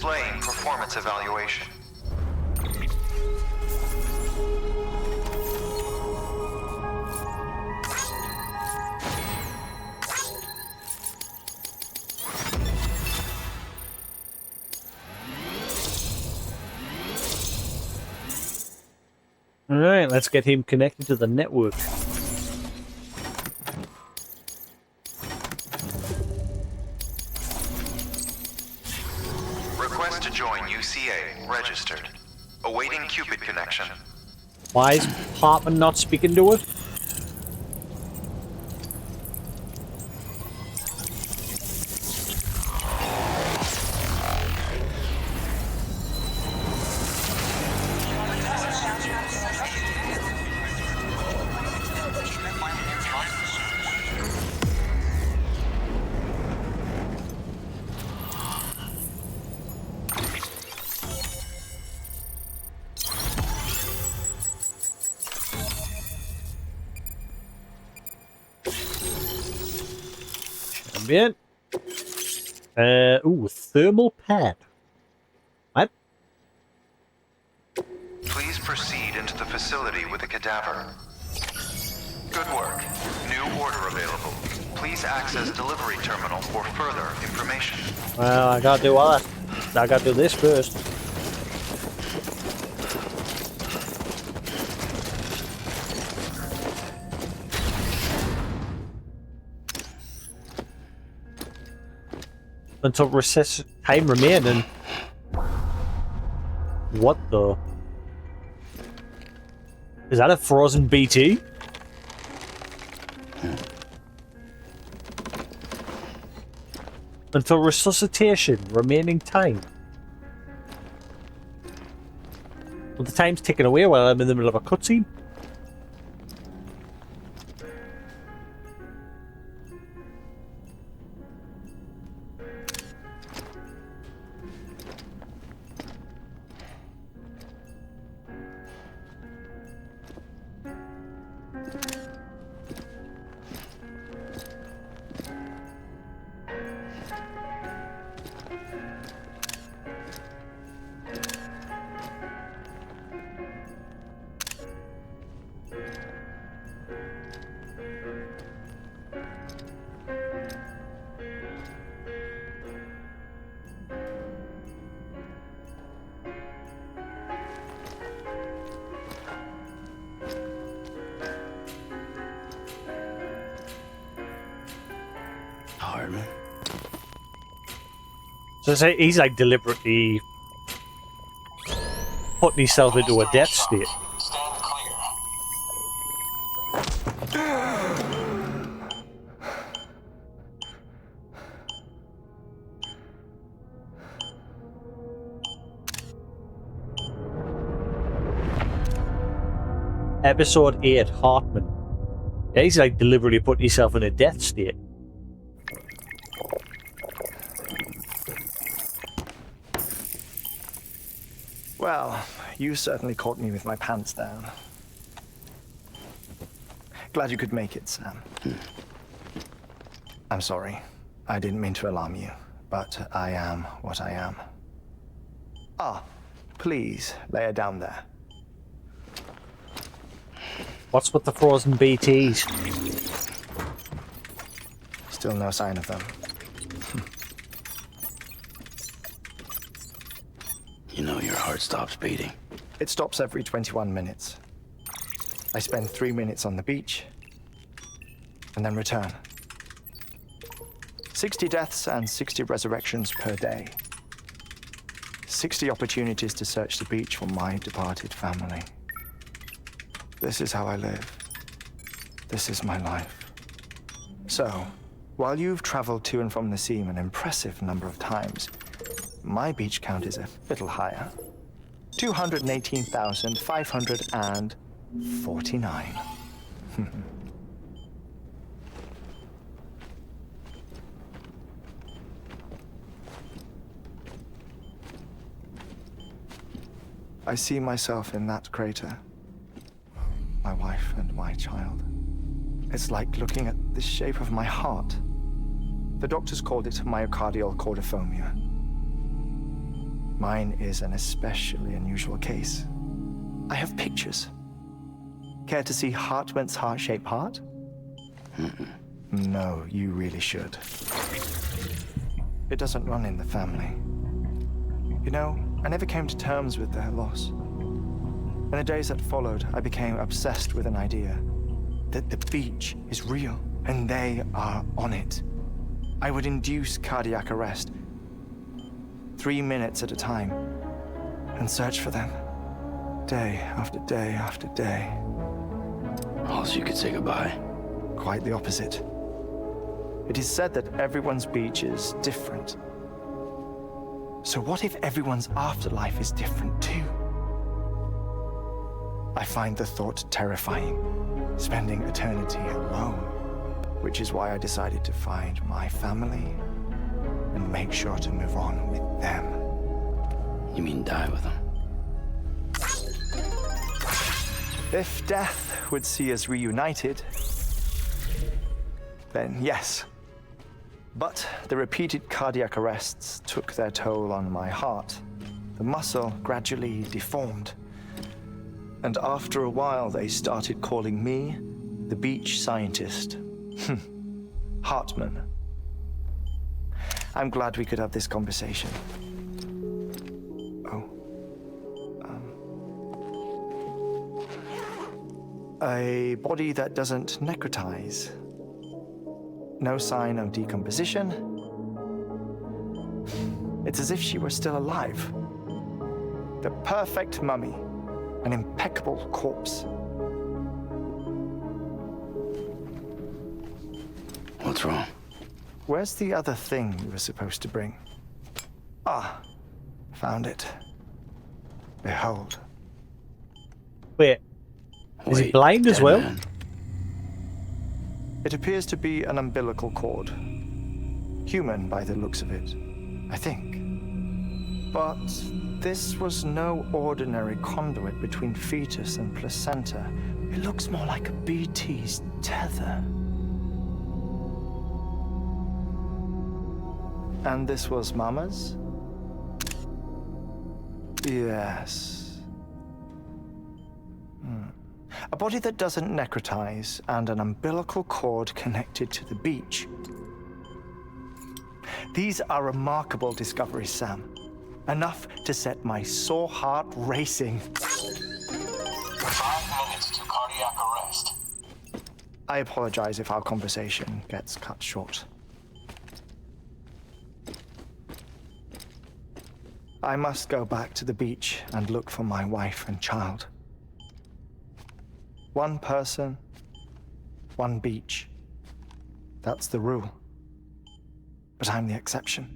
Displaying performance evaluation. Alright, let's get him connected to the network. Request to join UCA. Registered. Awaiting Cupid connection. Why is Hartman not speaking to it? Champion. Ooh, thermal pad. What? Please proceed into the facility with a cadaver. Good work. New order available. Please access delivery terminal for further information. Well, I gotta do what? I gotta do this first. Until recess time remaining. What the? Is that a frozen BT? Until resuscitation, remaining time. Well, the time's ticking away while I'm in the middle of a cutscene. Hardman. So he's like deliberately putting himself into a death state. Episode 8, Hartman. Yeah, he's like deliberately putting himself in a death state. Well, you certainly caught me with my pants down. Glad you could make it, Sam. I'm sorry. I didn't mean to alarm you, but I am what I am. Ah, please, lay her down there. What's with the frozen BTs? Still no sign of them. You know your heart stops beating. It stops every 21 minutes. I spend 3 minutes on the beach, and then return. 60 deaths and 60 resurrections per day. 60 opportunities to search the beach for my departed family. This is how I live. This is my life. So, while you've traveled to and from the scene an impressive number of times, my beach count is a little higher. 218,549. I see myself in that crater. My wife and my child. It's like looking at the shape of my heart. The doctors called it myocardial cordiformia. Mine is an especially unusual case. I have pictures. Care to see Hartman's heart-shaped heart? No, you really should. It doesn't run in the family. You know, I never came to terms with their loss. In the days that followed, I became obsessed with an idea that the beach is real and they are on it. I would induce cardiac arrest 3 minutes at a time and search for them day after day after day. Also, you could say goodbye. Quite the opposite. It is said that everyone's beach is different. So what if everyone's afterlife is different too? I find the thought terrifying, spending eternity alone, which is why I decided to find my family and make sure to move on with them. You mean die with them? If death would see us reunited, then yes. But the repeated cardiac arrests took their toll on my heart. The muscle gradually deformed. And after a while, they started calling me the beach scientist. Hartman. I'm glad we could have this conversation. A body that doesn't necrotize. No sign of decomposition. It's as if she were still alive. The perfect mummy. An impeccable corpse. What's wrong? Where's the other thing you were supposed to bring? Ah, found it. Behold. Wait. Is he blind as dead well? man. It appears to be an umbilical cord. Human by the looks of it, I think. But this was no ordinary conduit between fetus and placenta. It looks more like a BT's tether. And this was Mama's? Yes. A body that doesn't necrotize and an umbilical cord connected to the beach. These are remarkable discoveries, Sam. Enough to set my sore heart racing. 5 minutes to cardiac arrest. I apologize if our conversation gets cut short. I must go back to the beach and look for my wife and child. One person, one beach. That's the rule. But I'm the exception.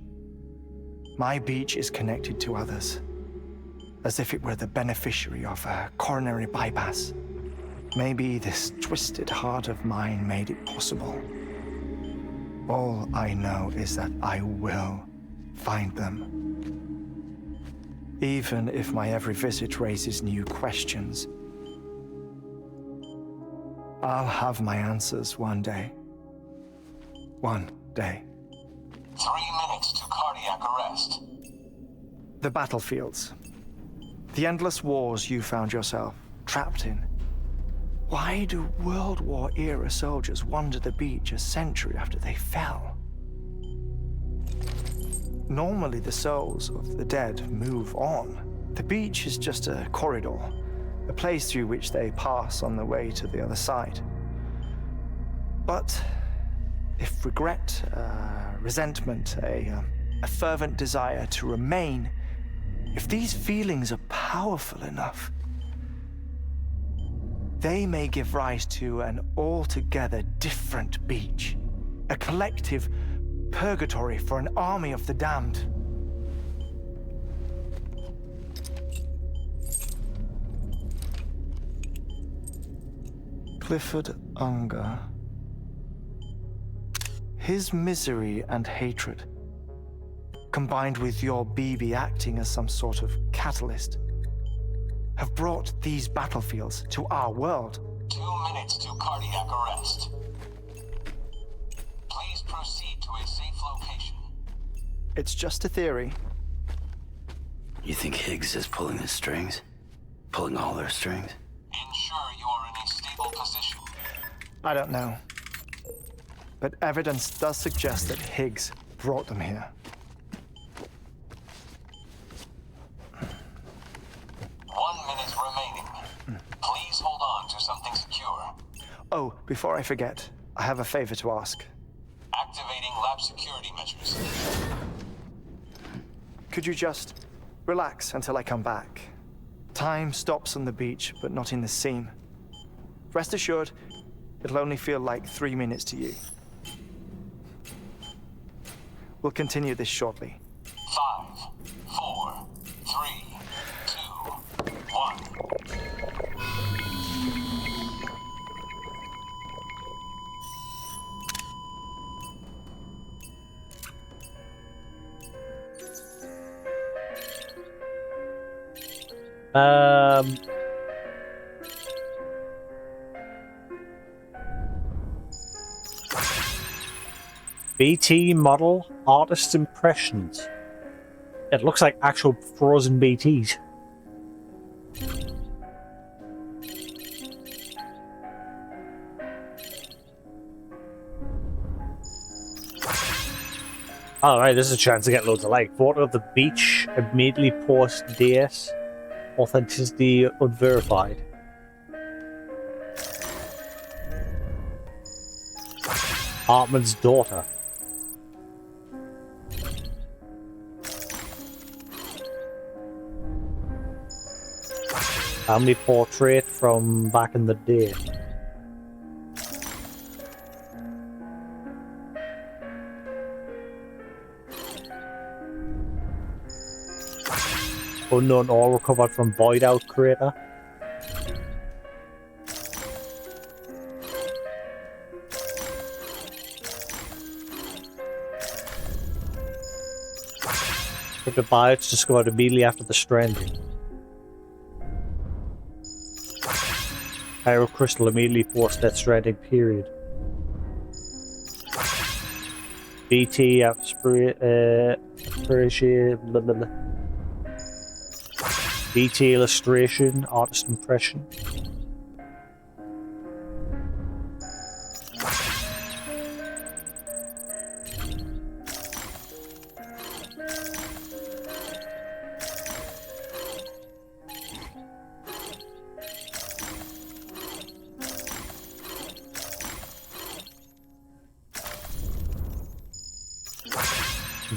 My beach is connected to others, as if it were the beneficiary of a coronary bypass. Maybe this twisted heart of mine made it possible. All I know is that I will find them. Even if my every visit raises new questions, I'll have my answers one day. One day. 3 minutes to cardiac arrest. The battlefields. The endless wars you found yourself trapped in. Why do World War era soldiers wander the beach a century after they fell? Normally the souls of the dead move on. The beach is just a corridor, a place through which they pass on the way to the other side. But if regret, resentment, a fervent desire to remain, if these feelings are powerful enough, they may give rise to an altogether different beach, a collective purgatory for an army of the damned. Clifford Unger. His misery and hatred, combined with your BB acting as some sort of catalyst, have brought these battlefields to our world. 2 minutes to cardiac arrest. Please proceed to a safe location. It's just a theory. You think Higgs is pulling the strings? Pulling all their strings? Ensure you are in a stable position. I don't know. But evidence does suggest that Higgs brought them here. 1 minute remaining. Please hold on to something secure. Oh, before I forget, I have a favor to ask. Activating lab security measures. Could you just relax until I come back? Time stops on the beach, but not in the scene. Rest assured, it'll only feel like 3 minutes to you. We'll continue this shortly. 5, 4, 3, 2, 1. BT model artist impressions. It looks like actual frozen BTs. Alright, this is a chance to get loads of like. Photo of the beach, immediately post DS. Authenticity unverified. Hartman's daughter. Family portrait from back in the day. Unknown ore recovered from void out crater. Cryptobiotes discovered immediately after the Stranding. Pyrocrystal immediately post Death Stranding period. BT aspiration blah blah blah. BT illustration, artist impression.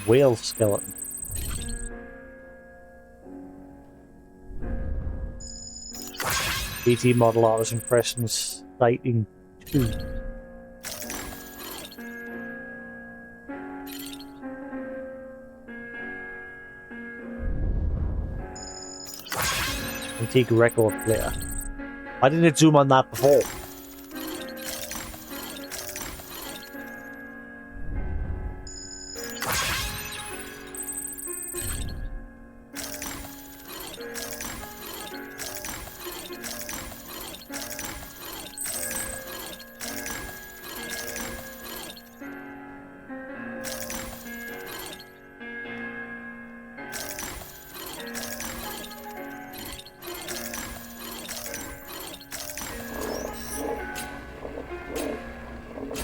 Whale skeleton. BT model artist impressions sighting 2. Antique record player. Why didn't it zoom on that before?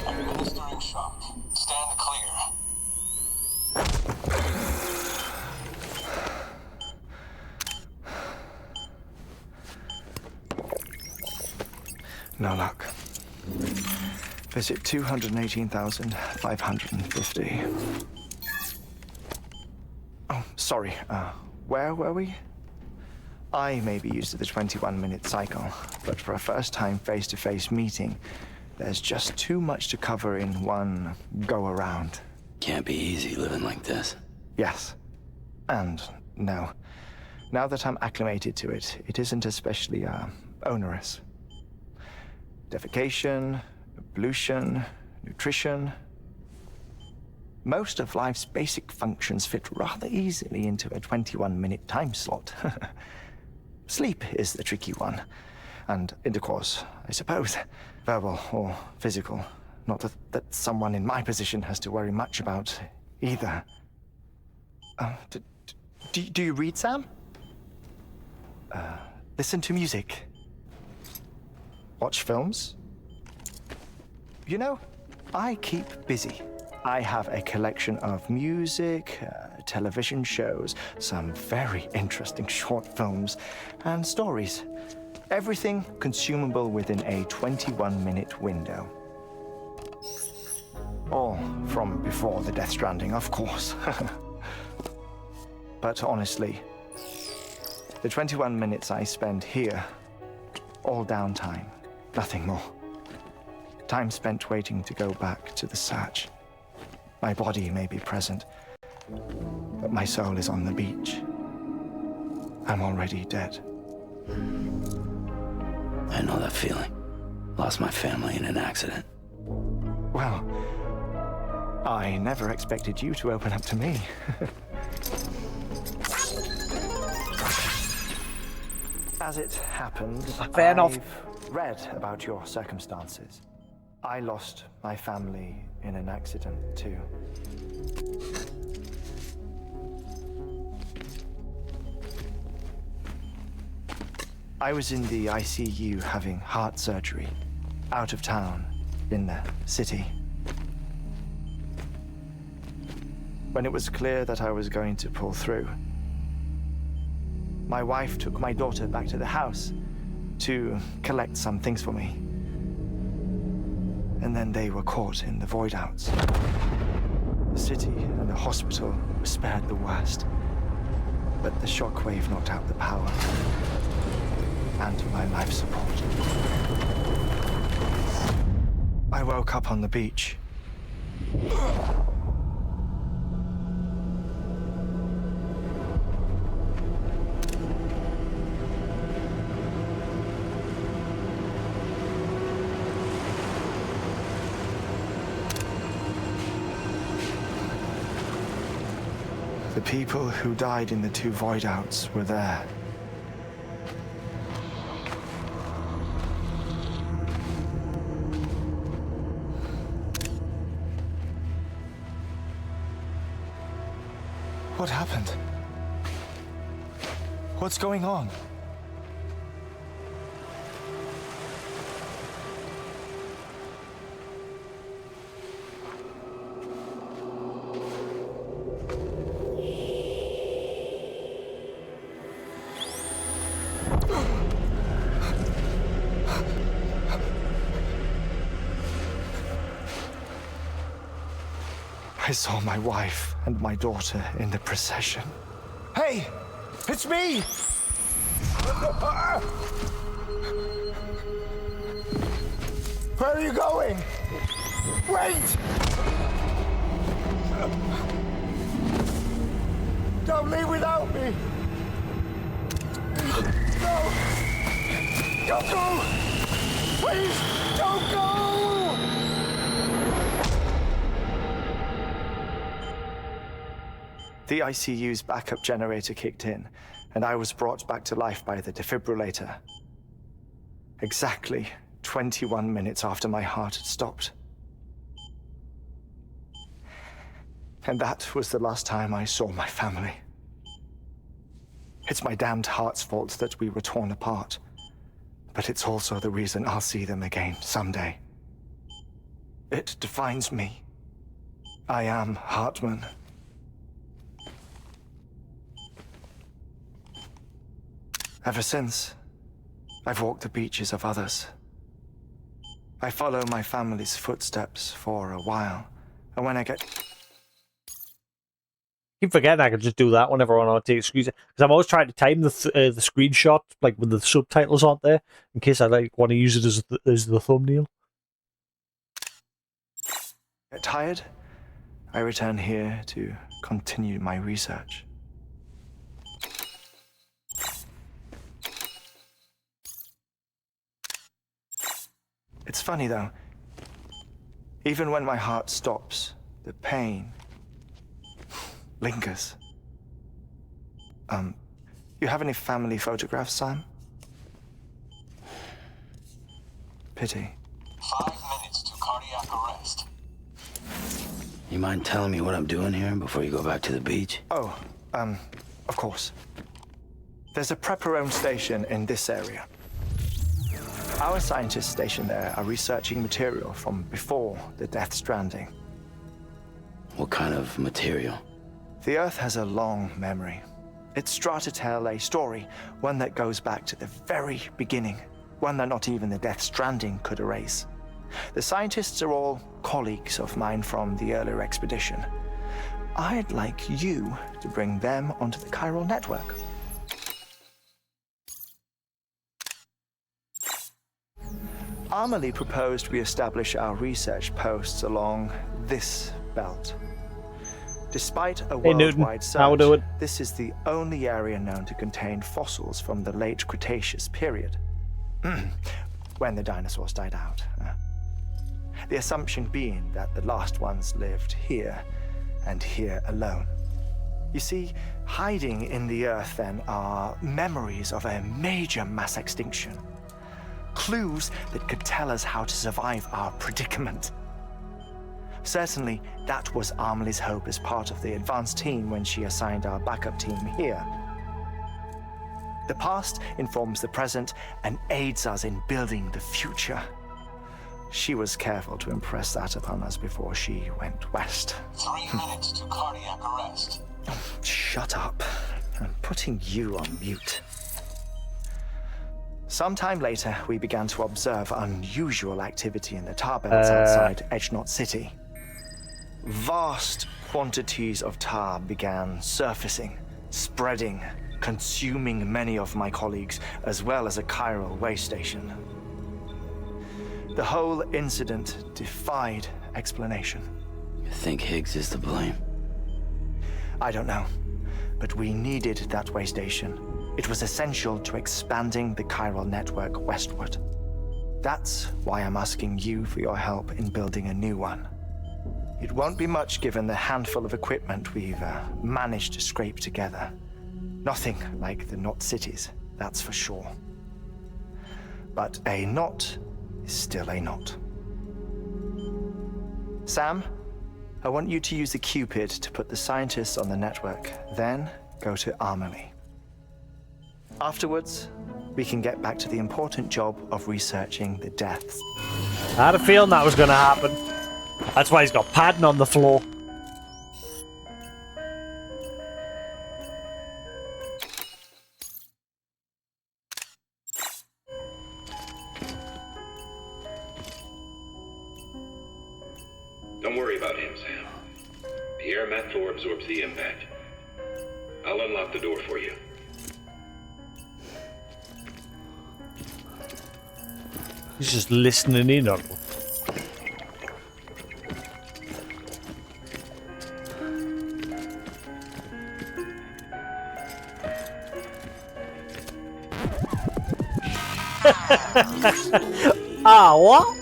Administering shock. Stand clear. No luck. Visit 218,550. Oh, sorry. Where were we? I may be used to the 21-minute cycle, but for a first-time face-to-face meeting, there's just too much to cover in one go-around. Can't be easy living like this. Yes. And no. Now that I'm acclimated to it, it isn't especially, onerous. Defecation, pollution, nutrition. Most of life's basic functions fit rather easily into a 21-minute time slot. Sleep is the tricky one. And intercourse, I suppose. Verbal or physical. Not that someone in my position has to worry much about either. Do you read, Sam? Listen to music. Watch films. You know, I keep busy. I have a collection of music, television shows, some very interesting short films, and stories. Everything consumable within a 21-minute window. All from before the Death Stranding, of course. But honestly, the 21 minutes I spend here, all downtime, nothing more. Time spent waiting to go back to the search. My body may be present, but my soul is on the beach. I'm already dead. I know that feeling. Lost my family in an accident. Well, I never expected you to open up to me. As it happened, Fair enough. I've read about your circumstances. I lost my family in an accident too. I was in the ICU having heart surgery, out of town, in the city. When it was clear that I was going to pull through, my wife took my daughter back to the house to collect some things for me. And then they were caught in the void outs. The city and the hospital were spared the worst, but the shockwave knocked out the power and my life support. I woke up on the beach. The people who died in the two void outs were there. What happened? What's going on? I saw my wife and my daughter in the procession. Hey! It's me! Where are you going? Wait! Don't leave without me! No! Don't go! Please, don't go! The ICU's backup generator kicked in, and I was brought back to life by the defibrillator. Exactly 21 minutes after my heart had stopped. And that was the last time I saw my family. It's my damned heart's fault that we were torn apart, but it's also the reason I'll see them again someday. It defines me. I am Hartman. Ever since, I've walked the beaches of others. I follow my family's footsteps for a while, and when I get... Keep forgetting I can just do that whenever I want to take a screenshot, because I'm always trying to time the screenshot like when the subtitles aren't there, in case I like want to use it as the thumbnail. Get tired, I return here to continue my research. It's funny though. Even when my heart stops, the pain lingers. You have any family photographs, Sam? Pity. 5 minutes to cardiac arrest. You mind telling me what I'm doing here before you go back to the beach? Oh, Of course. There's a Prepper-owned station in this area. Our scientists stationed there are researching material from before the Death Stranding. What kind of material? The Earth has a long memory. It's trying to tell a story, one that goes back to the very beginning, one that not even the Death Stranding could erase. The scientists are all colleagues of mine from the earlier expedition. I'd like you to bring them onto the chiral network. Amelie proposed we establish our research posts along this belt. Despite a worldwide search, this is the only area known to contain fossils from the late Cretaceous period, when the dinosaurs died out. The assumption being that the last ones lived here, and here alone. You see, hiding in the Earth then are memories of a major mass extinction. Clues that could tell us how to survive our predicament. Certainly, that was Amelie's hope as part of the advanced team when she assigned our backup team here. The past informs the present and aids us in building the future. She was careful to impress that upon us before she went west. 3 minutes to cardiac arrest. Shut up. I'm putting you on mute. Sometime later, we began to observe unusual activity in the tar belts outside Edgenot City. Vast quantities of tar began surfacing, spreading, consuming many of my colleagues, as well as a chiral way station. The whole incident defied explanation. You think Higgs is to blame? I don't know, but we needed that way station. It was essential to expanding the chiral network westward. That's why I'm asking you for your help in building a new one. It won't be much given the handful of equipment we've managed to scrape together. Nothing like the Knot cities, that's for sure. But a knot is still a knot. Sam, I want you to use the Cupid to put the scientists on the network, then go to Amelie. Afterwards, we can get back to the important job of researching the deaths. I had a feeling that was going to happen. That's why he's got padding on the floor. Don't worry about him, Sam. The air mat floor absorbs the impact. I'll unlock the door for you. He's just listening in on them. Ah, what?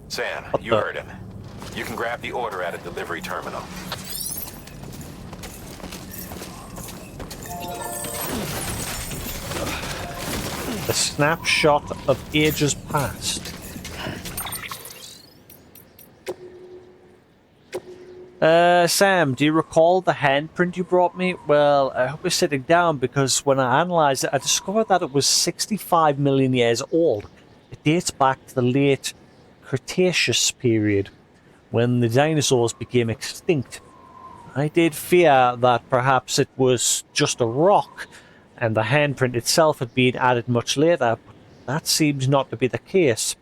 Sam, you heard him. You can grab the order at a delivery terminal. A snapshot of ages past. Sam, do you recall the handprint you brought me? Well, I hope you're sitting down because when I analysed it, I discovered that it was 65 million years old. It dates back to the late Cretaceous period, when the dinosaurs became extinct. I did fear that perhaps it was just a rock, and the handprint itself had been added much later, but that seems not to be the case.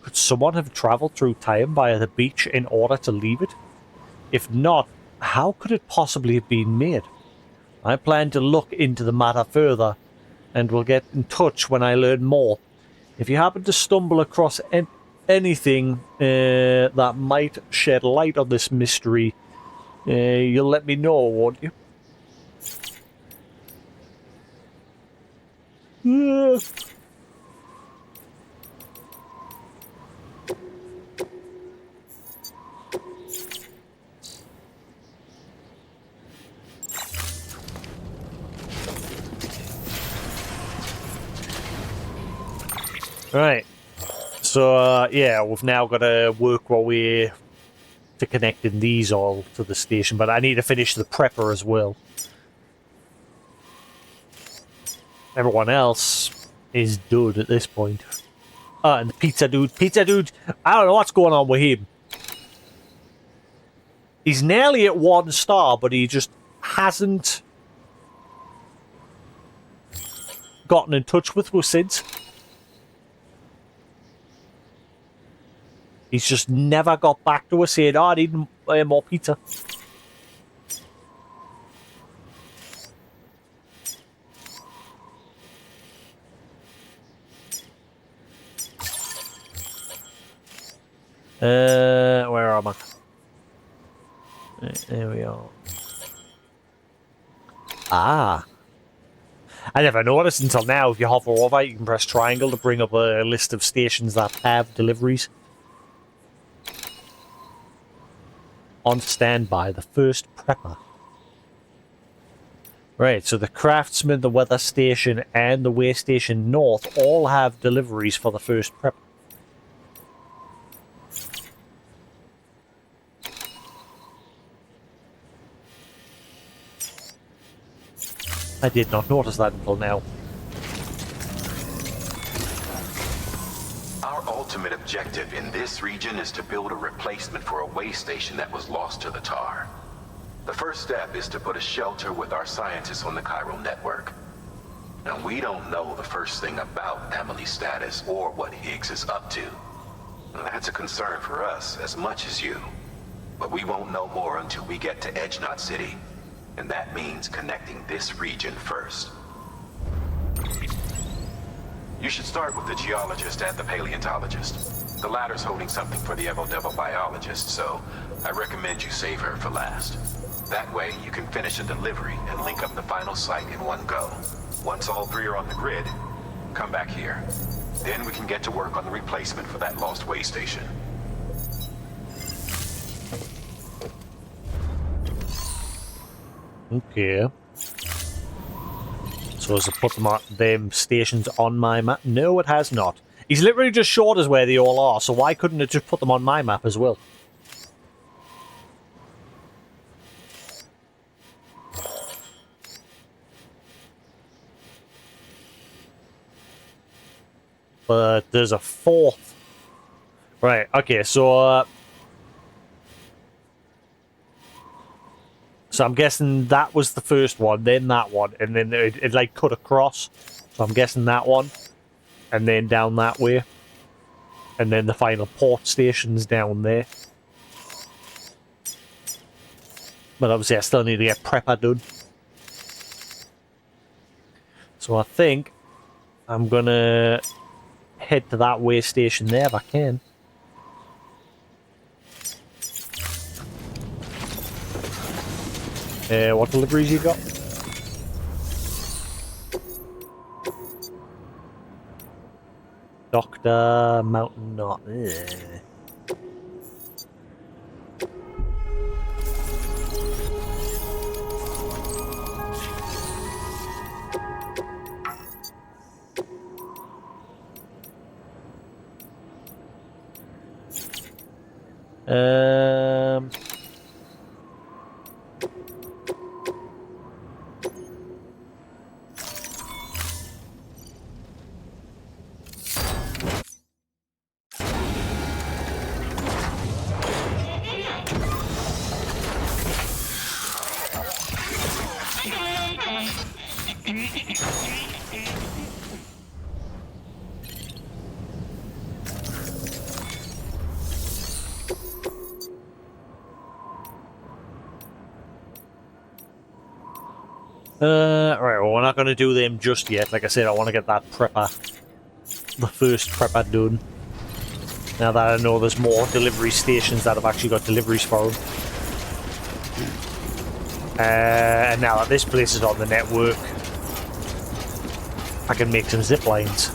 Could someone have travelled through time via the beach in order to leave it? If not, how could it possibly have been made? I plan to look into the matter further, and will get in touch when I learn more. If you happen to stumble across anything that might shed light on this mystery, you'll let me know, won't you? Right. So, yeah, we've now got to work our way to connecting these all to the station, but I need to finish the prepper as well. Everyone else is done at this point. And the pizza dude, I don't know what's going on with him. He's nearly at 1 star, but he just hasn't gotten in touch with us since. He's just never got back to us saying, oh, I need more pizza. Where am I? There we are. Ah. I never noticed until now. If you hover over, you can press triangle to bring up a list of stations that have deliveries. On standby, the first prepper. Right, so the craftsman, the weather station, and the way station north all have deliveries for the first prepper. I did not notice that until now. Our ultimate objective in this region is to build a replacement for a way station that was lost to the tar. The first step is to put a shelter with our scientists on the chiral network. Now, we don't know the first thing about Emily's status or what Higgs is up to. Now, that's a concern for us as much as you. But we won't know more until we get to Edge Knot City. And that means connecting this region first. You should start with the geologist and the paleontologist. The latter's holding something for the Evo-Devo biologist, so I recommend you save her for last. That way, you can finish a delivery and link up the final site in one go. Once all three are on the grid, come back here. Then we can get to work on the replacement for that lost way station. Okay. So has it put them stations on my map? No, it has not. He's literally just showed us where they all are, so why couldn't it just put them on my map as well? But there's a fourth. Right, okay, so... So I'm guessing that was the first one, then that one, and then it like cut across. So I'm guessing that one, and then down that way. And then the final port station's down there. But obviously I still need to get prepper done. So I think I'm gonna head to that way station there if I can. What deliveries you got? Doctor Mountain Knot. Right, well, we're not going to do them just yet. Like I said, I want to get that prepper, the first prepper done. Now that I know there's more delivery stations that have actually got deliveries for them. And now that this place is on the network, I can make some zip lines.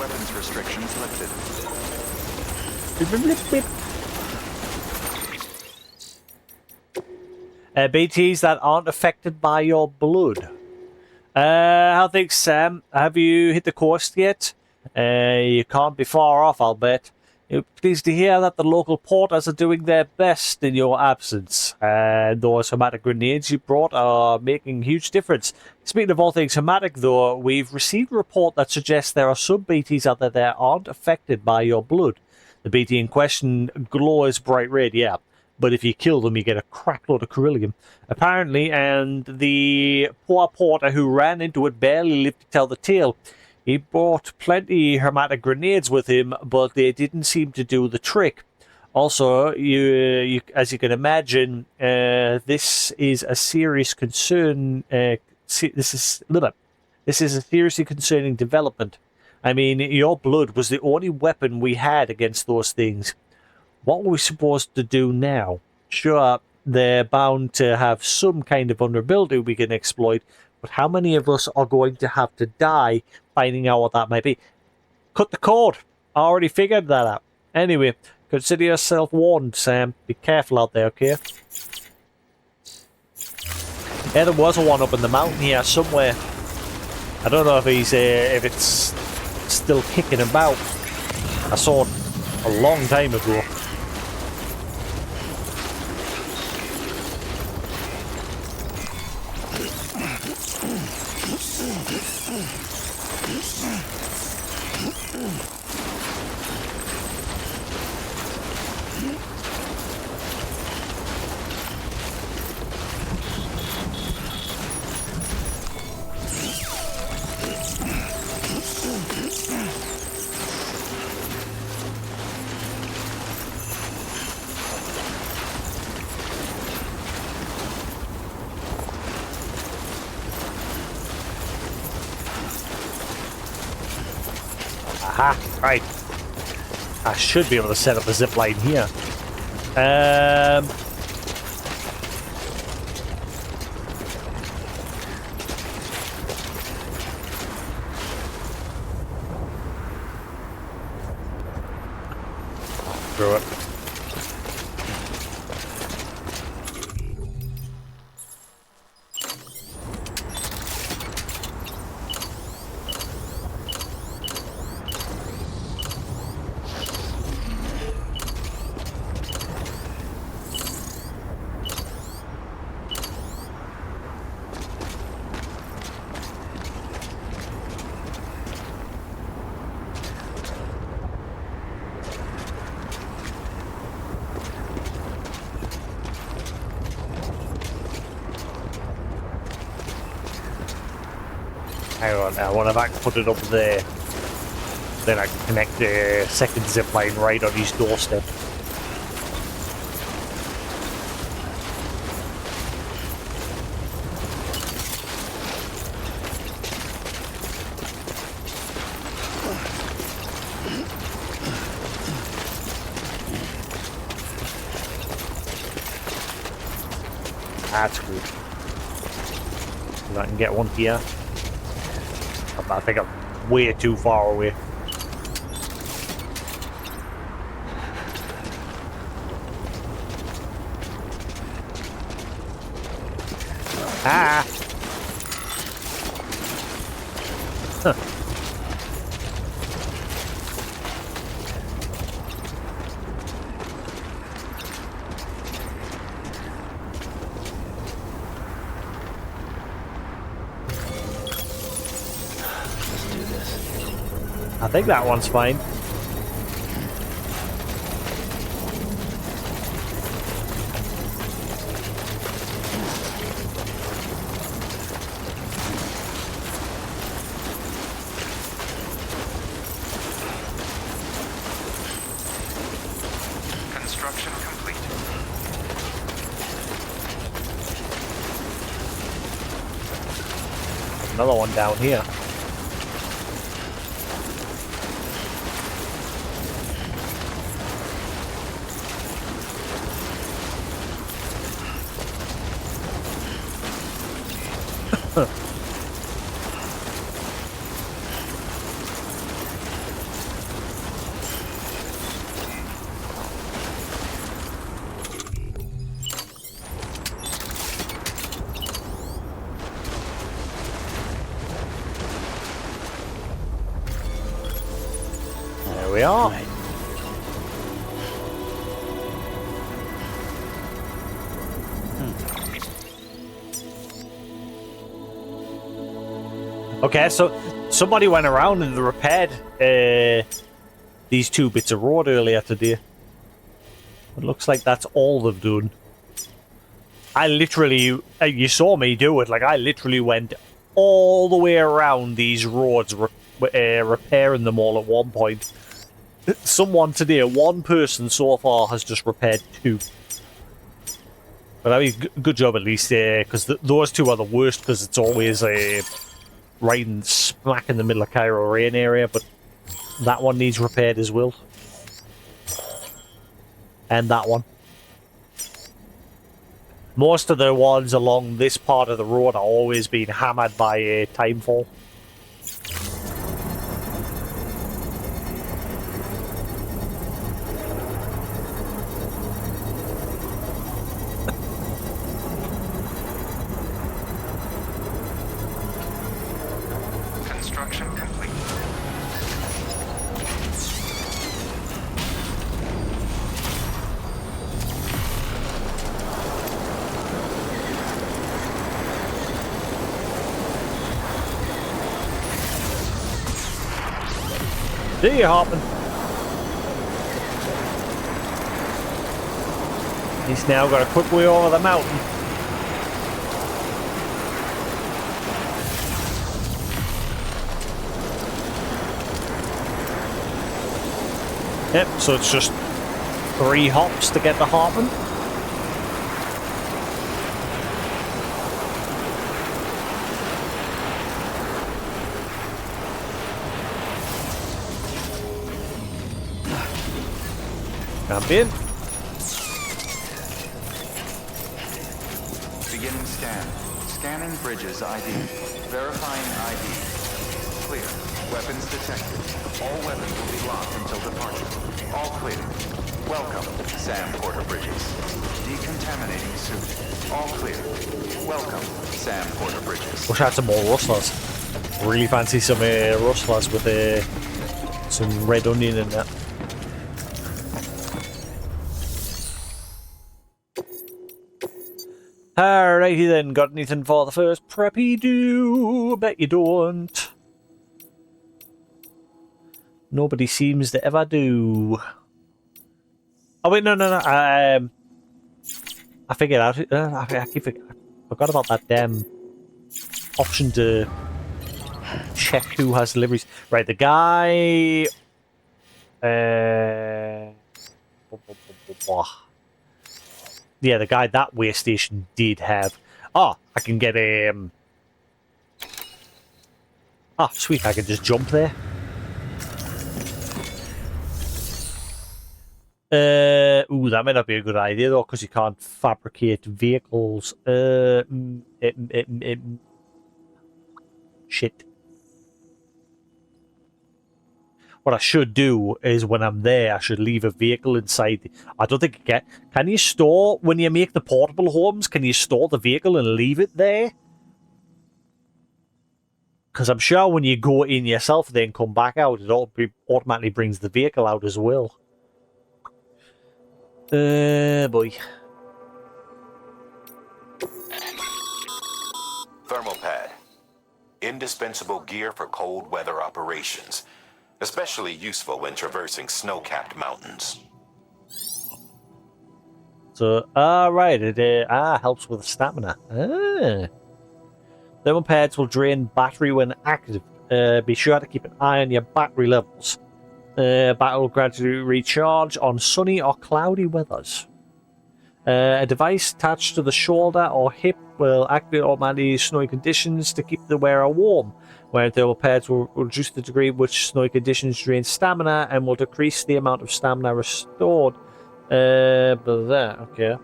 weapons restrictions lifted. BTs that aren't affected by your blood. How things, Sam? Have you hit the coast yet? You can't be far off, I'll bet. You're pleased to hear that the local porters are doing their best in your absence. Those hermetic grenades you brought are making a huge difference. Speaking of all things hermetic, though, we've received a report that suggests there are some BTs out there that aren't affected by your blood. The BT in question glows bright red, yeah. But if you kill them, you get a crackload of beryllium. Apparently, and the poor porter who ran into it barely lived to tell the tale. He brought plenty hermetic grenades with him, but they didn't seem to do the trick. Also, you as you can imagine, this is a serious concern. This is a seriously concerning development. I mean, your blood was the only weapon we had against those things. What were we supposed to do now? Sure, they're bound to have some kind of vulnerability we can exploit, but how many of us are going to have to die finding out what that might be? Cut the cord. I already figured that out. Anyway, consider yourself warned, Sam. Be careful out there, okay? Yeah, there was one up in the mountain here somewhere. I don't know if if it's still kicking about. I saw it a long time ago. Aha, right. I should be able to set up a zip line here. Screw it. Hang on, I wonder if I can put it up there. Then I can connect the second zip line right on his doorstep. That's good. I can get one here. I think I'm way too far away. Ah! Huh. I think that one's fine. Construction complete. Another one down here. we are. Right. Okay, so somebody went around and repaired these 2 bits of road earlier today. It looks like that's all they've done. I literally, you saw me do it, like I literally went all the way around these roads repairing them all at one point. Someone today, one person so far has just repaired 2. But I mean, good job at least, because those 2 are the worst, because it's always right in smack in the middle of Cairo Rain area, but that one needs repaired as well. And that one. Most of the ones along this part of the road are always being hammered by timefall. Construction complete. See you, Hartman. He's now got a quick way over the mountain. Yep, so it's just 3 hops to get to Hartman. Jump in. Beginning scan. Scanning bridges ID. Verifying ID. Clear. Weapons detected. All weapons will be locked until departure. All clear. Welcome, Sam Porter Bridges. Decontaminating suit. All clear. Welcome, Sam Porter Bridges. Wish I had some more rustlers. Really fancy some rustlers with some red onion in that. Alrighty then, got anything for the first preppy do? Bet you don't. Nobody seems to ever do. Oh wait, no. I figured out. I forgot about that damn option to check who has deliveries. Right, the guy. Yeah, the guy that way station did have. Oh, I can get a. Oh, sweet! I can just jump there. Ooh, that might not be a good idea though, because you can't fabricate vehicles. Shit. What I should do is when I'm there, I should leave a vehicle inside. I don't think you can. Can you store, when you make the portable homes, can you store the vehicle and leave it there? Because I'm sure when you go in yourself, then come back out, it automatically brings the vehicle out as well. Boy. Thermal pad. Indispensable gear for cold weather operations. Especially useful when traversing snow-capped mountains. So, right, it helps with stamina. Thermal pads will drain battery when active. Be sure to keep an eye on your battery levels. Battery will gradually recharge on sunny or cloudy weathers. A device attached to the shoulder or hip will activate automatically snowy conditions to keep the wearer warm. Wearing thermal pads will reduce the degree which snowy conditions drain stamina and will decrease the amount of stamina restored. Okay.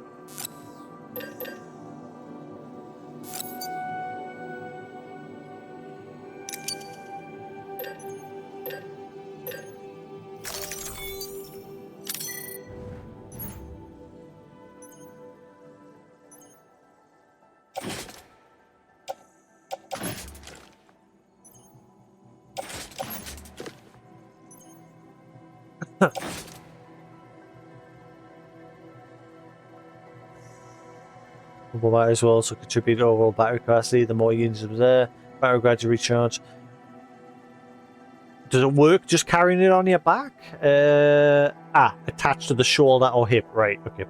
Double battery as well, also contribute to overall battery capacity. The more units there, battery gradually recharge. Does it work just carrying it on your back? Attached to the shoulder or hip. Right, okay.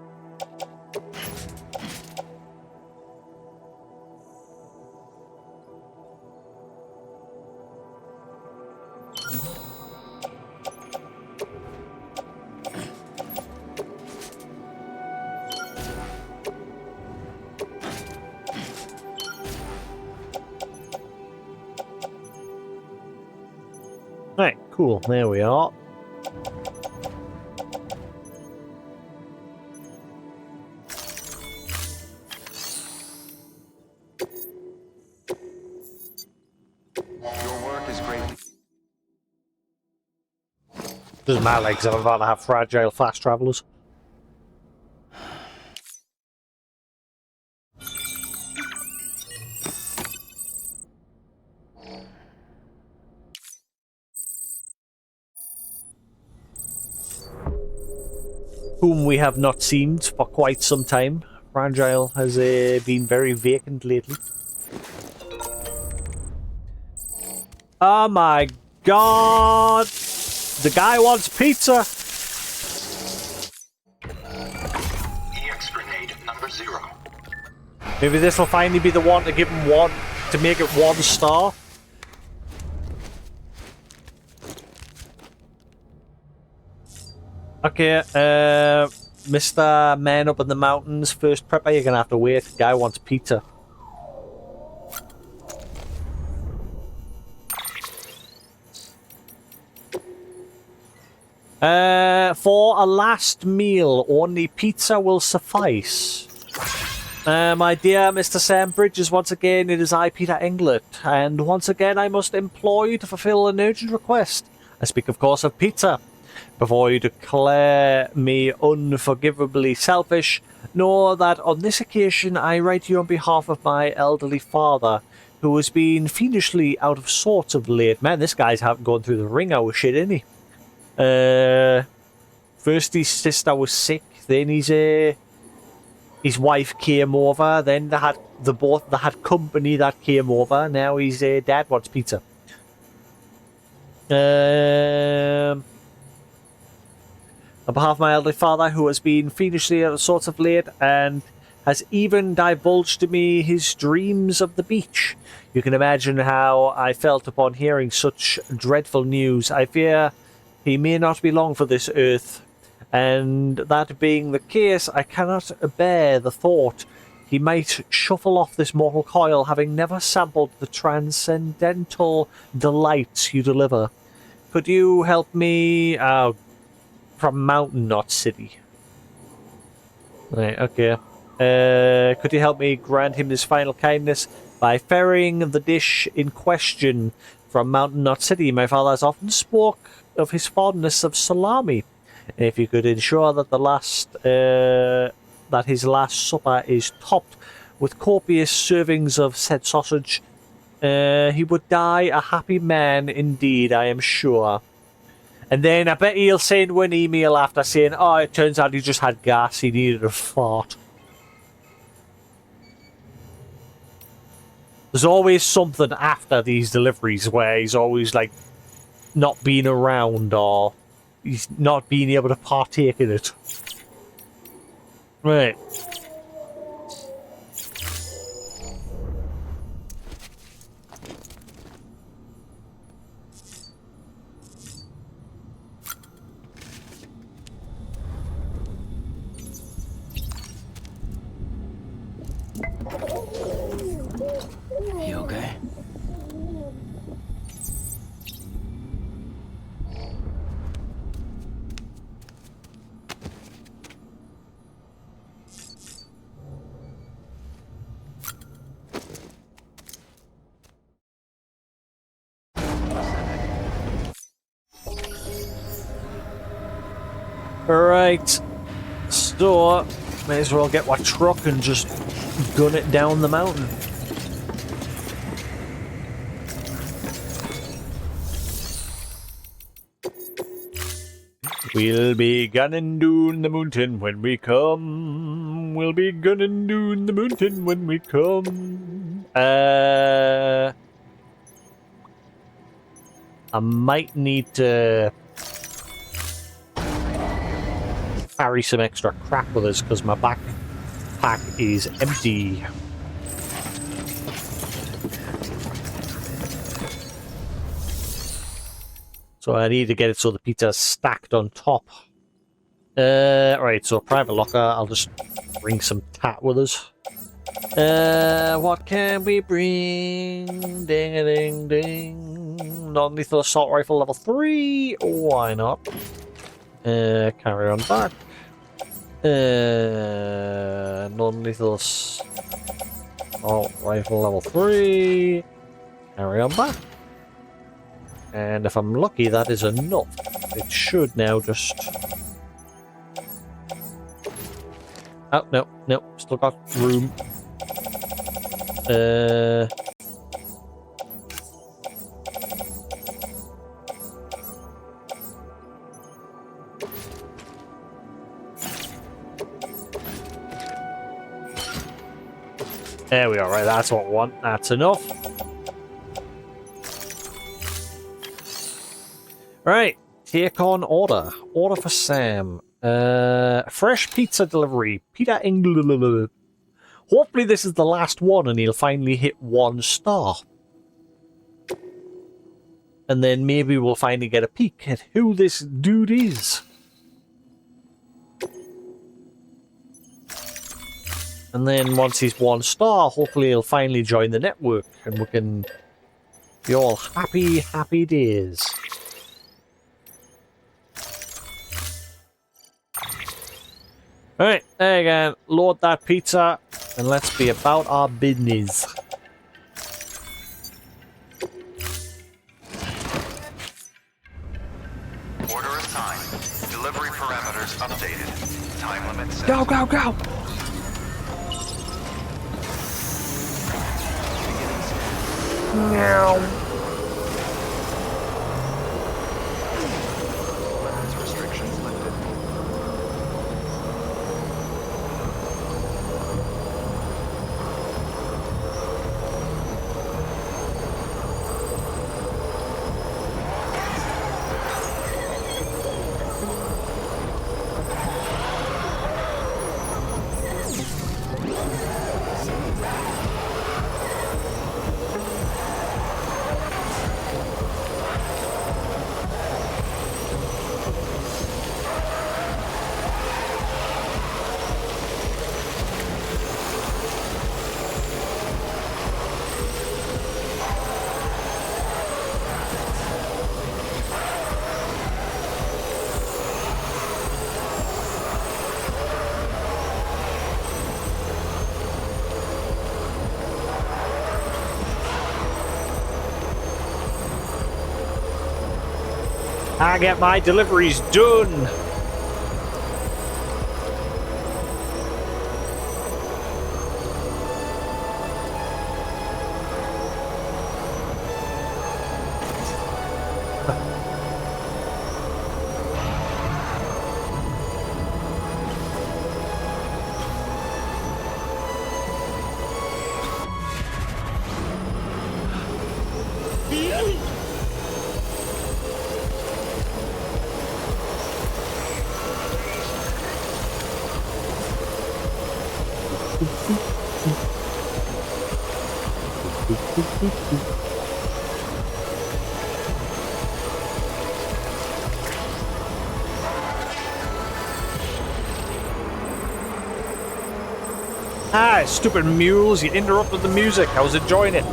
Right, cool. There we are. Your work is great. Doesn't matter, like, 'cause I'm about to have fragile fast travelers. Whom we have not seen for quite some time. Fragile has been very vacant lately. Oh my god! The guy wants pizza! EX grenade number 0. Maybe this will finally be the one to give him one, to make it 1 star. Okay, Mr. Man up in the mountains, first prepper, you're gonna have to wait. Guy wants pizza. For a last meal, only pizza will suffice. My dear Mr. Sam Bridges, once again, it is I, Peter Englert, and once again I must implore you to fulfill an urgent request. I speak, of course, of pizza. Before you declare me unforgivably selfish, know that on this occasion I write to you on behalf of my elderly father, who has been fiendishly out of sorts of late. Man, this guy's gone through the ringer with shit, isn't he? First his sister was sick, then his wife came over, then they had company that came over, now his dad wants pizza. On behalf of my elderly father, who has been fiendishly out of sorts of late and has even divulged to me his dreams of the beach. You can imagine how I felt upon hearing such dreadful news. I fear he may not be long for this earth, and that being the case, I cannot bear the thought he might shuffle off this mortal coil, having never sampled the transcendental delights you deliver. Could you help me? From Mountain Knot City. Right, okay. Could you help me grant him this final kindness by ferrying the dish in question from Mountain Knot City? My father has often spoke of his fondness of salami. If you could ensure that that his last supper is topped with copious servings of said sausage, he would die a happy man indeed, I am sure. And then I bet he'll send one email after saying, oh, it turns out he just had gas, he needed a fart. There's always something after these deliveries where he's always, like, not being around or he's not being able to partake in it. Right. You okay? Alright. So, may as well get my truck and just gun it down the mountain. We'll be gunning down the mountain when we come. We'll be gunning down the mountain when we come. I might need to carry some extra crap with us because my backpack is empty. So I need to get it so the pizza's stacked on top. Right, so private locker, I'll just bring some tat with us. What can we bring? Ding-a-ding-ding. Non-lethal assault rifle level 3. Why not? Carry on back. Non-lethal assault rifle level 3. Carry on back. And if I'm lucky, that is enough. It should now just... Oh, no, still got room. There we are, right, that's what I want. That's enough. Right, take on order. Order for Sam. Fresh pizza delivery. Peter Engel. Hopefully this is the last one and he'll finally hit 1 star. And then maybe we'll finally get a peek at who this dude is. And then once he's 1 star, hopefully he'll finally join the network and we can be all happy, happy days. Alright, there you go. Load that pizza and let's be about our business. Order assigned. Delivery parameters updated. Time limit set. Go, go, go! Meow. Weapons restrictions lifted. I get my deliveries done. Ah, stupid mules, you interrupted the music. I was enjoying it.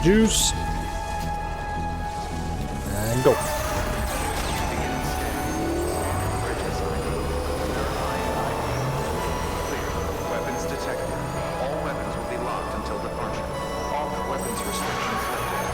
juice. And go. Weapons detected. All weapons will be locked until departure. All weapons restrictions lifted.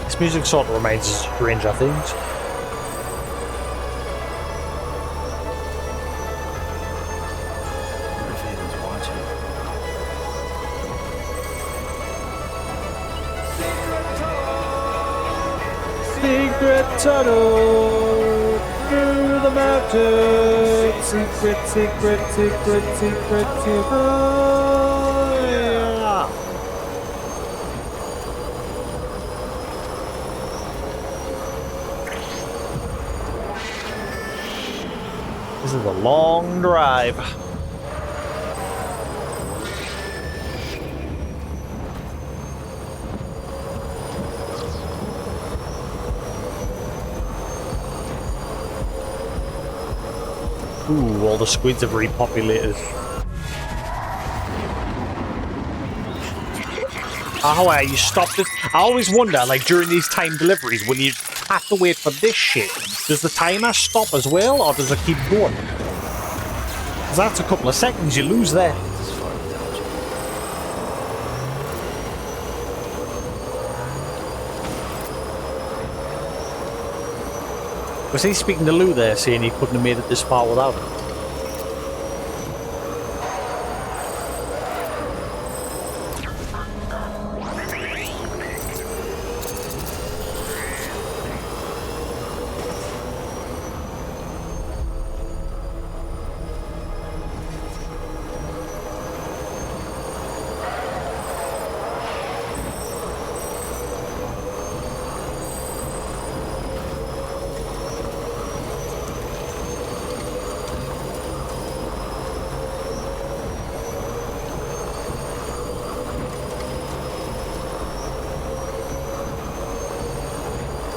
This music sort of reminds us of Stranger Things. What if Aiden's watching? Secret tunnel through the mountains. Secret, secret, secret, secret, secret. This is a long drive. Ooh, all the squids have repopulated. Oh, you stopped it. I always wonder, like, during these time deliveries, when you have to wait for this shit, does the timer stop as well, or does it keep going? Because that's a couple of seconds you lose there. Was he speaking to Lou there, saying he couldn't have made it this far without it?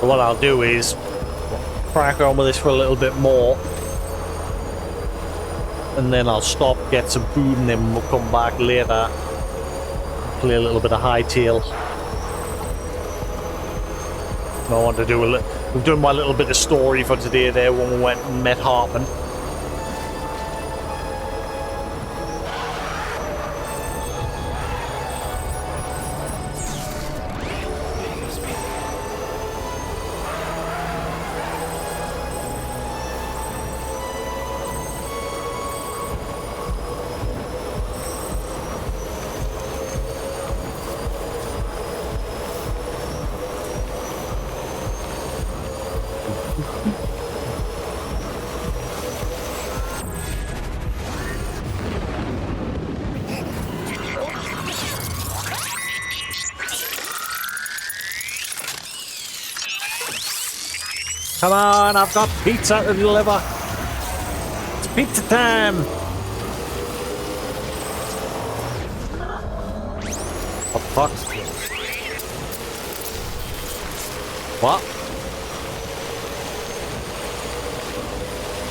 What I'll do is crack on with this for a little bit more, and then I'll stop, get some food, and then we'll come back later, play a little bit of hightail. I want to do we've done my little bit of story for today there when we went and met Hartman. Come on, I've got pizza to deliver. It's pizza time. What the fuck? What?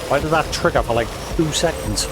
Why did that trigger for like 2 seconds?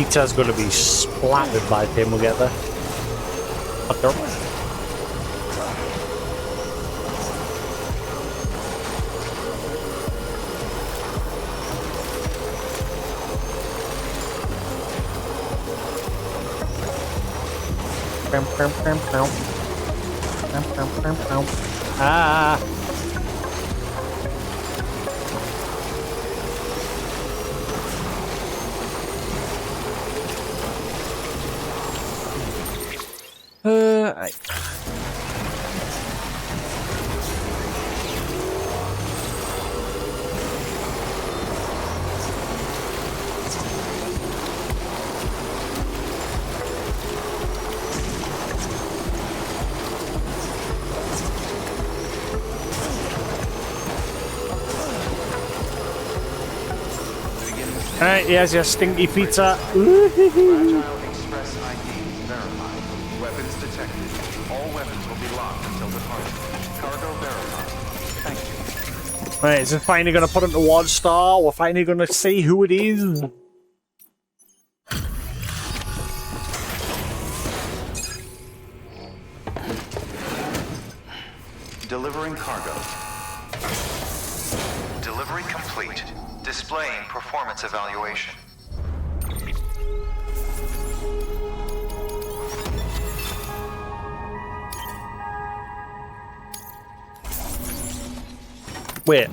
pizza's gonna be splattered by the time we get there. Okay. Ah. I... Alright, here's your stinky pizza. Fragile Express ID verified. Weapons detected. All weapons will be locked until departure. Cargo verified. Thank you. Right, is it finally gonna put him to 1 star? We're finally gonna see who it is. Delivering cargo. Delivery complete. Displaying performance evaluation. Wait.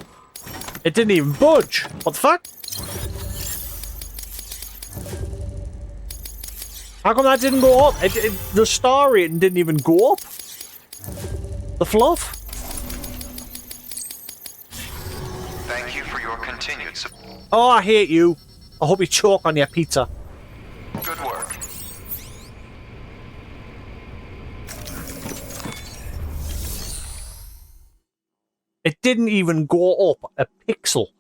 It didn't even budge. What the fuck? How come that didn't go up? The star rating didn't even go up. The fluff? Thank you for your continued support. Oh, I hate you. I hope you choke on your pizza. Good work. It didn't even go up a pixel.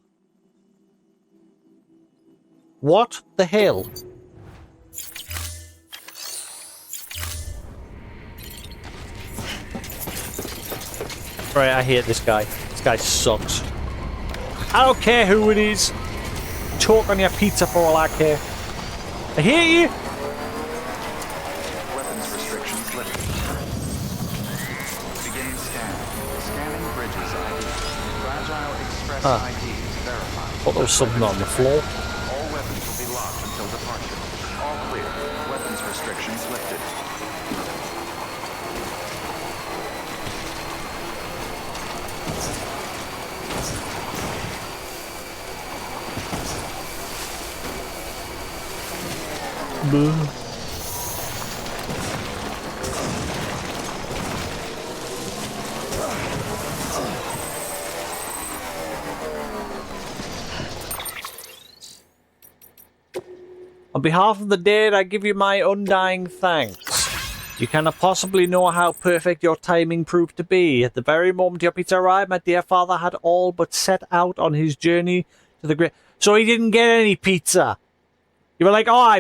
What the hell? Right, I hate this guy. This guy sucks. I don't care who it is. Choke on your pizza for all I care. I hate you. Weapons restrictions lifted. Beginning scan. Scanning bridges ID. Fragile Express ID verified. Thought there was something on the floor. All weapons will be locked until departure. All clear. Weapons restrictions lifted. On behalf of the dead, I give you my undying thanks. You cannot possibly know how perfect your timing proved to be. At the very moment your pizza arrived, my dear father had all but set out on his journey to the great... So he didn't get any pizza. You were like, oh,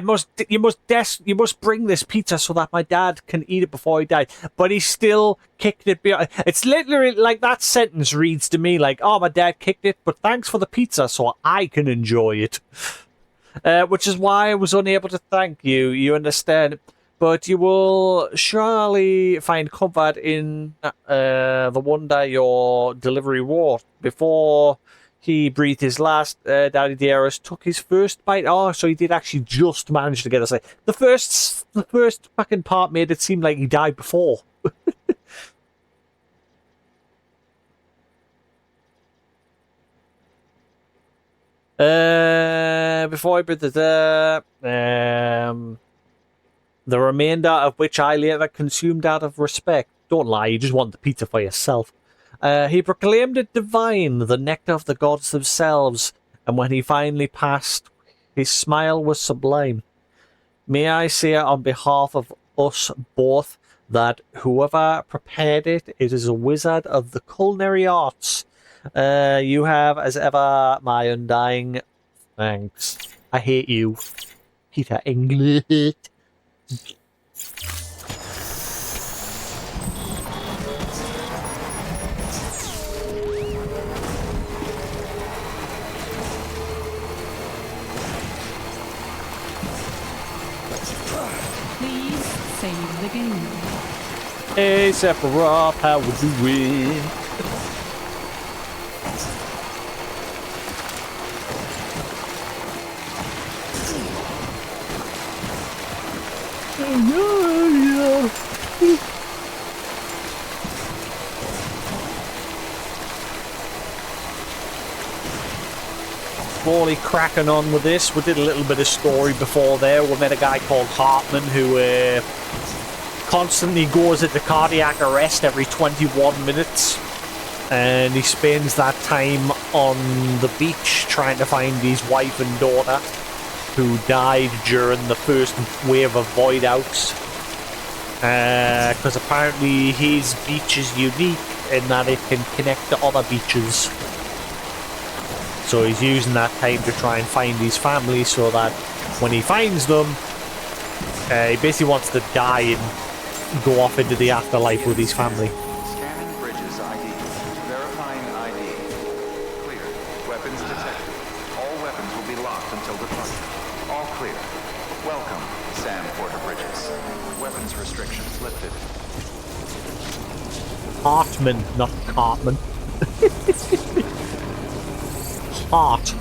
you must bring this pizza so that my dad can eat it before he died. But he still kicked it behind. It's literally like that sentence reads to me like, oh, my dad kicked it, but thanks for the pizza so I can enjoy it. Which is why I was unable to thank you, you understand. But you will surely find comfort in the wonder your delivery wrought. Before he breathed his last, Daddy Dearest took his first bite. Oh, so he did actually just manage to get us. The first fucking part made it seem like he died before. Before I put the remainder of which I later consumed out of respect. Don't lie, you just want the pizza for yourself. He proclaimed it divine, the nectar of the gods themselves, and when he finally passed, his smile was sublime. May I say on behalf of us both that whoever prepared it, it is a wizard of the culinary arts. You have, as ever, my undying thanks. I hate you, Peter Englund. Save the game. Hey, Sephiroth, how we doing? Slowly cracking on with this. We did a little bit of story before there. We met a guy called Hartman who constantly goes into cardiac arrest every 21 minutes. And he spends that time on the beach trying to find his wife and daughter who died during the first wave of void outs. Because apparently his beach is unique in that it can connect to other beaches. So he's using that time to try and find his family so that when he finds them, he basically wants to die and go off into the afterlife with his family. Scanning bridges ID. Verifying ID. Clear. Weapons detected. All weapons will be locked until departure. All clear. Welcome, Sam Porter Bridges. Weapons restrictions lifted. Hartman, not Cartman. Heart.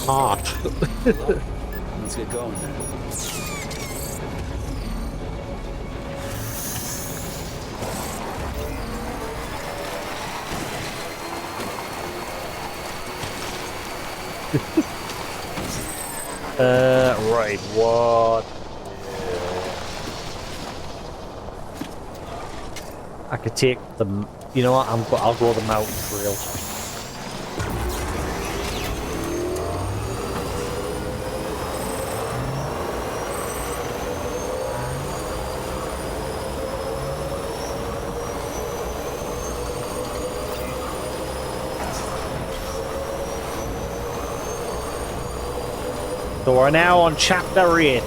Heart. Let's get going then. Right, what? I could take the... You know what? I'll go the mountain trail. So we're now on chapter 8.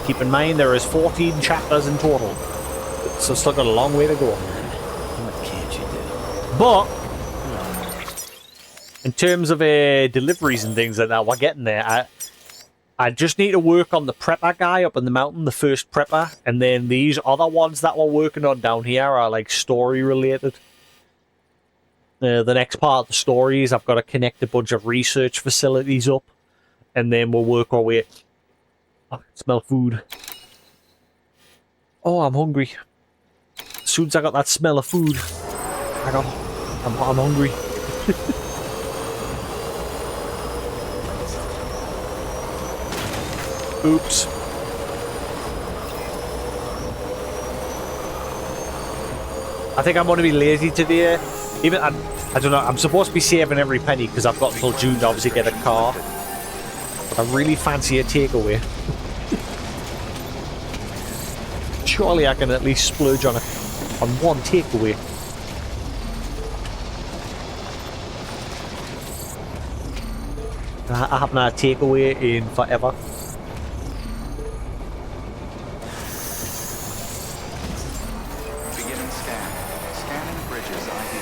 Keep in mind there is 14 chapters in total. So still got a long way to go. What can't you do? But in terms of deliveries and things like that, we're getting there. I just need to work on the prepper guy up in the mountain, the first prepper, and then these other ones that we're working on down here are like story related. The next part of the story is I've got to connect a bunch of research facilities up, and then we'll work our way. Oh, I smell food. Oh, I'm hungry. As soon as I got that smell of food, I'm hungry. Oops. I think I'm going to be lazy today. Even I don't know. I'm supposed to be saving every penny because I've got until June to obviously get a car. But I really fancy a takeaway. Surely I can at least splurge on one takeaway. I haven't had a takeaway in forever. Beginning scan. Scanning bridges ID.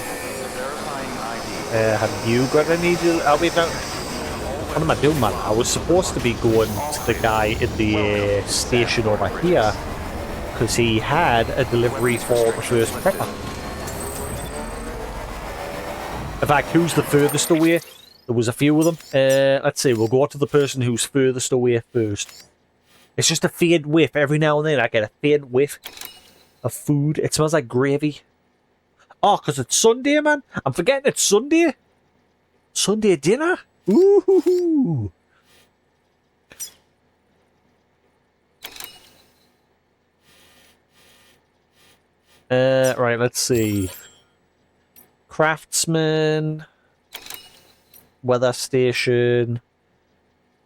Verifying ID. Have you got any... What am I doing, man? I was supposed to be going to the guy in the station over here because he had a delivery for the first prepper. In fact, who's the furthest away? There was a few of them. Let's see, we'll go to the person who's furthest away first. It's just a faint whiff. Every now and then I get a faint whiff of food. It smells like gravy. Oh, because it's Sunday, man. I'm forgetting it's Sunday. Sunday dinner? Ooh. Right, let's see. Craftsman. Weather station.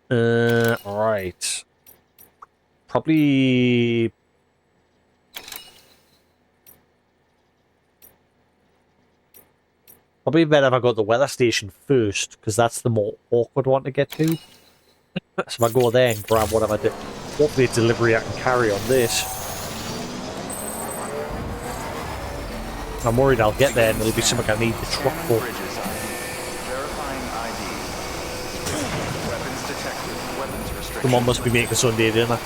Right. Probably better if I go to the weather station first, because that's the more awkward one to get to. So if I go there and grab whatever hopefully it's delivery I can carry on this. I'm worried I'll get there and it'll be something I need the truck for. Verifying ID. Weapons detected. weapons restrictions. Someone must be making Sunday dinner.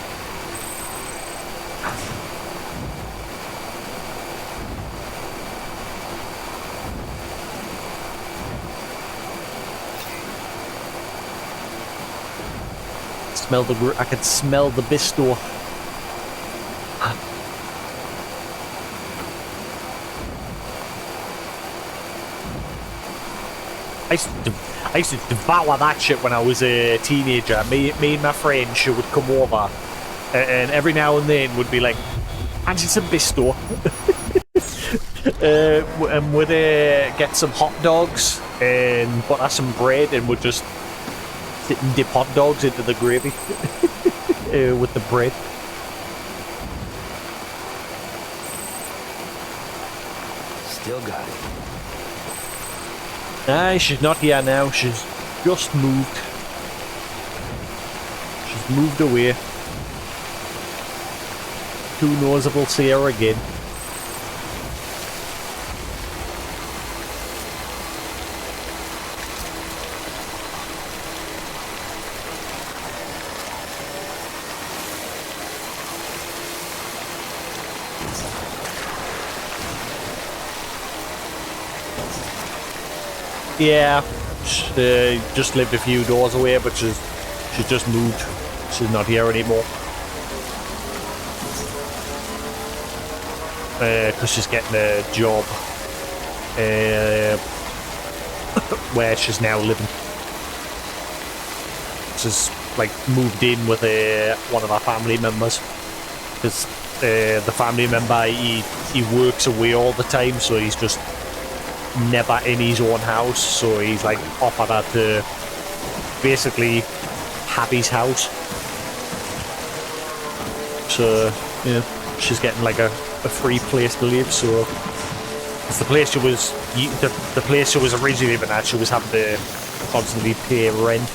I can smell the bisto. I used to devour that shit when I was a teenager. Me and my friend, she would come over, and every now and then would be like, "Fancy some bisto?" And would get some hot dogs and butter some bread, and would just sit and dip hot dogs into the gravy with the bread. Still got it. Nah, she's not here now. She's just moved. She's moved away. Who knows if we'll see her again. Yeah, she just lived a few doors away, but she's just moved. She's not here anymore. Because she's getting a job where she's now living. She's like moved in with one of our family members. Because the family member, he works away all the time, so he's just never in his own house, so he's like offered her to basically have his house. So yeah, she's getting like a free place to live. So it's the place she was the place she was originally living at. She was having to constantly pay rent,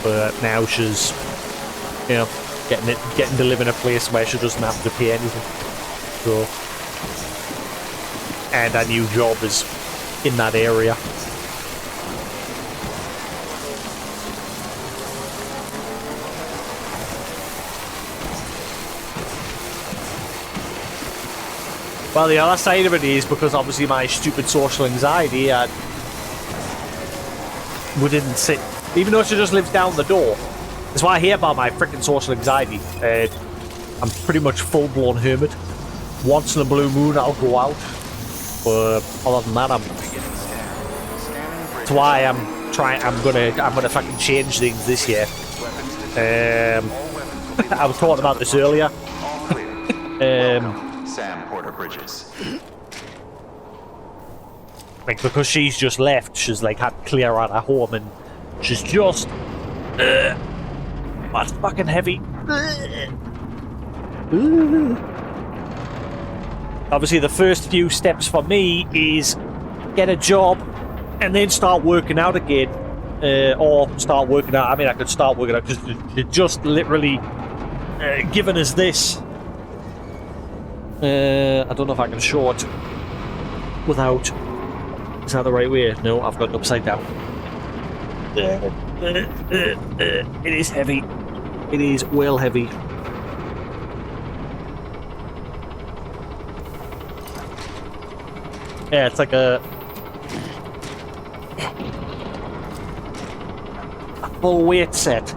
but now she's getting to live in a place where she doesn't have to pay anything. So, and her new job is in that area. Well, the other side of it is because obviously my stupid social anxiety, we didn't sit, even though she just lives down the door. That's what I hear about my freaking social anxiety. I'm pretty much full-blown hermit. Once in a blue moon, I'll go out. But other than that, that's why I'm gonna fucking change things this year. I was talking about this earlier. Sam Porter Bridges. Like, because she's just left, she's like had to clear out her home, and she's just that's fucking heavy. Obviously, the first few steps for me is get a job and then start working out again. Or start working out. I mean, I could start working out because they're just literally giving us this. I don't know if I can show it without. Is that the right way? No, I've got it upside down. It is heavy. It is well heavy. Yeah, it's like a full weight set.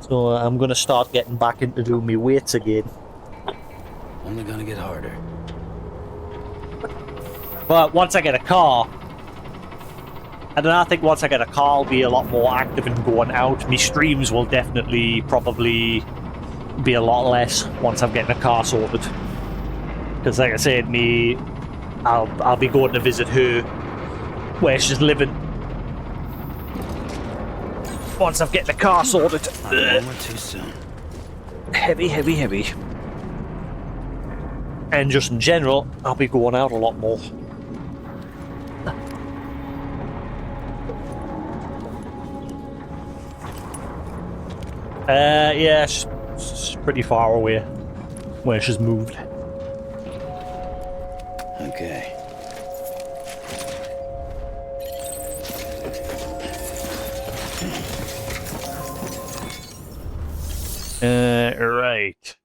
So I'm gonna start getting back into doing my weights again. Only gonna get harder. But once I get a car, I think once I get a car, I'll be a lot more active in going out. My streams will definitely probably be a lot less once I'm getting a car sorted. Because like I said, I'll be going to visit her where she's living. Once I've getting a car sorted. Not too soon. Heavy, heavy, heavy. And just in general, I'll be going out a lot more. Yeah, she's pretty far away where she's moved. Okay. Right.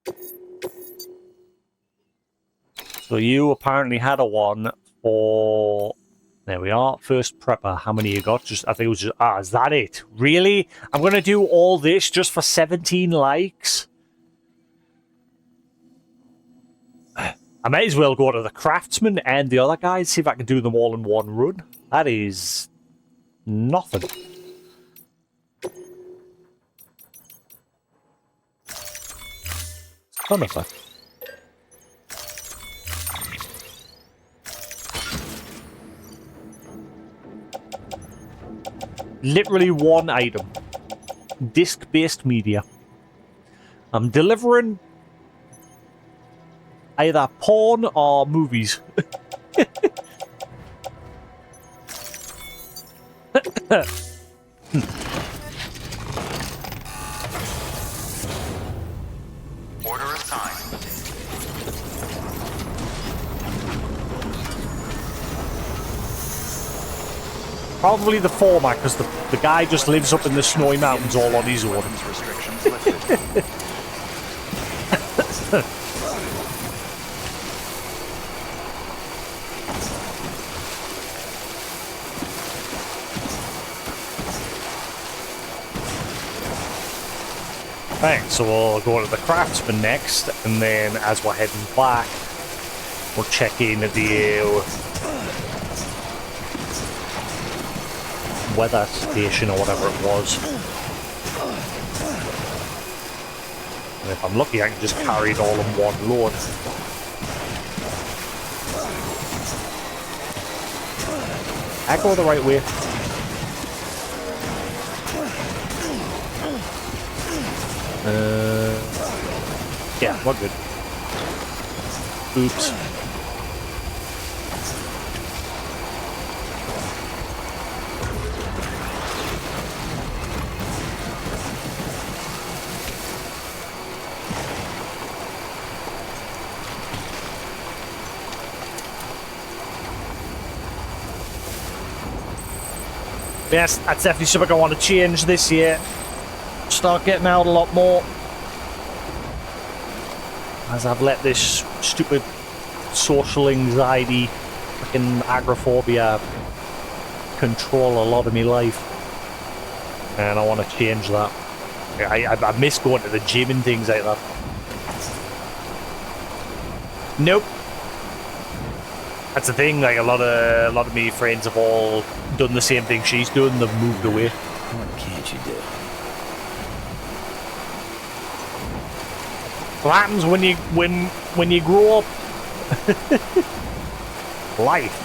So you apparently had a one for... There we are. First prepper. How many you got? Just, I think it was just... Ah, is that it? Really? I'm going to do all this just for 17 likes? I may as well go to the craftsman and the other guys, see if I can do them all in one run. That is... nothing. Honestly. Literally one item. Disc-based media. I'm delivering either porn or movies. Order assigned. Probably the former, because the guy just lives up in the snowy mountains all on his own. Restrictions lifted. Right, so we'll go to the craftsman next, and then as we're heading back, we'll check in at the weather station or whatever it was. And if I'm lucky, I can just carry it all in one load. I go the right way. Yeah, we're good. Oops. Yes, that's definitely something I want to change this year. Start getting out a lot more. As I've let this stupid social anxiety, fucking agoraphobia control a lot of my life. And I want to change that. I miss going to the gym and things like that. Nope. That's the thing, like a lot of me friends have all done the same thing she's done, they've moved away. What can't you do? What happens when you grow up? Life.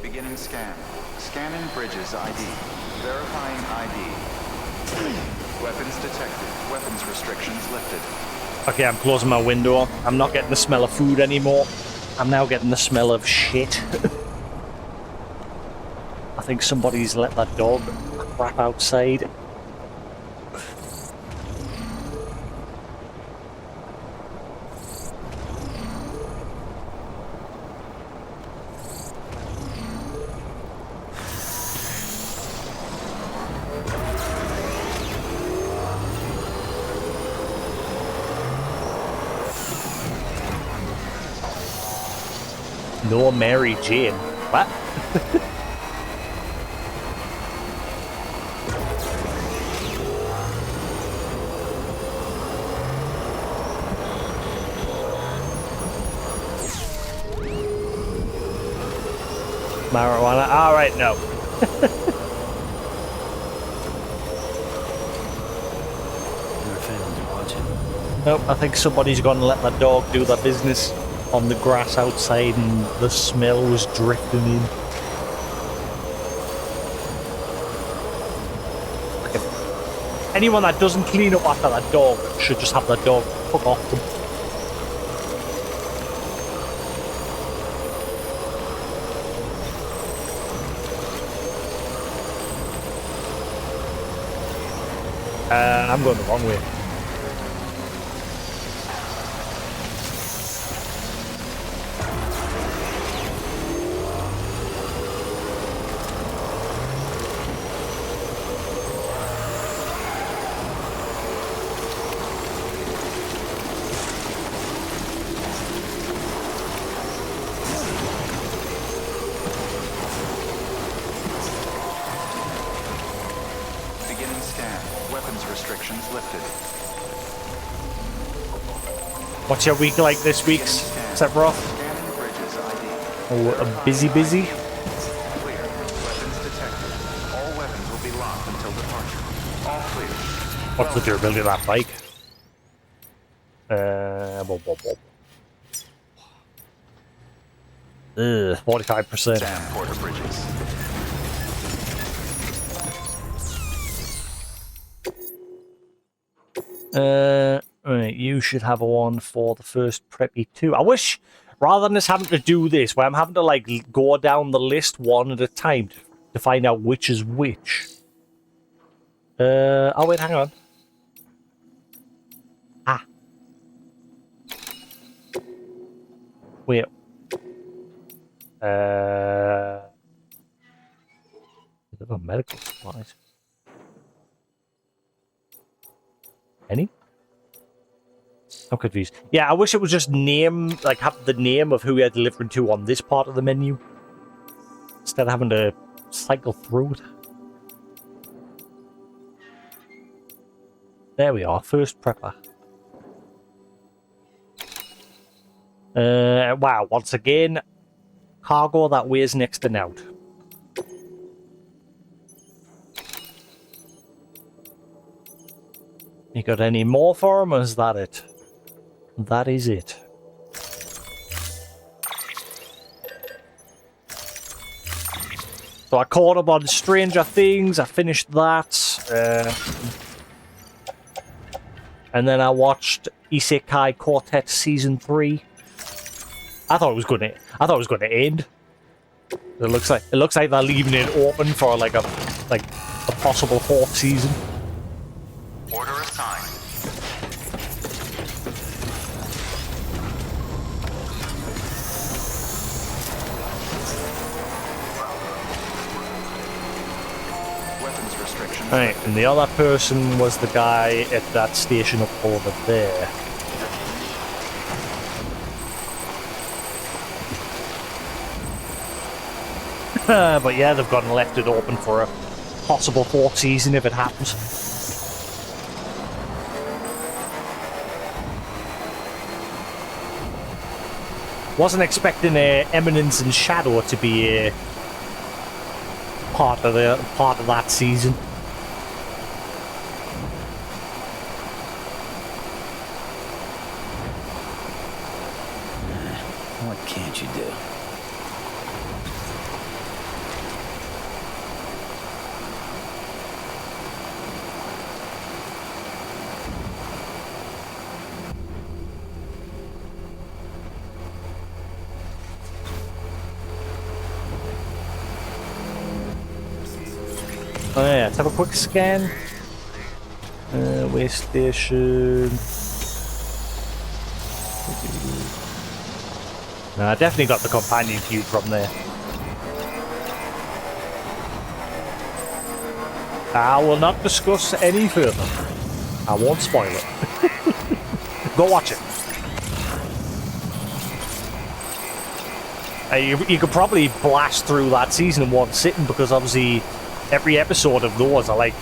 Beginning scan. Scanning bridges ID. Verifying ID. Weapons detected. Weapons restrictions lifted. Okay, I'm closing my window. I'm not getting the smell of food anymore. I'm now getting the smell of shit. I think somebody's let that dog crap outside. No Mary Jane. What? Marijuana? Alright, no. Never failed to watch it. Nope, I think somebody's gonna let that dog do their business on the grass outside and the smell was drifting in. Anyone that doesn't clean up after that dog should just have that dog fuck off them. I'm going the wrong way. Beginning scan. Weapons restrictions lifted. What's your week like this week, Sephiroth? Scanning bridges ID. Oh, a busy? Clear. Weapons detected. All weapons will be locked until departure. All clear. What's the durability of that bike? 45%. Sam Porter Bridges. Right, you should have a one for the first preppy too. I wish, rather than just having to do this, where I'm having to like go down the list one at a time to find out which is which. Oh wait, hang on. Ah. Wait. Medical supplies. Any? I'm confused. Yeah, I wish it was just name, like have the name of who we are delivering to on this part of the menu, instead of having to cycle through it. There we are, first prepper. Wow, once again, cargo that weighs next to out. You got any more for him, or is that it? That is it. So I caught up on Stranger Things, I finished that. And then I watched Isekai Quartet Season 3. I thought it was gonna end. It looks like they're leaving it open for like a possible 4th season. Order assigned. Weapons restrictions. Right, and the other person was the guy at that station up over there. But yeah, they've gone and left it open for a possible 4th season if it happens. Wasn't expecting Eminence and Shadow to be a part of that season. What can't you do? Oh yeah, let's have a quick scan. Way station. No, I definitely got the companion cube from there. I will not discuss any further. I won't spoil it. Go watch it. You could probably blast through that season in one sitting, because obviously every episode of those are like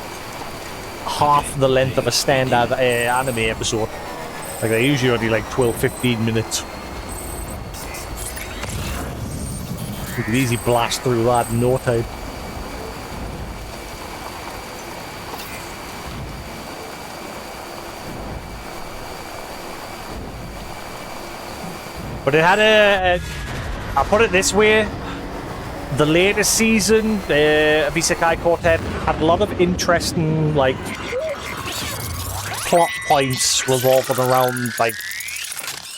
half the length of a standard anime episode. Like they're usually only like 12-15 minutes. You could easily blast through that in no time. But it had I'll put it this way. The latest season of Isekai Quartet had a lot of interesting, like, plot points revolving around, like,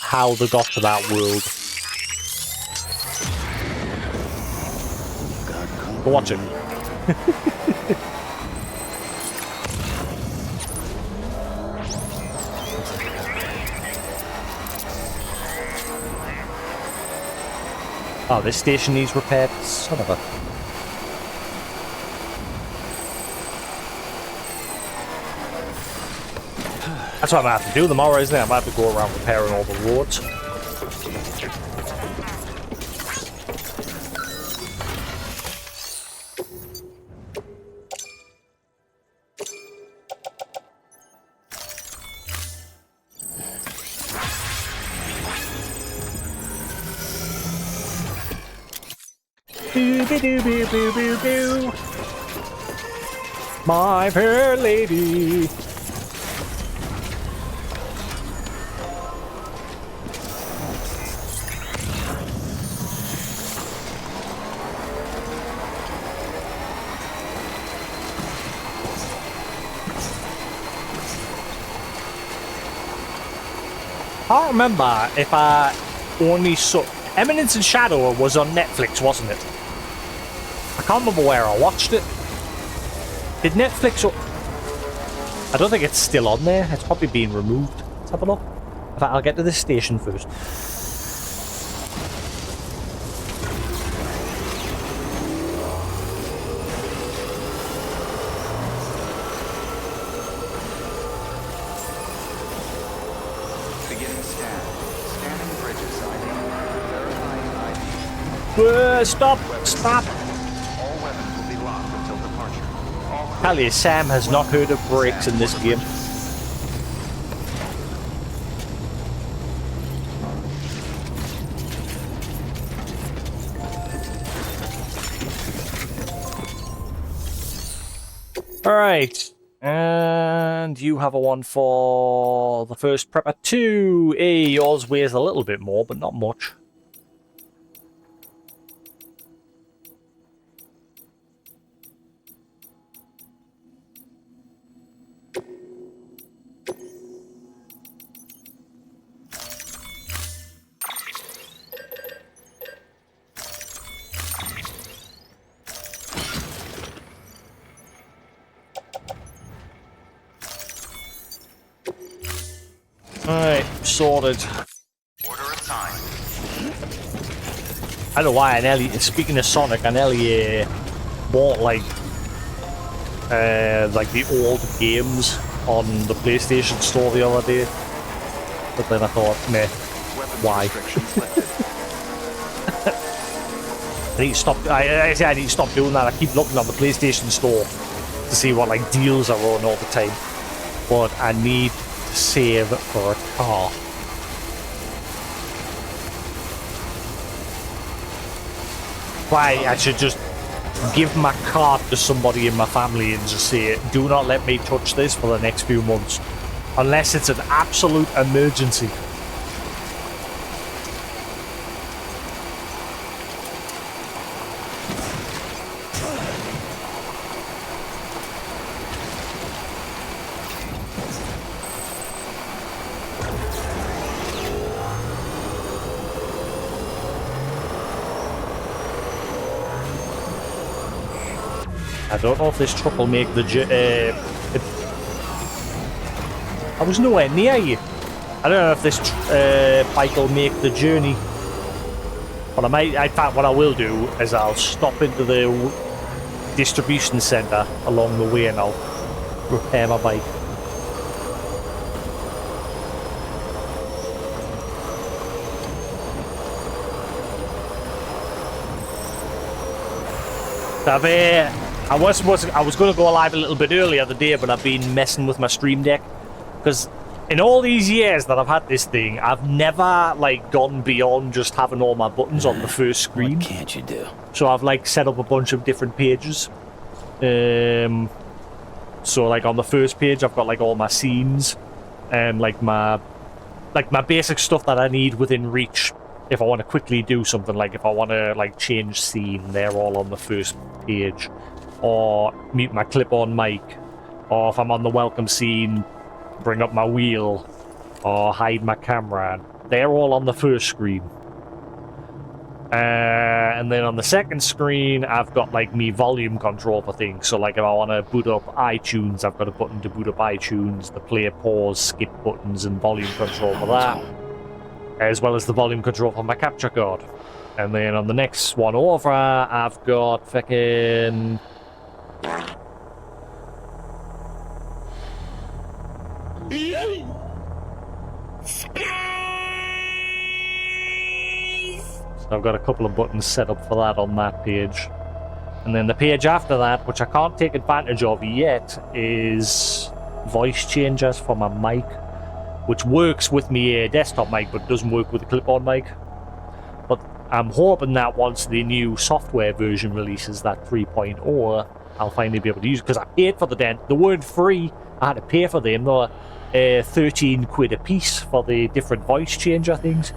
how they got to that world. Go watch it. Oh, this station needs repaired. Son of a... That's what I'm gonna have to do tomorrow, isn't it? I'm gonna have to go around repairing all the roads. Boo-boo-boo-boo-boo-boo. My fair lady. I can't remember if I only saw... Eminence and Shadow was on Netflix, wasn't it? I can't remember where I watched it. Did Netflix... I don't think it's still on there. It's probably been removed. Let's have a look. In fact, I'll get to this station first. Stop! Stop! All weapons will be locked until departure. Tell you, Sam has not heard of brakes in this game. Alright. And you have a one for the first prepper 2. Hey, yours weighs a little bit more, but not much. Alright, sorted. Order assigned. I don't know why I nearly, speaking of Sonic, I nearly bought like the old games on the PlayStation Store the other day. But then I thought, meh, why? I need to stop. I need to stop doing that. I keep looking on the PlayStation Store to see what like deals are on all the time. But I need to save for a car. Why I should just give my car to somebody in my family and just say, do not let me touch this for the next few months. Unless it's an absolute emergency. I don't know if this truck will make the I was nowhere near you. I don't know if this bike will make the journey. But I might. In fact, what I will do is I'll stop into the distribution centre along the way and I'll repair my bike. I was going to go live a little bit earlier the day, but I've been messing with my Stream Deck because in all these years that I've had this thing, I've never like gone beyond just having all my buttons on the first screen. What can't you do? So I've like set up a bunch of different pages. So like on the first page, I've got like all my scenes and like my basic stuff that I need within reach. If I want to quickly do something, like if I want to like change scene, they're all on the first page. Or mute my clip-on mic. Or if I'm on the welcome scene, bring up my wheel. Or hide my camera. They're all on the first screen. And then on the second screen, I've got like me volume control for things. So like if I want to boot up iTunes, I've got a button to boot up iTunes, the play, pause, skip buttons, and volume control for that. As well as the volume control for my capture card. And then on the next one over, I've got fucking... So I've got a couple of buttons set up for that on that page. And then the page after that, which I can't take advantage of yet, is voice changers for my mic, which works with my desktop mic, but doesn't work with the clip-on mic. But I'm hoping that once the new software version releases, that 3.0, I'll finally be able to use it, because I paid for the dent. They weren't free. I had to pay for them. They were 13 quid a piece for the different voice changer things.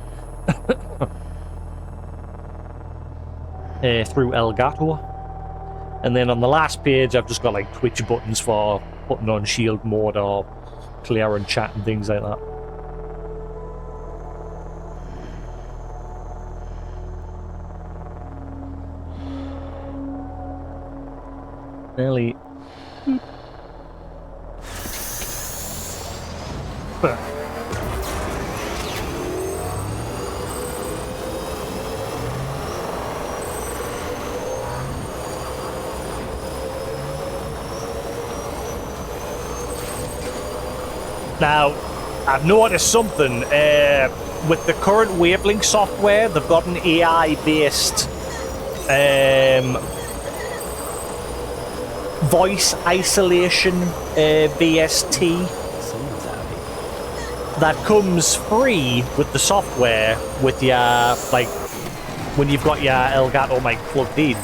Through Elgato. And then on the last page, I've just got like Twitch buttons for putting on shield mode or clearing chat and things like that. Really. Now, I've noticed something. With the current Wavelength software, they've got an AI-based voice isolation VST that comes free with the software with your, like, when you've got your Elgato mic plugged in.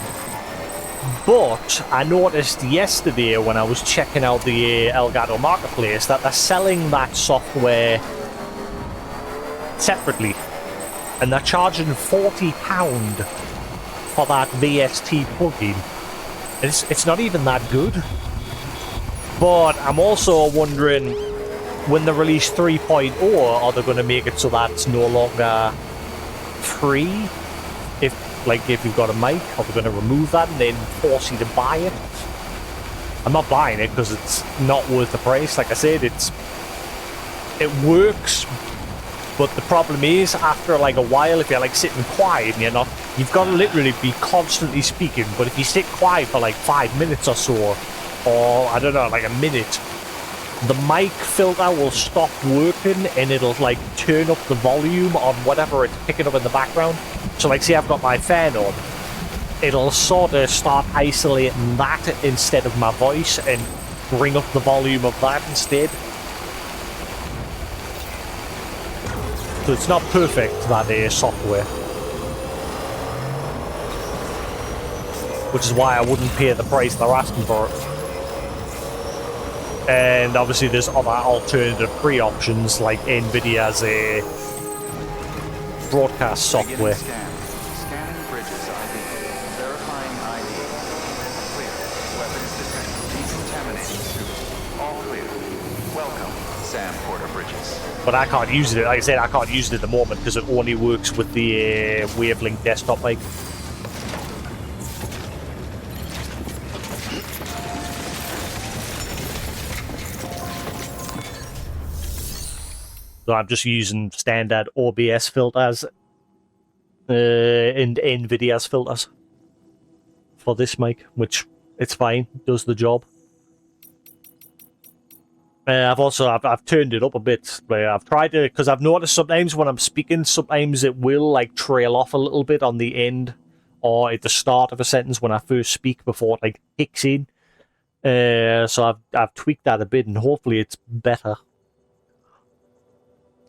But I noticed yesterday when I was checking out the Elgato marketplace that they're selling that software separately, and they're charging £40 for that VST plugin. It's not even that good. But I'm also wondering, when they release 3.0, are they going to make it so that it's no longer free? If you've got a mic, are they going to remove that and then force you to buy it? I'm not buying it because it's not worth the price. Like I said, it works, but the problem is, after like a while, if you're like sitting quiet and you've got to literally be constantly speaking. But if you sit quiet for like 5 minutes or so, or I don't know, like a minute, the mic filter will stop working and it'll like turn up the volume on whatever it's picking up in the background. So like, see, I've got my fan on, it'll sort of start isolating that instead of my voice and bring up the volume of that instead. So it's not perfect, that software. Which is why I wouldn't pay the price they're asking for it. And obviously there's other alternative free options like NVIDIA's broadcast software. Scanning bridges ID. Verifying ID. Clear. Weapons detected. Decontaminating suit. All clear. Welcome, Sam Porter Bridges. But I can't use it. Like I said, I can't use it at the moment because it only works with the Wavelength desktop mic. So I'm just using standard OBS filters and NVIDIA's filters for this mic, which it's fine, does the job. I've turned it up a bit. I've tried to, because I've noticed sometimes when I'm speaking, sometimes it will like trail off a little bit on the end or at the start of a sentence when I first speak before it like kicks in. So I've tweaked that a bit and hopefully it's better.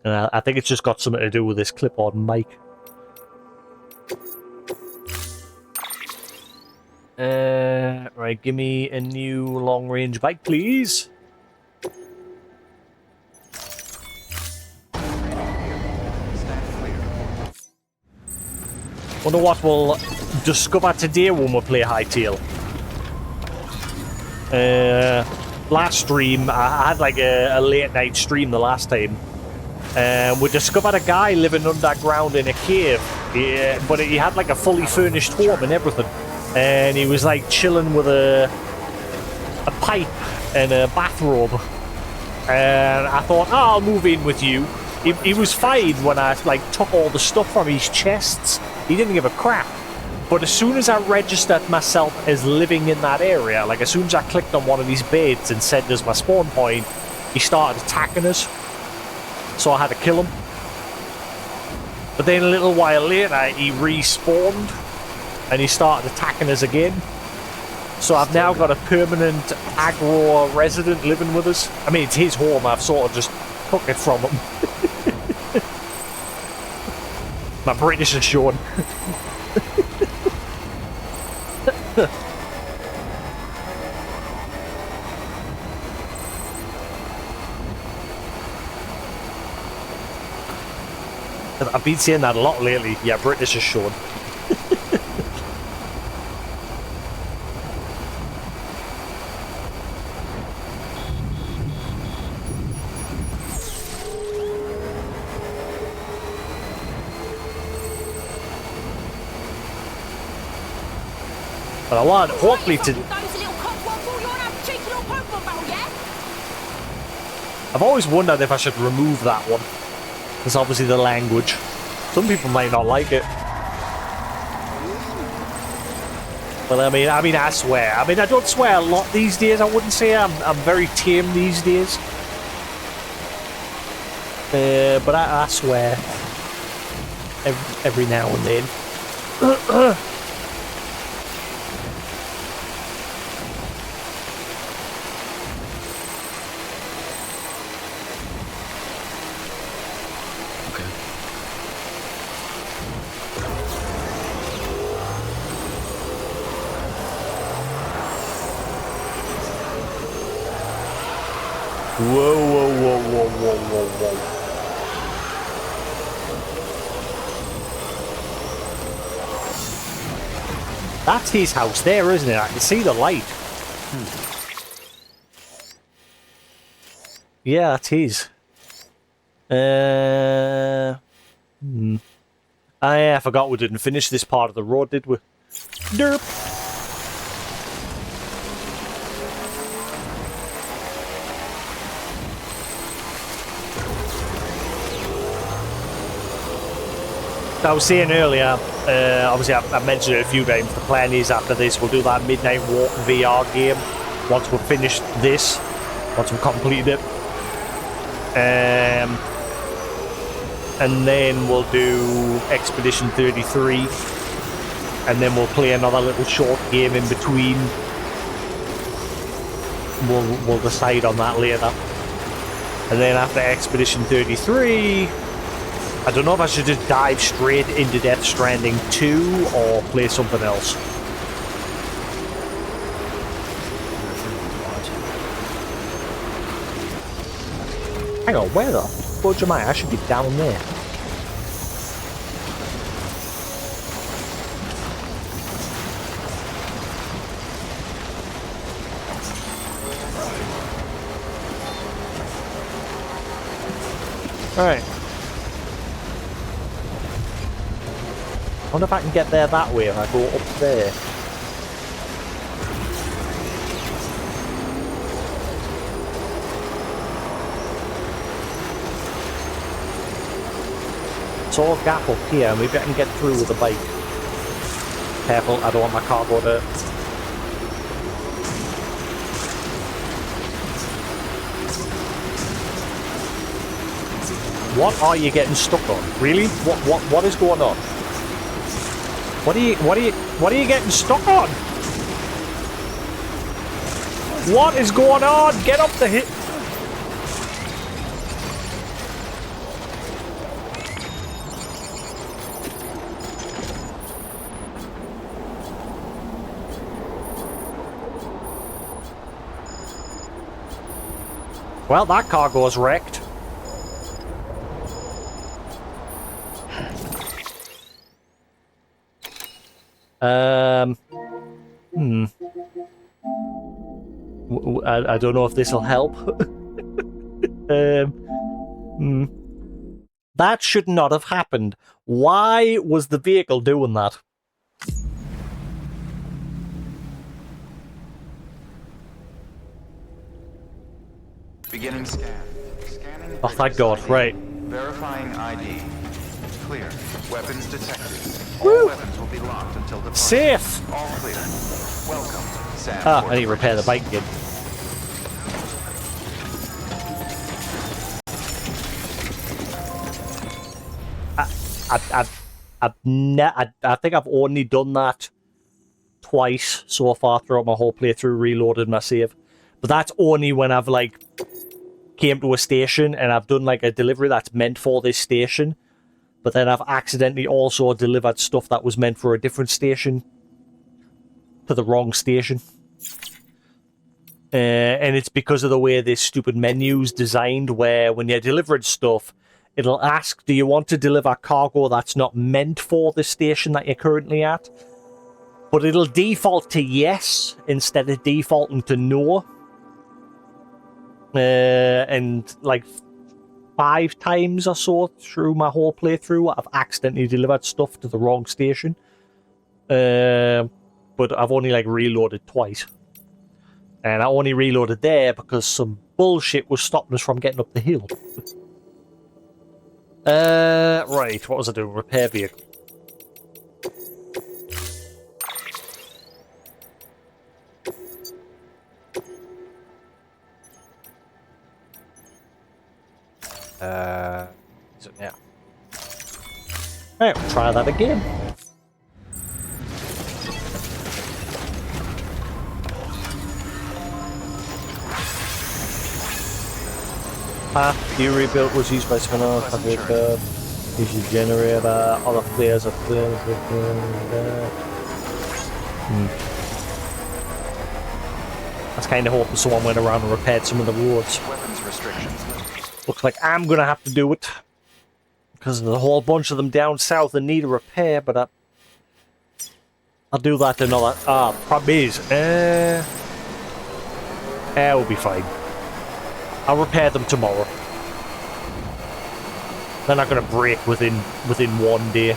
And I think it's just got something to do with this clip-on mic. Right, give me a new long-range bike, please. Wonder what we'll discover today when we play Hightail. Last stream, I had like a late-night stream the last time. We discovered a guy living underground in a cave, but he had like a fully furnished home and everything, and he was like chilling with a pipe and a bathrobe, and I thought, oh, I'll move in with you. He was fine when I like took all the stuff from his chests he didn't give a crap. But as soon as I registered myself as living in that area, like as soon as I clicked on one of these beds and said there's my spawn point, he started attacking us. So I had to kill him. But then a little while later, he respawned and he started attacking us again. So I've now got a permanent aggro resident living with us. I mean, it's his home. I've sort of just took it from him. My British is showing. I've been saying that a lot lately. Yeah, British is showing. But I want, hopefully, to... I've always wondered if I should remove that one. Because obviously the language. Some people might not like it. But I mean, I swear. I mean, I don't swear a lot these days, I wouldn't say. I'm very tame these days. But I swear. Every now and then. Whoa, whoa, whoa, whoa, whoa, whoa, whoa. That's his house there, isn't it? I can see the light. Yeah, that's his. Oh, yeah, I forgot we didn't finish this part of the road, did we? Derp. I was saying earlier, obviously I mentioned it a few times, the plan is after this we'll do that Midnight Walk VR game once we've finished this, once we've completed it. And then we'll do Expedition 33 and then we'll play another little short game in between. We'll decide on that later. And then after Expedition 33... I don't know if I should just dive straight into Death Stranding 2 or play something else. Hang on, where the fudge am I? I should be down there. Alright. I wonder if I can get there that way if I go up there. Sort of gap up here, maybe I can get through with a bike. Careful, I don't want my cargo to... What are you getting stuck on? Really? What is going on? What are you getting stuck on? What is going on? Get up the hill. Well, that cargo's wrecked. I don't know if this will help. That should not have happened. Why was the vehicle doing that? Beginning scan. Scanning. Oh, thank God, right. Verifying ID. Clear. Weapons detected. All weapons will be locked until departure. Safe! All clear. Welcome, Sam. Ah, I need to repair the bike again. I think I've only done that twice so far throughout my whole playthrough, reloaded my save. But that's only when I've, like, came to a station and I've done, like, a delivery that's meant for this station. But then I've accidentally also delivered stuff that was meant for a different station to the wrong station. And it's because of the way this stupid menu's designed, where when you're delivering stuff, it'll ask, do you want to deliver cargo that's not meant for the station that you're currently at? But it'll default to yes instead of defaulting to no. And like 5 times or so through my whole playthrough, I've accidentally delivered stuff to the wrong station. But I've only like reloaded twice. And I only reloaded there because some bullshit was stopping us from getting up the hill. Right, what was I doing? Repair vehicle. So, yeah. Alright, we'll try that again. Path you rebuilt was used by someone else. Use your generator. Other players are playing. I was kind of hoping someone went around and repaired some of the roads. Weapons restrictions. Looks like I'm gonna have to do it because there's a whole bunch of them down south that need a repair. But I'll do that another. Problem is, we'll be fine. I'll repair them tomorrow. They're not gonna break within 1 day.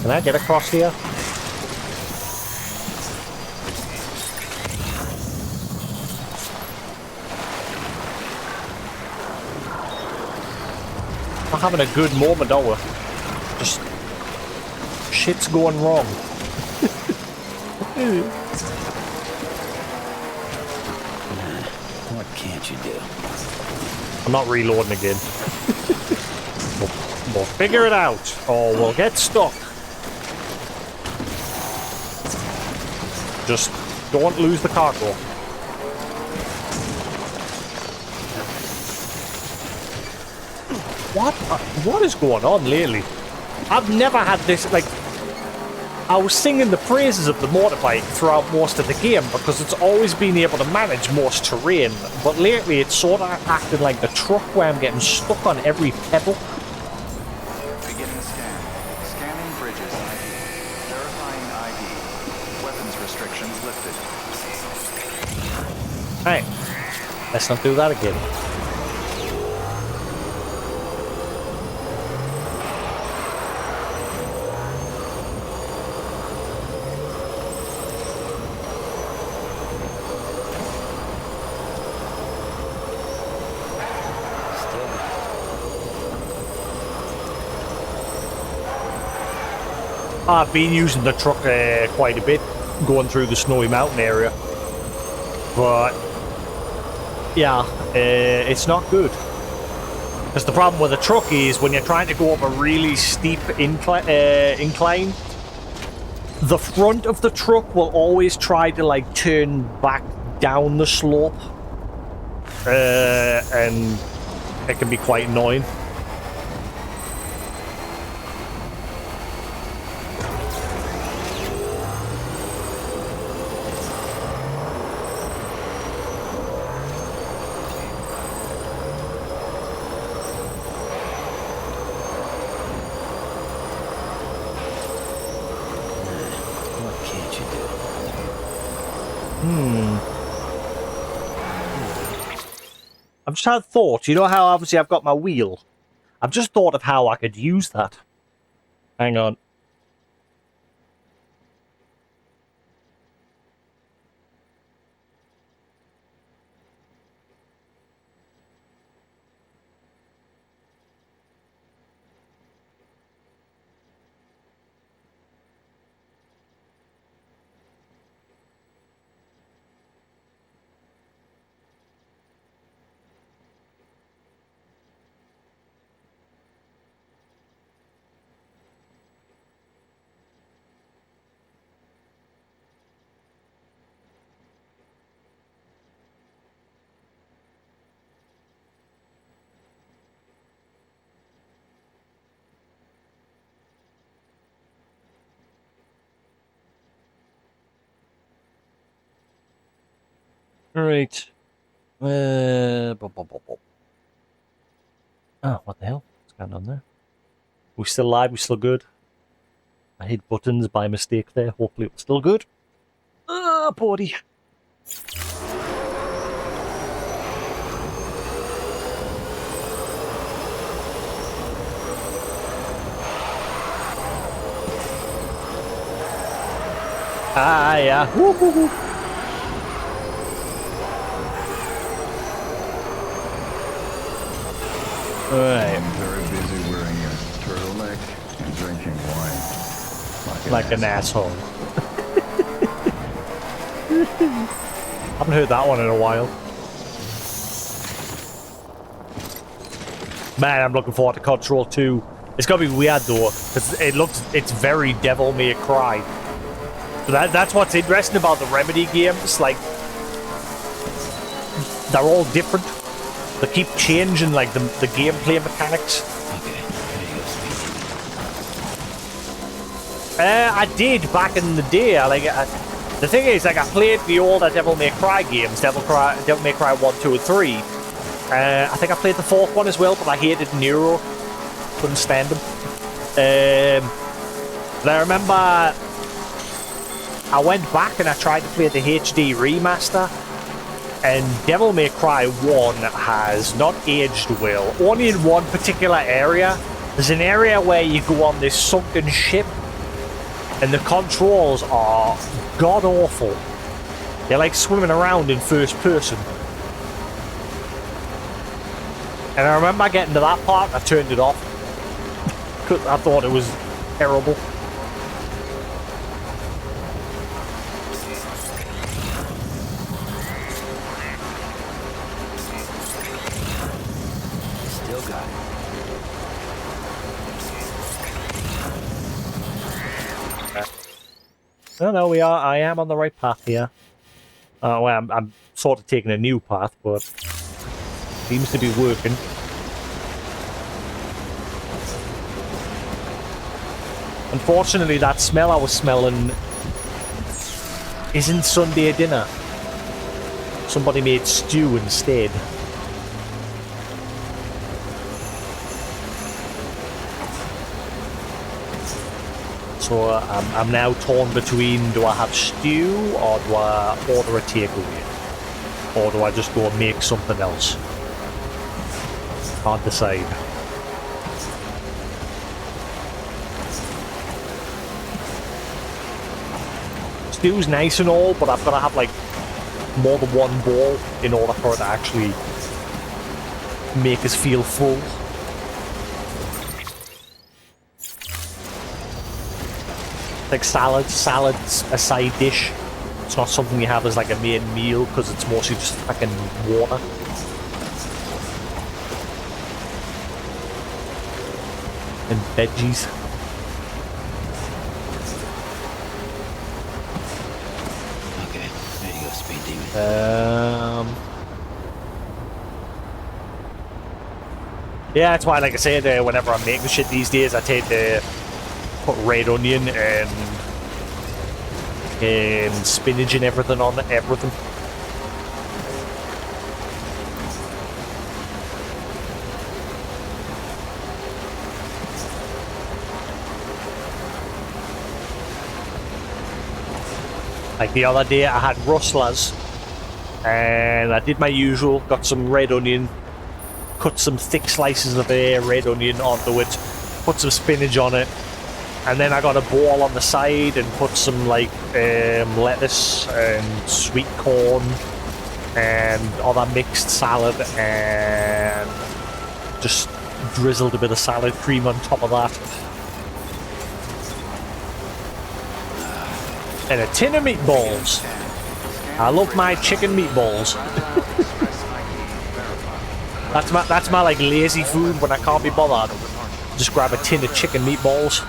Can I get across here? We're having a good moment, are we? Just shit's going wrong. What can't you do? I'm not reloading again. We'll figure it out, or we'll get stuck. Just don't lose the cargo. What is going on lately? I've never had this, like... I was singing the praises of the motorbike throughout most of the game because it's always been able to manage most terrain, but lately it's sort of acting like the truck where I'm getting stuck on every pebble. Beginning scan. Scanning bridges ID. Verifying ID. Weapons restrictions lifted. Alright. Let's not do that again. I've been using the truck quite a bit, going through the Snowy Mountain area. But, yeah, it's not good. Because the problem with the truck is when you're trying to go up a really steep incline, the front of the truck will always try to, like, turn back down the slope. And it can be quite annoying. I've just had a thought. You know how obviously I've got my wheel I've just thought of how I could use that. Hang on. Right. Oh, what the hell? What's going on there? We still live? We still good? I hit buttons by mistake there. Hopefully it was still good. Buddy. Ah, yeah. Woo, woo, woo. Alright. I'm very busy wearing a turtleneck and drinking wine. Like an asshole. Haven't heard that one in a while. Man, I'm looking forward to Control 2. It's gonna be weird though, because it's very Devil May Cry. So that's what's interesting about the Remedy games. Like, they're all different. They keep changing like the gameplay mechanics. I did back in the day. The thing is, like, I played the older Devil May Cry games, Devil May Cry 1, 2, and 3. I think I played the fourth one as well, but I hated Nero. Couldn't stand him. But I remember I went back and I tried to play the HD remaster, and Devil May Cry 1 has not aged well. Only in one particular area. There's an area where you go on this sunken ship, and the controls are god-awful. You're like swimming around in first person. And I remember getting to that part and I turned it off. Because I thought it was terrible. Still got it. No, I am on the right path here. Well, I'm sort of taking a new path, but seems to be working. Unfortunately, that smell I was smelling isn't Sunday dinner. Somebody made stew instead. So I'm now torn between, do I have stew or do I order a takeaway? Or do I just go and make something else? Can't decide. Stew's nice and all, but I've got to have like more than one bowl in order for it to actually make us feel full. Like salad's a side dish. It's not something you have as like a main meal because it's mostly just fucking water. And veggies. Okay, there you go, Speed Demon. Yeah, that's why, like I said, whenever I'm making shit these days, I tend to put red onion and spinach and everything on it, everything. Like the other day I had rustlers and I did my usual, got some red onion, cut some thick slices of red onion onto it, put some spinach on it, and then I got a bowl on the side and put some like lettuce and sweet corn and other mixed salad, and just drizzled a bit of salad cream on top of that. And a tin of meatballs. I love my chicken meatballs. that's my like lazy food when I can't be bothered. Just grab a tin of chicken meatballs.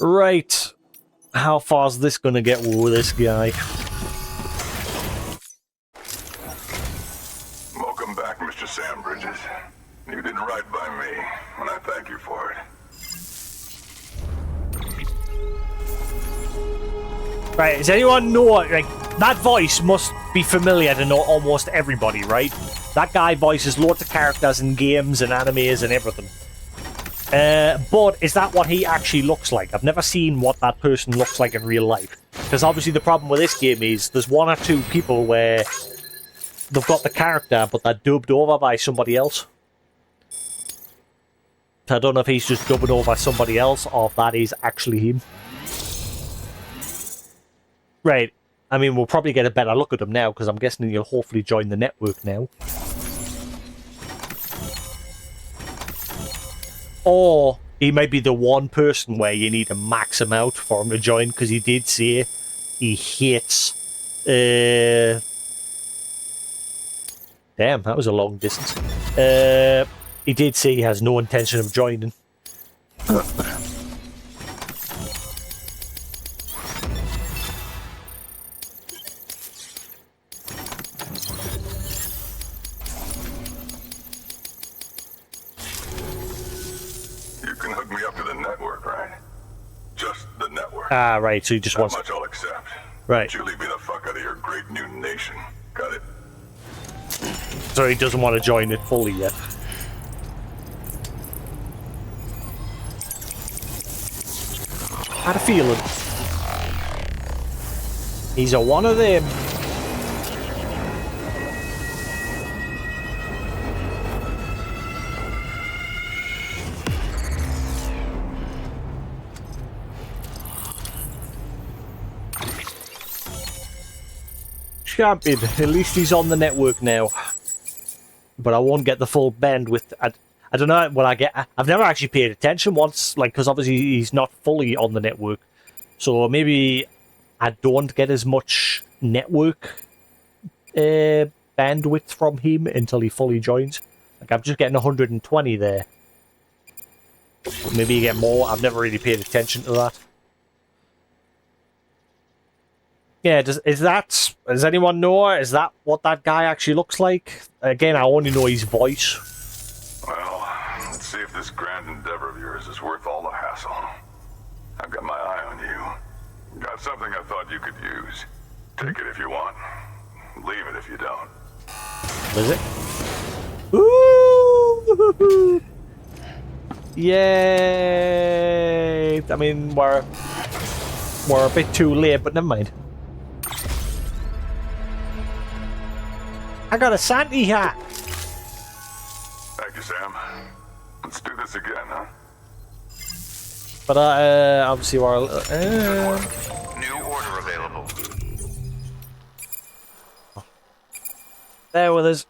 Right. How far's this gonna get with this guy? Welcome back, Mr. Sam Bridges. You did right by me, and I thank you for it. Right, does anyone know, like, that voice must be familiar to almost everybody, right? That guy voices loads of characters in games and animes and everything. But is that what he actually looks like? I've never seen what that person looks like in real life. Because obviously the problem with this game is there's one or two people where they've got the character, but they're dubbed over by somebody else. I don't know if he's just dubbing over somebody else or if that is actually him. Right. I mean, we'll probably get a better look at him now, because I'm guessing he'll hopefully join the network now. Or he might be the one person where you need to max him out for him to join, because he did say he hates... Damn, that was a long distance. He did say he has no intention of joining. Ah, right, so he just wants... That much I'll accept. Right. You leave me the fuck out of your great new nation. Got it? So he doesn't want to join it fully yet. Had a feeling. He's a one of them. Champion. At least he's on the network now. But I won't get the full bandwidth. I don't know what I get. I've never actually paid attention once, like, because obviously he's not fully on the network. So maybe I don't get as much network bandwidth from him until he fully joins. Like, I'm just getting 120 there. But maybe you get more. I've never really paid attention to that. Yeah, does anyone know? Is that what that guy actually looks like? Again, I only know his voice. Well, let's see if this grand endeavor of yours is worth all the hassle. I've got my eye on you. Got something I thought you could use. Take it if you want. Leave it if you don't. Is it? Ooh! Yay! I mean, we're a bit too late, but never mind. I got a Santy hat. Thank you, Sam. Let's do this again, huh? But obviously we're New order available. there with us.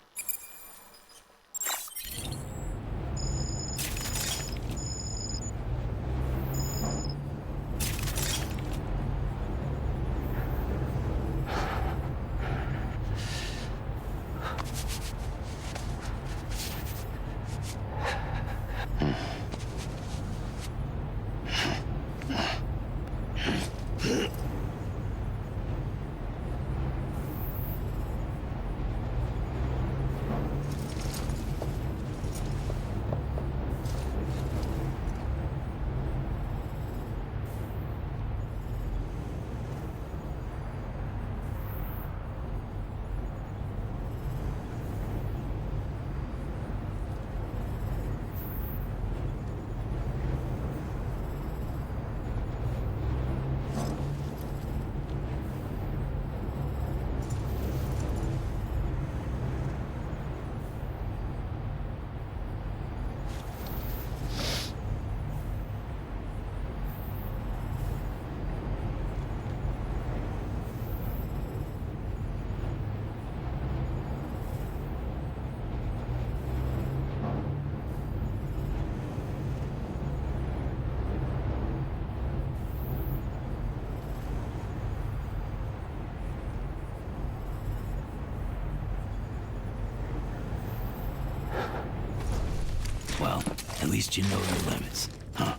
Well, at least you know your limits, huh?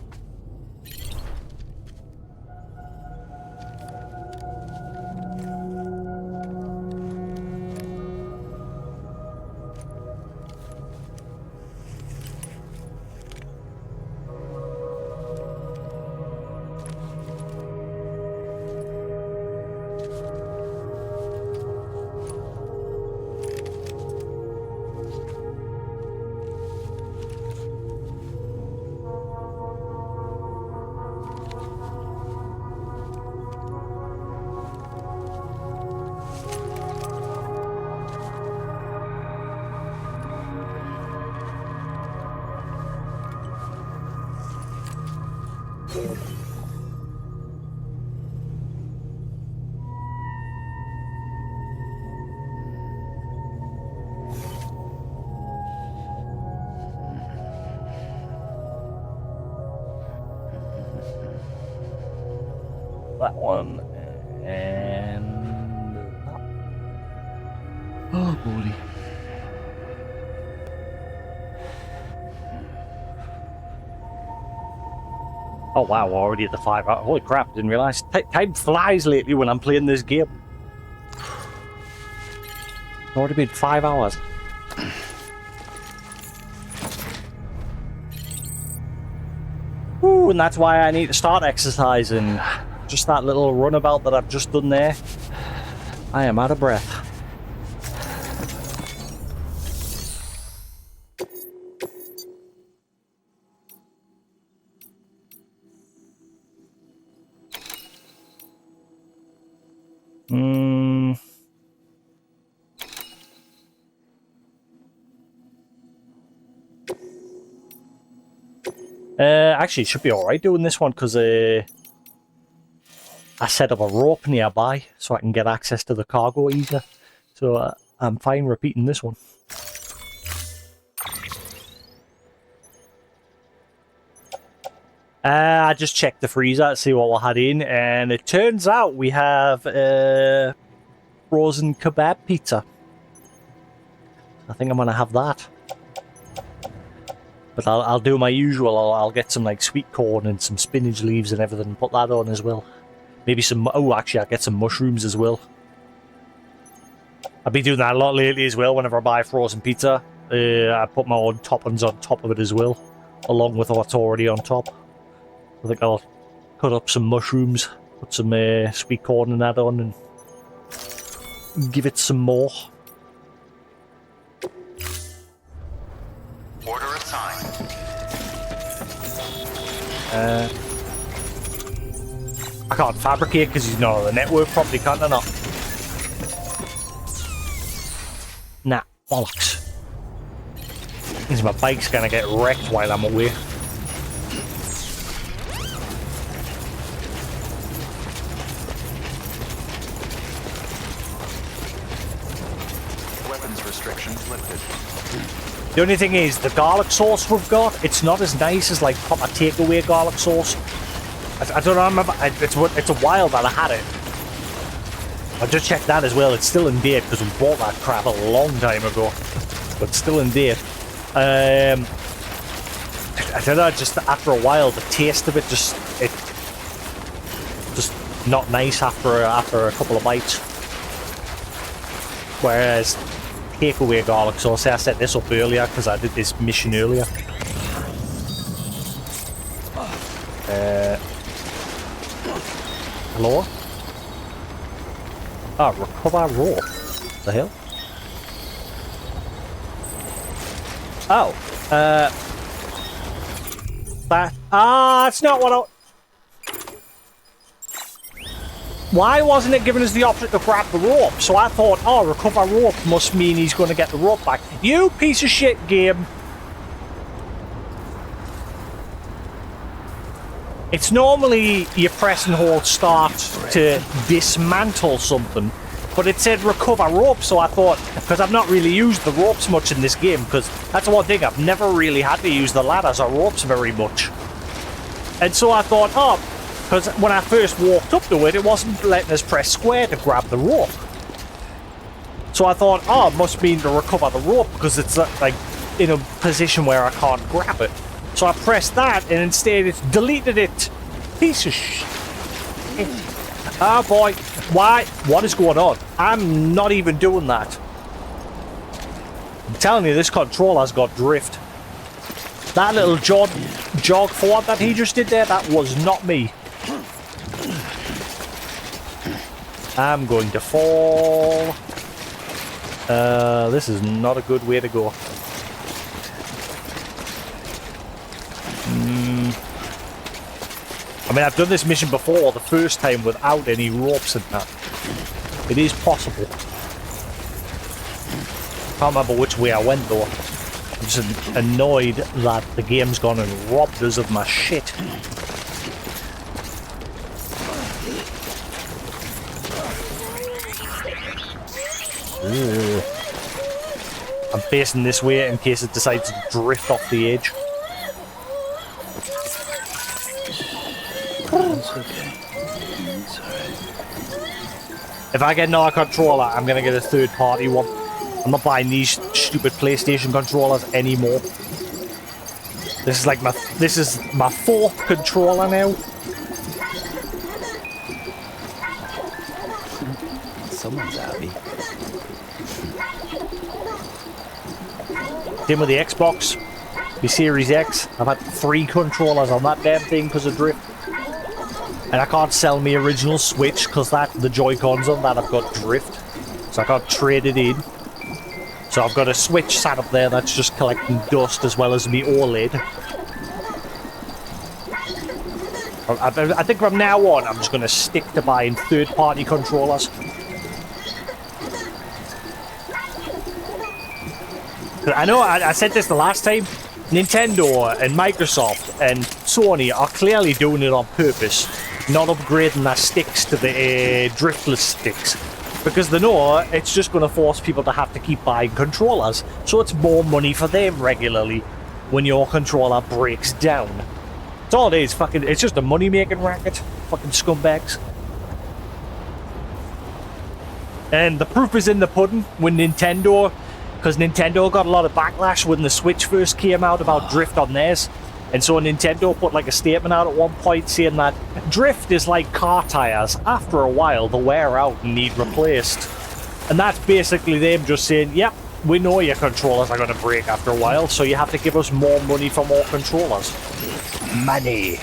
That one and that. Oh, buddy. Oh wow, we're already at the 5 hour. Holy crap, didn't realise. Time flies lately when I'm playing this game. It's already been 5 hours. Ooh, and that's why I need to start exercising. Just that little runabout that I've just done there. I am out of breath. Actually, it should be alright doing this one because I set up a rope nearby so I can get access to the cargo easier. So I'm fine repeating this one. I just checked the freezer to see what we had in, and it turns out we have frozen kebab pizza. I think I'm gonna have that. But I'll do my usual. I'll get some like sweet corn and some spinach leaves and everything and put that on as well. Maybe some... Oh, actually, I'll get some mushrooms as well. I've been doing that a lot lately as well. Whenever I buy frozen pizza, I put my own toppings on top of it as well, along with what's already on top. I think I'll cut up some mushrooms, put some sweet corn and that on, and give it some more. Order assigned. I can't fabricate because he's not on the network properly, can't I not? Nah, bollocks. Means my bike's gonna get wrecked while I'm away. Weapons restrictions lifted. The only thing is, the garlic sauce we've got, it's not as nice as like proper takeaway garlic sauce. I don't know, I remember, it's a while that I had it. I just checked that as well, it's still in date because we bought that crap a long time ago. But still in date. I don't know, just after a while, the taste of it just not nice after a couple of bites. Whereas takeaway garlic sauce, I set this up earlier because I did this mission earlier. Hello? Ah, recover raw. The hell? Oh, it's not what I... Why wasn't it giving us the option to grab the rope? So I thought, oh, recover rope must mean he's going to get the rope back. You piece of shit, game. It's normally you press and hold start to dismantle something, but it said recover rope, so I thought, because I've not really used the ropes much in this game, because that's the one thing, I've never really had to use the ladders or ropes very much. And so I thought, oh, because when I first walked up to it, it wasn't letting us press square to grab the rope. So I thought, oh, it must mean to recover the rope, because it's like in a position where I can't grab it. So I pressed that, and instead it's deleted it. Piece of shit. Oh boy, why? What is going on? I'm not even doing that. I'm telling you, this controller's got drift. That little jog forward that he just did there, that was not me. I'm going to fall. This is not a good way to go. I mean, I've done this mission before, the first time, without any ropes and that. It is possible. Can't remember which way I went, though. I'm just annoyed that the game's gone and robbed us of my shit. Ugh. I'm facing this way in case it decides to drift off the edge. It's okay. It's alright. If I get another controller, I'm gonna get a third-party one. I'm not buying these stupid PlayStation controllers anymore. This is like my fourth controller now. Someone's happy. Same with the Xbox, the Series X. I've had 3 controllers on that damn thing because of drift. And I can't sell my original Switch because the Joy-Cons on that have got drift. So I can't trade it in. So I've got a Switch sat up there that's just collecting dust as well as me OLED. I think from now on I'm just going to stick to buying third-party controllers. I know I said this the last time. Nintendo and Microsoft and Sony are clearly doing it on purpose, not upgrading their sticks to the driftless sticks, because they know it's just going to force people to have to keep buying controllers, so it's more money for them regularly when your controller breaks down. That's all it is. Fucking, it's just a money-making racket. Fucking scumbags. And the proof is in the pudding when Nintendo. Because Nintendo got a lot of backlash when the Switch first came out about drift on theirs. And so Nintendo put like a statement out at one point saying that drift is like car tires. After a while, they wear out and need replaced. And that's basically them just saying, yep, we know your controllers are going to break after a while, so you have to give us more money for more controllers. Money.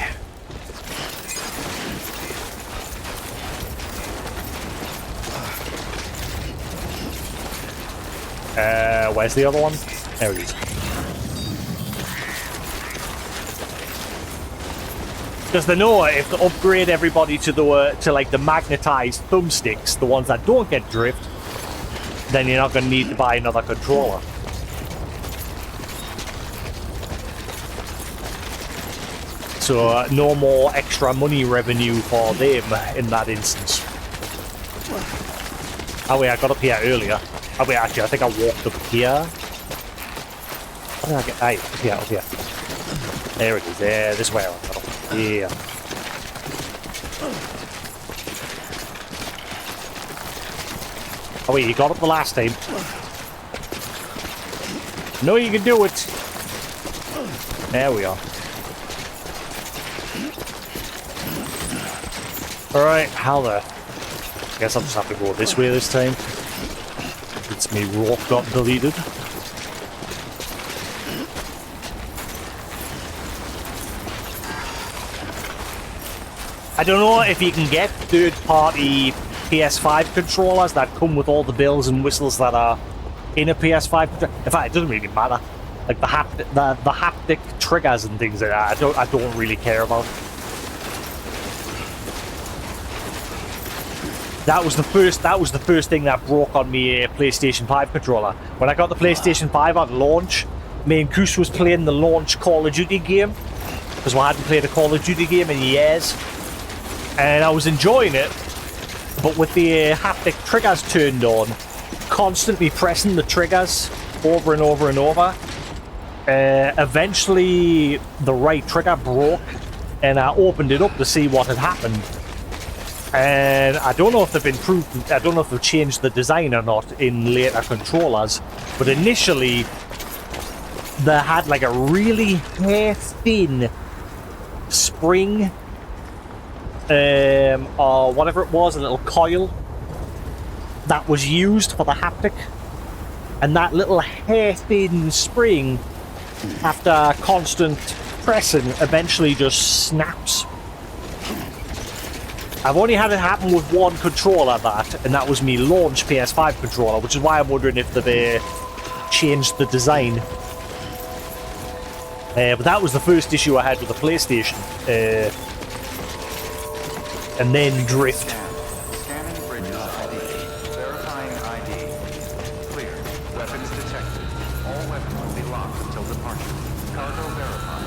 Where's the other one? There it is. Because they know if they upgrade everybody to the magnetized thumbsticks, the ones that don't get drift, then you're not going to need to buy another controller. So no more extra money revenue for them in that instance. Oh wait, I got up here earlier. Oh wait, actually, I think I walked up here. How did I get? Aye, up here. There it is. There, this way I got up. Yeah. Oh wait, you got up the last time. No, you can do it. There we are. Alright, how the... I guess I'll just have to go this way this time. It's me rope got deleted. I don't know if you can get third-party PS5 controllers that come with all the bells and whistles that are in a PS5. In fact, it doesn't really matter. Like the haptic triggers and things like that, I don't really care about. That was the first thing that broke on me a PlayStation 5 controller. When I got the PlayStation 5 on launch, me and Goose was playing the launch Call of Duty game, because we hadn't played a Call of Duty game in years. And I was enjoying it, but with the haptic triggers turned on, constantly pressing the triggers over and over and over, eventually the right trigger broke, and I opened it up to see what had happened. And I don't know if they've improved, I don't know if they've changed the design or not in later controllers, but initially that had like a really hair-thin spring, or whatever it was, a little coil that was used for the haptic. And that little hair-thin spring, after constant pressing, eventually just snaps. I've only had it happen with one controller, and that was me launch PS5 controller, which is why I'm wondering if they've changed the design. But that was the first issue I had with the PlayStation. And then drift. Scanning bridges ID. Verifying ID. Clear. Weapons detected. All weapons will be locked until departure. Cargo verified.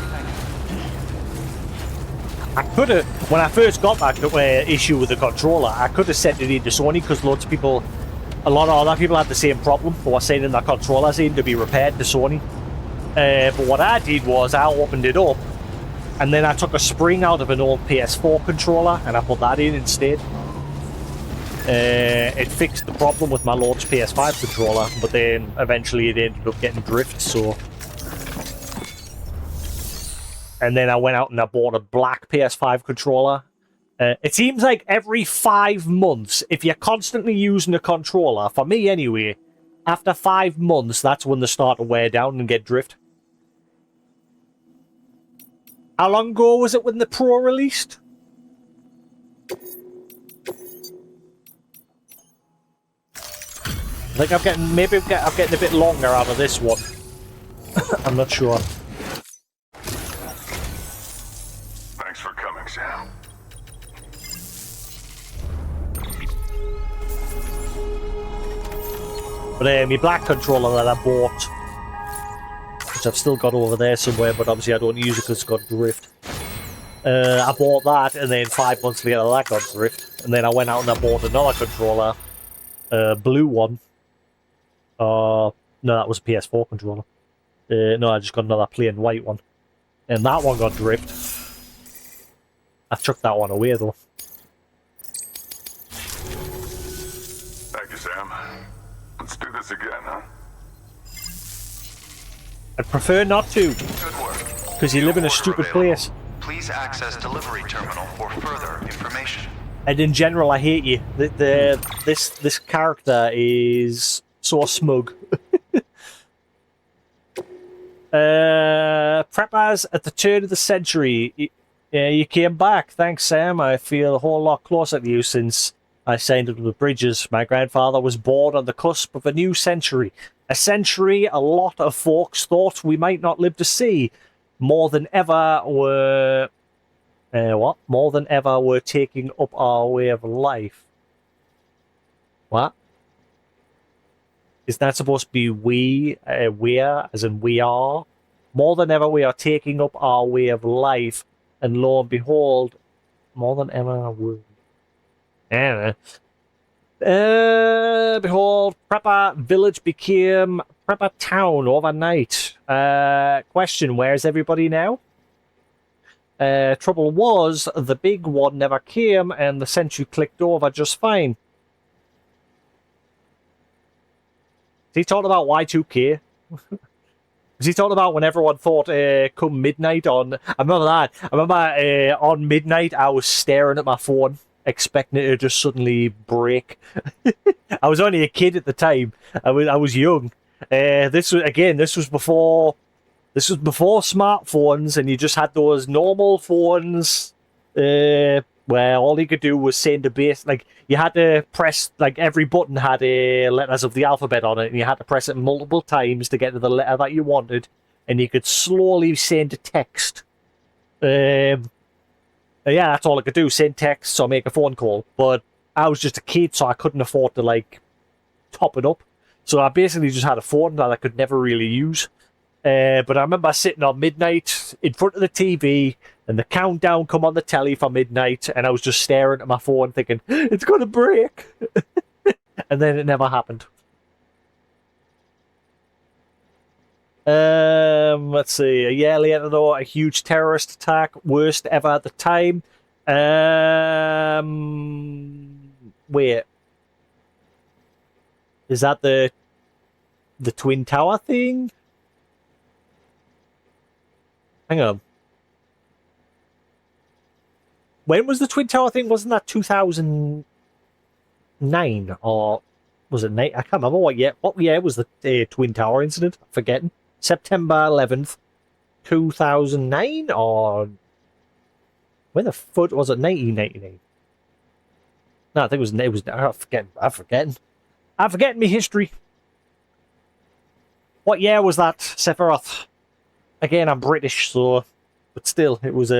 Thank you. I could have, when I first got that issue with the controller, I could have sent it into Sony because loads of people, a lot of other people had the same problem. They were sending their controllers in to be repaired to Sony. But what I did was I opened it up and then I took a spring out of an old PS4 controller and I put that in instead. It fixed the problem with my launch PS5 controller, but then eventually it ended up getting drift, so... And then I went out and I bought a black PS5 controller. It seems like every 5 months, if you're constantly using a controller, for me anyway, after 5 months, that's when they start to wear down and get drift. How long ago was it when the Pro released? I think I'm getting, maybe I'm getting a bit longer out of this one. I'm not sure. Thanks for coming, Sam. But my black controller that I bought, which I've still got over there somewhere, but obviously I don't use it because it's got drift. I bought that, and then 5 months later that got drift. And then I went out and I bought another controller, blue one. No, that was a PS4 controller. No, I just got another plain white one. And that one got drift. I chucked that one away, though. Thank you, Sam. Let's do this again, huh? I'd prefer not to. Good work. Because you live in a stupid place. Please access delivery terminal for further information. And in general, I hate you. This character is so smug. Preppers at the turn of the century. You came back. Thanks, Sam. I feel a whole lot closer to you since I signed up with Bridges. My grandfather was born on the cusp of a new century. A century a lot of folks thought we might not live to see. More than ever were... More than ever we're taking up our way of life. What? Is that supposed to be we're, as in we are? More than ever we are taking up our way of life. And lo and behold, more than ever we're... behold, Prepper Village became Prepper Town overnight. Question, where's everybody now? Trouble was, the big one never came and the century clicked over just fine. Is he talking about Y2K? Was he talking about when everyone thought come midnight on... I remember that. I remember on midnight I was staring at my phone, expecting it to just suddenly break. I was only a kid at the time. I was young. This was before smartphones, and you just had those normal phones where all you could do was send a base. Like you had to press, like every button had letters of the alphabet on it, and you had to press it multiple times to get to the letter that you wanted, and you could slowly send a text. Yeah, that's all I could do, send text or make a phone call. But I was just a kid, so I couldn't afford to like top it up. So I basically just had a phone that I could never really use. But I remember sitting on midnight in front of the TV and the countdown come on the telly for midnight, and I was just staring at my phone thinking, it's going to break. And then it never happened. Let's see. A year later, though, a huge terrorist attack, worst ever at the time. Wait. Is that the Twin Tower thing? Hang on. When was the Twin Tower thing? Wasn't that 2009 or was it 9? I can't remember what year. What year was the Twin Tower incident? I'm forgetting. September 11th, 2009 or when the foot was it? 1999. No, I think it was. I'm forgetting my history. What year was that, Sephiroth? Again, I'm British, so, but still, it was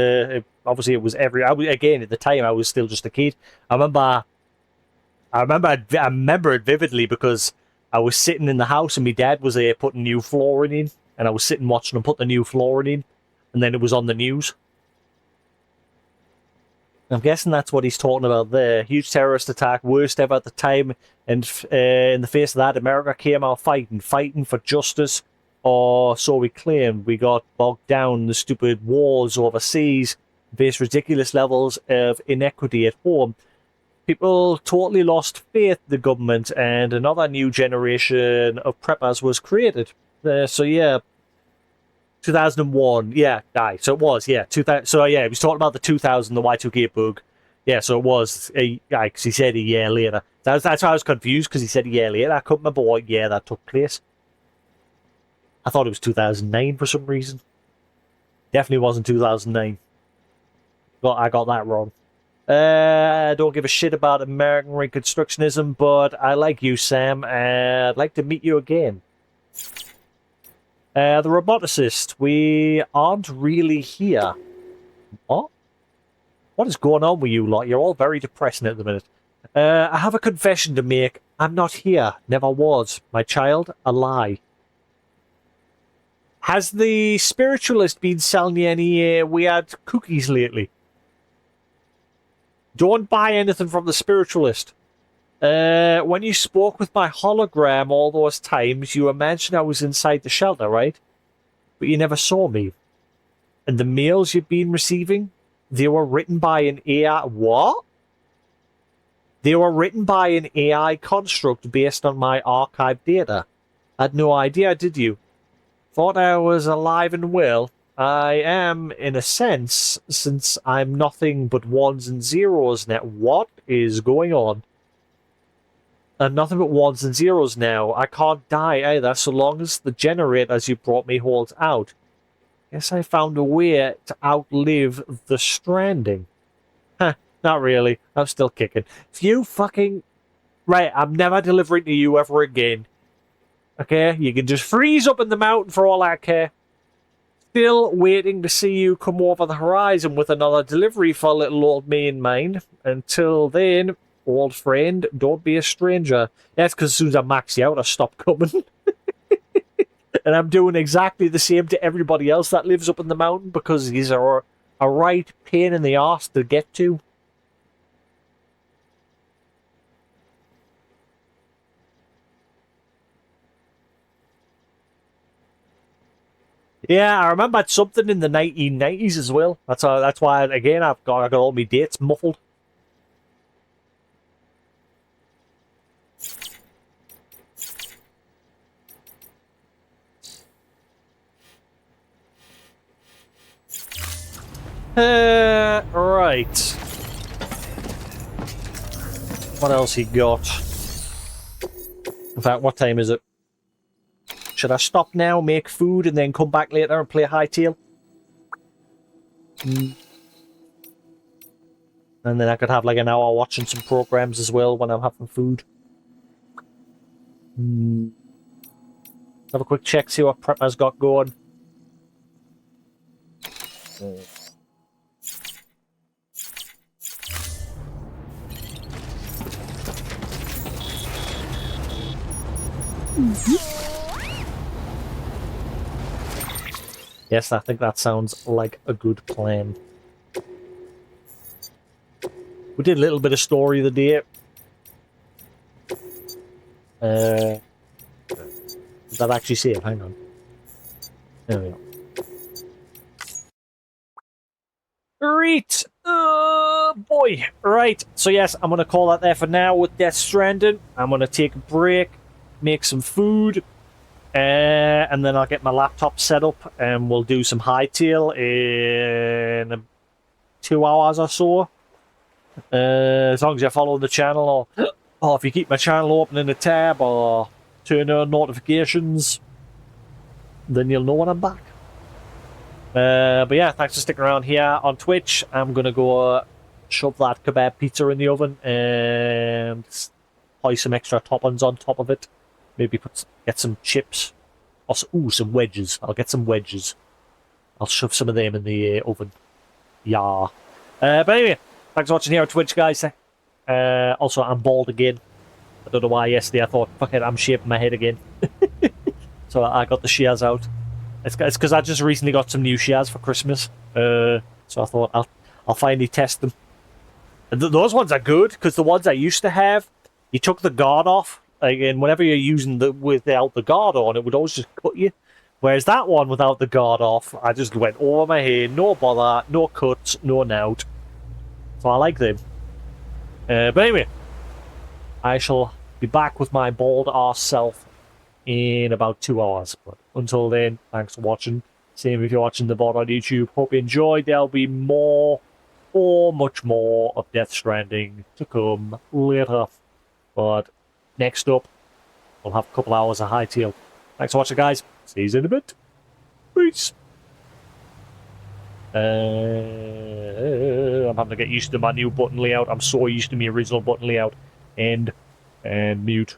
obviously it was again at the time I was still just a kid. I remember it vividly because I was sitting in the house and my dad was putting new flooring in, and I was sitting watching him put the new flooring in, and then it was on the news. I'm guessing that's what he's talking about there. Huge terrorist attack, worst ever at the time, and in the face of that, America came out fighting for justice, or so we claimed. We got bogged down in the stupid wars overseas, faced ridiculous levels of inequity at home. People totally lost faith in the government, and another new generation of preppers was created. So yeah, 2001, yeah, aye, so it was, yeah, 2000, so yeah, he was talking about the 2000, the Y2K bug, yeah, so it was, because he said a year later. That's why I was confused, because he said a year later. I couldn't remember what year that took place. I thought it was 2009 for some reason. Definitely wasn't 2009. I got that wrong. I don't give a shit about American Reconstructionism, but I like you, Sam, and I'd like to meet you again. The roboticist, we aren't really here. What? What is going on with you lot? You're all very depressing at the minute. I have a confession to make. I'm not here. Never was. My child, a lie. Has the spiritualist been selling you any weird cookies lately? Don't buy anything from the spiritualist. When you spoke with my hologram all those times, you imagined I was inside the shelter, right? But you never saw me. And the mails you've been receiving, they were written by an AI... What? They were written by an AI construct based on my archived data. Had no idea, did you? Thought I was alive and well. I am, in a sense, since I'm nothing but ones and zeros now. What is going on? Nothing but ones and zeros now. I can't die either, so long as the generators you brought me holds out. Guess I found a way to outlive the Stranding. Huh, not really. I'm still kicking. If you fucking... Right, I'm never delivering to you ever again. Okay? You can just freeze up in the mountain for all I care. Still waiting to see you come over the horizon with another delivery for little old me in mind. Until then... Old friend, don't be a stranger. That's because as soon as I max you out, I stop coming. And I'm doing exactly the same to everybody else that lives up in the mountain because he's a right pain in the arse to get to. Yeah, I remembered something in the 1990s as well. That's why, again, I got all my dates muffled. Right. What else he got? In fact, what time is it? Should I stop now, make food, and then come back later and play Hightail? And then I could have like an hour watching some programs as well when I'm having food. Have a quick check, see what Prepper's got going. Yes, I think that sounds like a good plan. We did a little bit of story of the day. Did that actually save? Hang on. There we go. Right. Boy. Right. So yes, I'm going to call that there for now with Death Stranding. I'm going to take a break, make some food, And then I'll get my laptop set up and we'll do some hightail in 2 hours or so. As long as you follow the channel, or if you keep my channel open in a tab or turn on notifications, then you'll know when I'm back. But yeah, thanks for sticking around here on Twitch. I'm going to go shove that kebab pizza in the oven and hoist some extra toppings on top of it. Maybe get some chips. Also, some wedges. I'll get some wedges. I'll shove some of them in the oven. Yeah. But anyway, thanks for watching here on Twitch, guys. Also, I'm bald again. I don't know why yesterday I thought, fuck it, I'm shaving my head again. So I got the shears out. It's because I just recently got some new shears for Christmas. So I thought I'll finally test them. And those ones are good, because the ones I used to have, you took the guard off, and whenever you're using without the guard on, it would always just cut you. Whereas that one without the guard off, I just went over my head, no bother, no cuts, no nout. So I like them. But anyway, I shall be back with my bald arse self in about 2 hours. But until then, thanks for watching. Same if you're watching the VOD on YouTube. Hope you enjoyed. There'll be more, or much more, of Death Stranding to come later. But next up, we'll have a couple hours of hightail. Thanks for watching, guys. See you in a bit. Peace. I'm having to get used to my new button layout. I'm so used to my original button layout. End and mute.